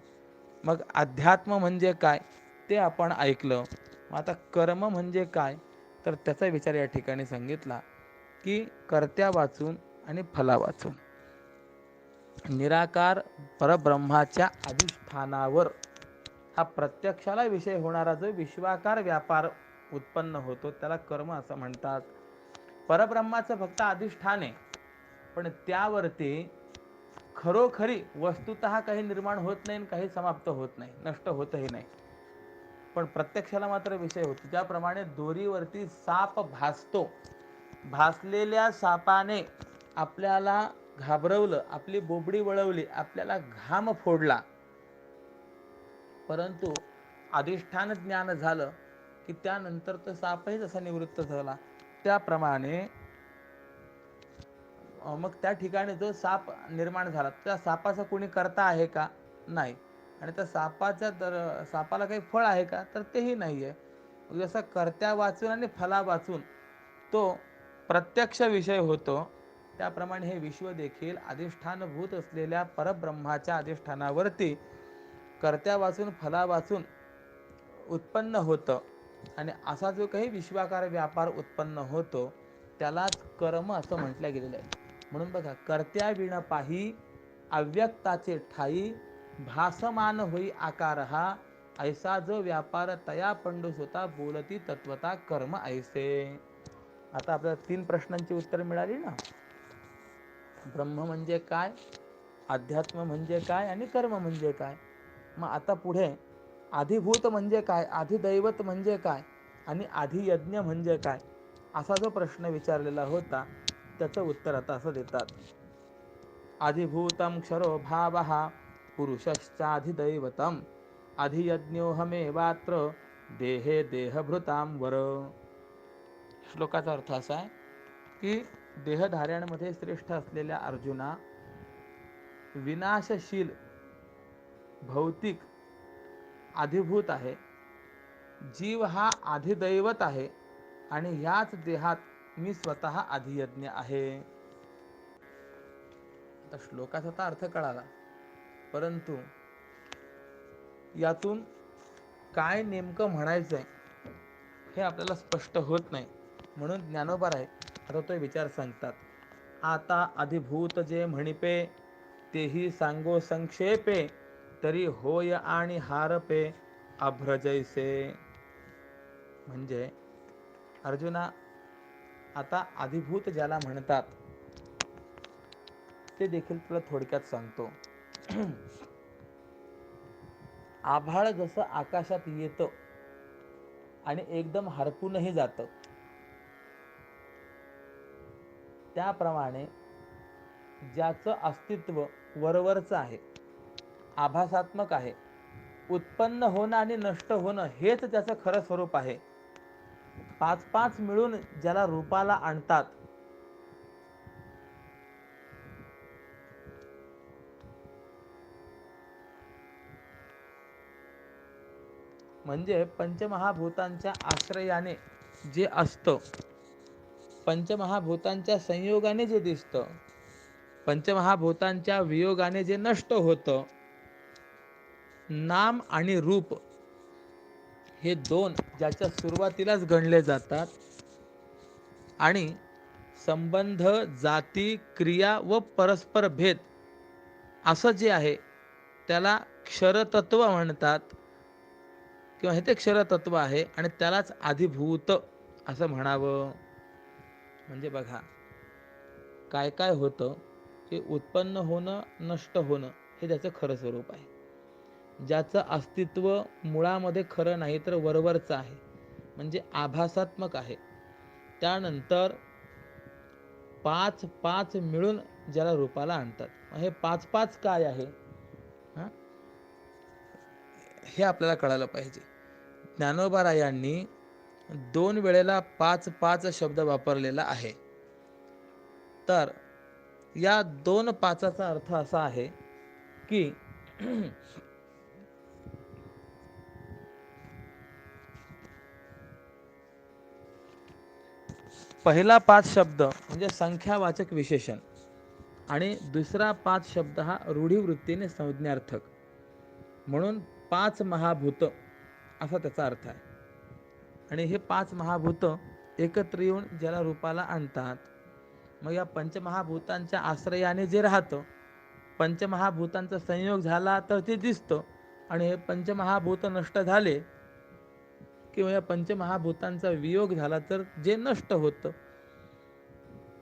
मग अध्यात्म म्हणजे काय ते आपण ऐकलं. आता कर्म म्हणजे काय तर त्याचा विचार या ठिकाणी सांगितला की कर्त्या वाचून आणि फला वाचून निराकार परब्रह्माच्या अधिष्ठानावर हा प्रत्यक्षाला विषय होणारा जो विश्वाकार व्यापार उत्पन्न होतो त्याला कर्म असं म्हणतात. परब्रह्माचं फक्त अधिष्ठान आहे, पण त्यावरती खरोखरी वस्तुतः काही निर्माण होत नाही, काही समाप्त होत नाही, नष्ट होतही नाही, पण प्रत्यक्षाला मात्र विषय होतो. ज्याप्रमाणे दोरीवरती साप भासतो, भासलेल्या सापाने आपल्याला घाबरवलं, आपली बोबडी वळवली, आपल्याला घाम फोडला, परंतु अधिष्ठान ज्ञान झालं की त्यानंतर तो सापही जसा निवृत्त झाला. त्याप्रमाणे मग त्या ठिकाणी जो साप निर्माण झाला त्या सापाचा कोणी करता आहे का? नाही. आणि त्या सापाला काही फळ आहे का? तर तेही नाही आहे. जसा कर्त्या वाचून आणि फला वाचून तो प्रत्यक्ष विषय होतो त्याप्रमाणे हे विश्व देखील अधिष्ठानभूत असलेल्या परब्रह्माच्या अधिष्ठानावरती कर्त्या वाचून फला वाचून उत्पन्न होतं. आणि असा जो काही विश्वाकार व्यापार उत्पन्न होतो त्यालाच कर्म असं म्हटलं गेलेलं आहे. म्हणून बघा, कर्त्या विण पाही अव्यक्ताचे ठाई भासमान होई आकार हा ऐसा जो व्यापार तया पंडूस होता बोलती तत्वता कर्म ऐसे. आता आपल्याला 3 प्रश्नांची उत्तर मिळाली ना. ब्रह्म म्हणजे काय, अध्यात्म म्हणजे काय आणि कर्म म्हणजे काय. मग आता पुढे आधिभूत म्हणजे काय, आधिदैवत म्हणजे काय आणि आधियज्ञ म्हणजे काय असा जो प्रश्न विचारलेला होता त्याचं उत्तर आता असं देतात. आधिभूतम क्षरो भावः पुरुषश्चाधिदैवतम अधियज्ञोहमेवात्र देहे देहभृतां वर. श्लोकाचा अर्थ असा आहे की देहधाऱ्यांमध्ये श्रेष्ठ असलेल्या अर्जुना, विनाशशील भौतिक आधिभूत आहे, जीव हा आधिदैवत आहे आणि याच देहात मी स्वतः अधियज्ञ आहे. आता श्लोकाचा तर अर्थ कळाला, परंतु यातून काय नेमकं म्हणायचंय हे आपल्याला स्पष्ट होत नाही. म्हणून ज्ञानोबा आहे आता तो विचार सांगतात. आता अधिभूत जे म्हणिपे तेही सांगो संक्षेपे तरी होय आणि हारपे अभ्रजैसे. म्हणजे अर्जुना, आता अधिभूत ज्याला म्हणतात ते देखील तुला थोडक्यात सांगतो. आभाळ जसं आकाशात येतं आणि एकदम हरपूनही जातं, त्याप्रमाणे ज्याचं अस्तित्व वरवरचं आहे, आभासात्मक आहे, उत्पन्न होणं आणि नष्ट होणं हेच त्याचं खरं स्वरूप आहे, पाच पाच मिळून ज्याला रूपाला आणतात, म्हणजे पंचमहाभूतांच्या आश्रयाने जे असतं, पंचमहाभूतांच्या संयोगाने जे दिसतं, पंचमहाभूतांच्या वियोगाने जे नष्ट होतं, नाम आणि रूप हे दोन ज्याच्या सुरुवातीलाच गणले जातात आणि संबंध, जाती, क्रिया व परस्पर भेद असं जे आहे त्याला क्षरतत्व म्हणतात, किंवा हे ते क्षरतत्व आहे आणि त्यालाच अधिभूत असं म्हणावं. म्हणजे बघा काय काय होतं की उत्पन्न होणं, नष्ट होणं हे त्याचं खरं स्वरूप आहे, ज्याचं अस्तित्व मुळामध्ये खरं नाही तर वरवरचं आहे, म्हणजे आभासात्मक आहे. त्यानंतर पाच पाच मिळून ज्याला रूपाला आणतात. हे पाच पाच काय आहे हे आपल्याला कळायला पाहिजे. ज्ञानोबारायांनी 2 वेळेला 5-5 शब्द वापरलेला आहे. तर या 2-5चा अर्थ असा आहे की पहिला 5 शब्द म्हणजे संख्यावाचक विशेषण आणि दुसरा 5 शब्द हा रूढीवृत्तीने संज्ञार्थक, म्हणून 5 महाभूत असा त्याचा अर्थ आहे. आणि हे 5 महाभूत एकत्र येऊन ज्याला रूपाला आणतात. मग या पंचमहाभूतांच्या आश्रयाने जे राहतं, पंचमहाभूतांचा संयोग झाला तर ते दिसतं, आणि हे पंचमहाभूत नष्ट झाले किंवा या पंचमहाभूतांचा वियोग झाला तर जे नष्ट होतं.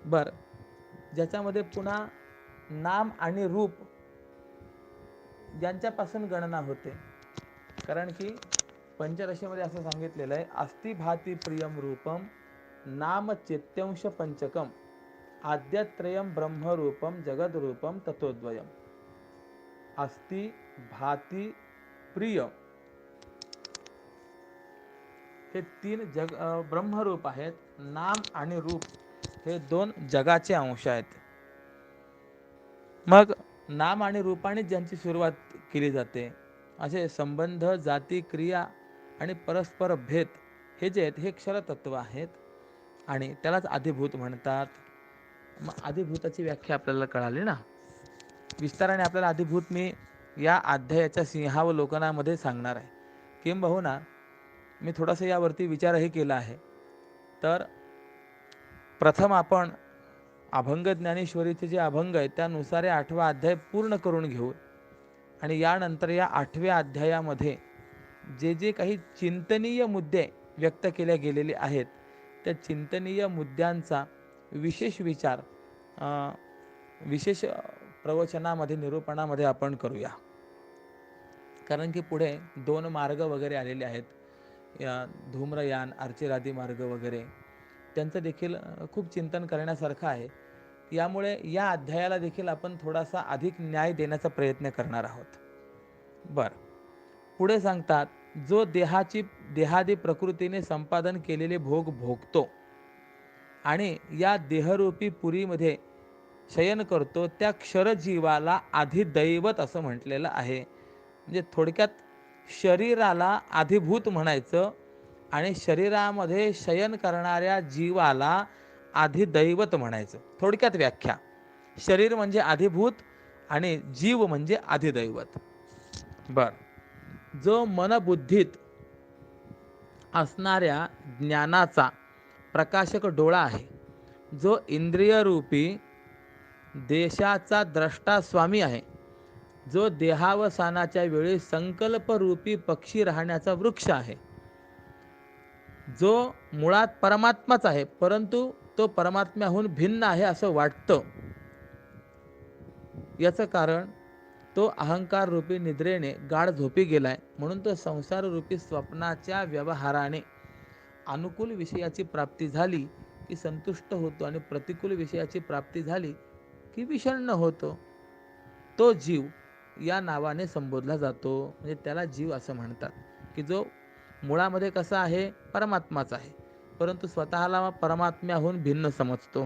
बर, ज्याच्यामध्ये पुन्हा नाम आणि रूप यांच्यापासून गणना होते, कारण की पंचरशीमध्ये असं सांगितलेलं आहे, अस्ति भाती प्रियम रूपम नाम चेत्यांश पंचकम आद्यत्रयम ब्रह्मरूपम जगद्रूपम तत्वद्वयम. अस्ति भाती प्रिय हे 3 ब्रह्मरूप आहेत, नाम आणि रूप हे 2 जगाचे अंश आहेत. मग नाम आणि रूपाने ज्यांची सुरुवात केली जाते, असे संबंध, जाती, क्रिया आणि परस्पर भेद हे जे आहेत हे क्षरतत्व आहेत आणि त्यालाच अधिभूत म्हणतात. मग अधिभूताची व्याख्या आपल्याला कळाली ना. विस्ताराने आपल्याला अधिभूत मी या अध्यायाच्या सिंहावलोकनामध्ये सांगणार आहे. किंबहुना मी थोडासा यावरती विचारही केला आहे. तर प्रथम आपण अभंग ज्ञानेश्वरीचे जे अभंग आहेत त्यानुसार 8वा अध्याय पूर्ण करून घेऊ आणि यानंतर या 8व्या अध्यायामध्ये जे जे काही चिंतनीय मुद्दे व्यक्त केले गेलेले आहेत त्या चिंतनीय मुद्द्यांचा विशेष विचार विशेष प्रवचनामध्ये, निरूपणामध्ये आपण करूया. कारण की पुढे 2 मार्ग वगैरे आलेले आहेत, या धूम्रयान, अर्चिरादी मार्ग वगैरे, त्यांचं देखील खूप चिंतन करण्यासारखं आहे. यामुळे या अध्यायाला देखील आपण थोडासा अधिक न्याय देण्याचा प्रयत्न करणार आहोत. बरं, पुढे सांगतात, जो देहादी प्रकृतीने संपादन केलेले भोग भोगतो आणि या देहरूपी पुरीमध्ये शयन करतो त्या क्षरजीवाला अधिदैवत असं म्हटलेलं आहे. म्हणजे थोडक्यात शरीराला अधिभूत म्हणायचं आणि शरीरामध्ये शयन करणाऱ्या जीवाला अधिदैवत म्हणायचं. थोडक्यात व्याख्या, शरीर म्हणजे अधिभूत आणि जीव म्हणजे अधिदैवत. बर, जो मनबुद्धीत असणाऱ्या ज्ञानाचा प्रकाशक डोळा आहे, जो इंद्रियरूपी देशाचा द्रष्टा स्वामी आहे, जो देहावसानाच्या वेळी संकल्परूपी पक्षी राहण्याचा वृक्ष आहे, जो मुळात परमात्माच आहे, परंतु तो परमात्म्याहून भिन्न आहे असं वाटतं. याचं कारण तो अहंकार रूपी निद्रेने गाढ झोपी गेलाय, म्हणून तो संसार रूपी स्वप्नाच्या व्यवहाराने अनुकूल विषयाची प्राप्ती झाली की संतुष्ट होतो आणि प्रतिकूल विषयाची प्राप्ती झाली की विषण्ण होतो. तो जीव या नावाने संबोधला जातो. म्हणजे त्याला जीव असं म्हणतात, की जो मुळामध्ये कसा आहे, परमात्माच आहे, परंतु स्वतःला परमात्म्याहून भिन्न समजतो.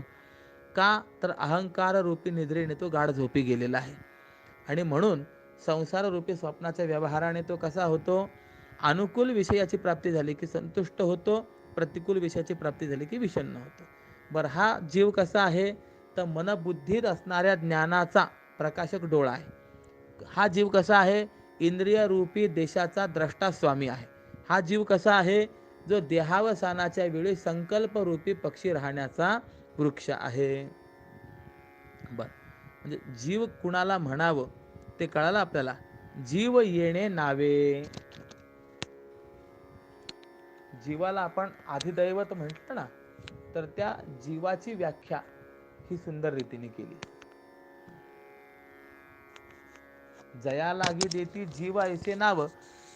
का तर अहंकार रूपी निद्रेने तो गाढ झोपी गेलेला आहे. आणि म्हणून संसार रूपी स्वप्नाच्या व्यवहाराने तो कसा होतो, अनुकूल विषयाची प्राप्ती झाली की संतुष्ट होतो, प्रतिकूल विषयाची प्राप्ती झाली की विषण्ण होतो. बरं, हा जीव कसा आहे, तर मनबुद्धीत असणाऱ्या ज्ञानाचा प्रकाशक डोळा आहे. हा जीव कसा आहे, इंद्रिय रूपी देशाचा द्रष्टा स्वामी आहे. हा जीव कसा आहे, जो देहावसानाच्या वेळी संकल्प रूपी पक्षी राहण्याचा वृक्ष आहे. बर, म्हणजे जीव कुणाला म्हणावं ते कळालं आपल्याला. जीव येणे नावे. जीवाला आपण अधिदैवत म्हणतो ना, तर त्या जीवाची व्याख्या ही सुंदर रीतीने केली. जया लागी देती जीव ऐसे नाव,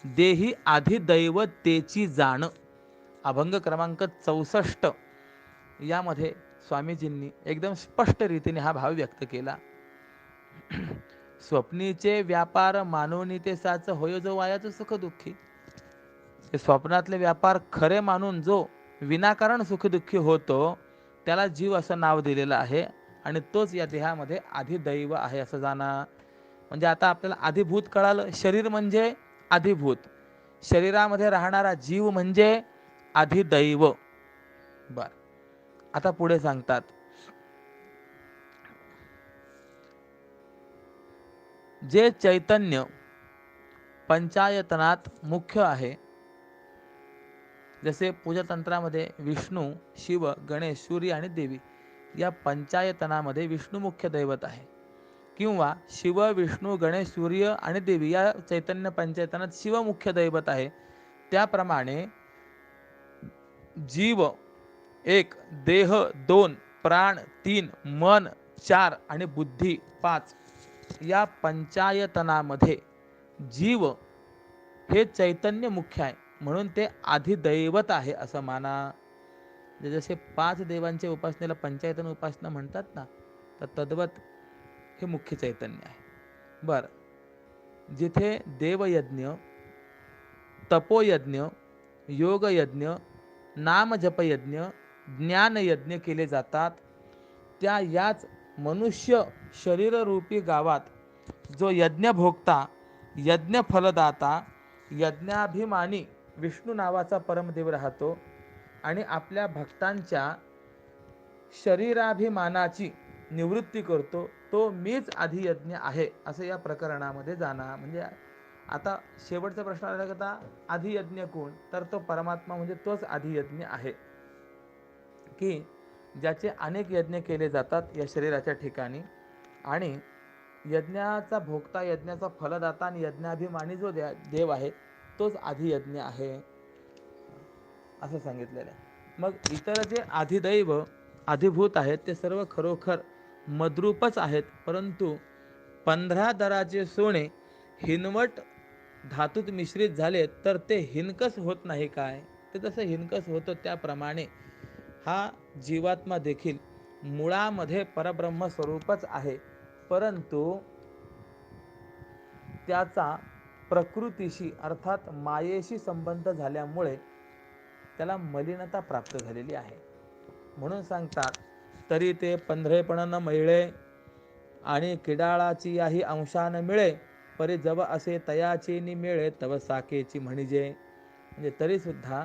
देही अधिदैवतेची जाण. अभंग क्रमांक 64 यामध्ये स्वामीजींनी एकदम स्पष्ट रीतीने हा भाव व्यक्त केला. स्वप्नीचे व्यापार मानवनी ते साच, होय जो वायाचं सुख दुःखी. हे स्वप्नातले व्यापार खरे मानून जो विनाकारण सुखदुःखी होतो त्याला जीव असं नाव दिलेलं आहे. आणि तोच या देहामध्ये अधिदैव आहे असं जाणा. म्हणजे आता आपल्याला अधिभूत कळालं. शरीर म्हणजे अधिभूत, शरीरामध्ये राहणारा जीव म्हणजे अधिदैव. बर, आता पुढे सांगतात, जे चैतन्य पंचायतनात मुख्य आहे, जसे पूजातंत्रामध्ये विष्णू, शिव, गणेश, सूर्य आणि देवी या पंचायतनामध्ये विष्णू मुख्य दैवत आहे, किंवा शिव, विष्णू, गणेश, सूर्य आणि देवी या चैतन्य पंचायतनात शिव मुख्य दैवत आहे, त्याप्रमाणे जीव 1, देह 2, प्राण 3, मन 4 आणि बुद्धी 5 या पंचायतनामध्ये जीव हे चैतन्य मुख्य आहे, म्हणून ते अधिदैवत आहे असं माना. जसे 5 देवांच्या उपासनेला पंचायतन उपासना म्हणतात ना, तर तद्वत हे मुख्य चैतन्य आहे. बर, जिथे देवयज्ञ, तपोयज्ञ, योगयज्ञ, नामजपयज्ञ, ज्ञानयज्ञ केले जातात, त्या याच मनुष्य शरीररूपी गावात जो यज्ञभोक्ता, यज्ञ फलदाता, यज्ञाभिमानी विष्णू नावाचा परमदेव राहतो आणि आपल्या भक्तांच्या शरीराभिमानाची निवृत्ती करतो, तो मीच अधियज्ञ आहे असं या प्रकरणामध्ये जाणा. म्हणजे आता शेवटचा प्रश्न आला का, अधियज्ञ कोण, तर तो परमात्मा म्हणजे तोच अधियज्ञ आहे की ज्याचे अनेक यज्ञ केले जातात या शरीराच्या ठिकाणी. आणि यज्ञाचा भोक्ता, यज्ञाचा फलदाता आणि यज्ञाभिमानी जो देव आहे तोच अधियज्ञ आहे असं सांगितलेलं आहे. मग इतर जे अधिदैव, अधिभूत आहेत ते सर्व खरोखर मद्रूपच आहेत, परंतु 15 दराचे सोने हिनवट धातूत मिश्रित झाले तर ते हिनकस होत नाही काय, ते तसं हिनकस होतं त्याप्रमाणे हा जीवात्मा देखील मुळामध्ये परब्रह्म स्वरूपच आहे, परंतु त्याचा प्रकृतीशी अर्थात मायेशी संबंध झाल्यामुळे त्याला मलिनता प्राप्त झालेली आहे. म्हणून सांगतात, तरी ते पंधरेपण न मिळे आणि किडाळाची याही अंशान मिळे, परी जव असे तयाची नि मिळे तव साकेची म्हणजे. म्हणजे तरी सुद्धा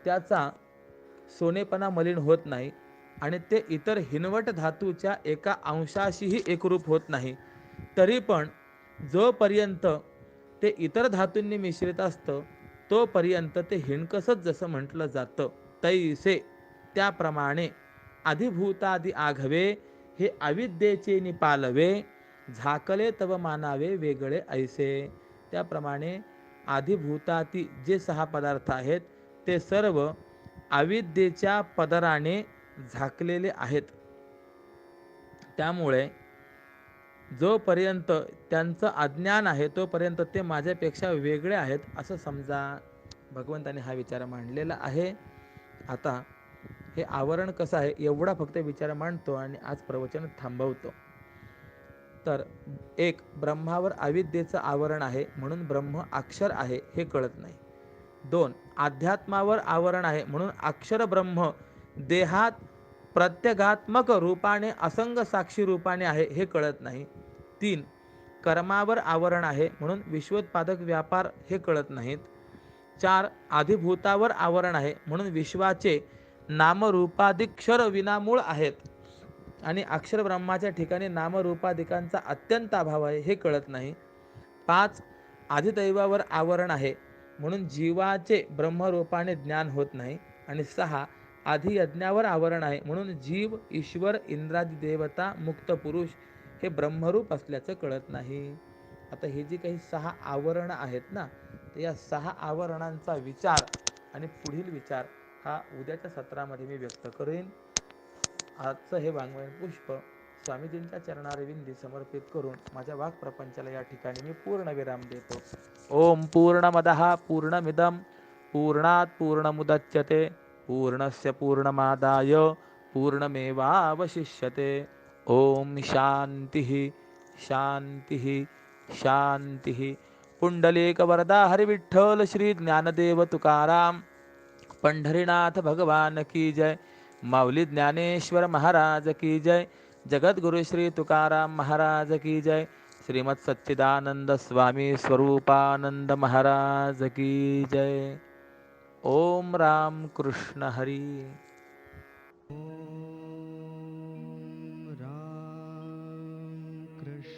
त्याचा सोनेपणा मलिन होत नाही आणि ते इतर हिनवट धातूच्या एका अंशाशीही एकरूप होत नाही. तरी पण जोपर्यंत ते इतर धातूंनी मिश्रित असतं तोपर्यंत ते हिणकसच जसं म्हटलं जातं तैसे त्याप्रमाणे अधिभूतादि आघवे हे अविद्येचे निपालवे, झाकले तव मानावे वेगळे ऐसे. त्याप्रमाणे आधिभूताती जे 6 पदार्थ आहेत ते सर्व अविद्येच्या पदराने झाकलेले आहेत. त्यामुळे जोपर्यंत त्यांचं अज्ञान आहे तोपर्यंत ते माझ्यापेक्षा वेगळे आहेत असं समजा. भगवंताने हा विचार मांडलेला आहे. आता हे आवरण कसं आहे एवढा फक्त विचार मांडतो आणि आज प्रवचन थांबवतो. तर एक, ब्रह्मावर अविद्येचं आवरण आहे म्हणून ब्रह्म अक्षर आहे हे कळत नाही. 2, अध्यात्मावर आवरण आहे म्हणून अक्षर ब्रह्म देहात प्रत्यगात्मक रूपाने असंग साक्षी रूपाने आहे हे कळत नाही. 3, कर्मावर आवरण आहे म्हणून विश्वोत्पादक व्यापार हे कळत नाहीत. 4, आधिभूतावर आवरण आहे म्हणून विश्वाचे नामरूपाधिक्षर विनामूळ आहेत आणि अक्षर ब्रह्माच्या ठिकाणी नामरूपाधिकांचा अत्यंत अभाव आहे हे कळत नाही. 5, आधिदैवावर आवरण आहे म्हणून जीवाचे ब्रह्मरूपाने ज्ञान होत नाही. आणि 6, आधियज्ञावर आवरण आहे म्हणून जीव, ईश्वर, इंद्रादी देवता, मुक्त पुरुष हे ब्रह्मरूप असल्याचं कळत नाही. आता हे जी काही 6 आवरण आहेत ना, तर या 6 आवरणांचा विचार आणि पुढील विचार हा उद्याच्या सत्रामध्ये मी व्यक्त करेन. आजचं हे वाङ्मयीन पुष्प स्वामीजींच्या चरणारविंदी समर्पित करून माझ्या वाक्प्रपंचाला या ठिकाणी मी पूर्ण विराम देतो. ओम पूर्णमदः पूर्णमिदं पूर्णात् पूर्णमुदच्यते पूर्णस्य पूर्णमादाय पूर्णमेवावशिष्यते. ओम शांतिः शांतिः शांतिः. पुंडलीक वरदा हरि विठ्ठल श्री ज्ञानदेव तुकाराम पंढरीनाथ भगवान की जय. माऊली ज्ञानेश्वर महाराज की जय. जगद्गुरु श्री तुकाराम महाराज की जय. श्रीमद सच्चिदानंद स्वामी स्वरूपानंद महाराज की जय. ओम राम कृष्ण हरी. ॐ राम कृष्ण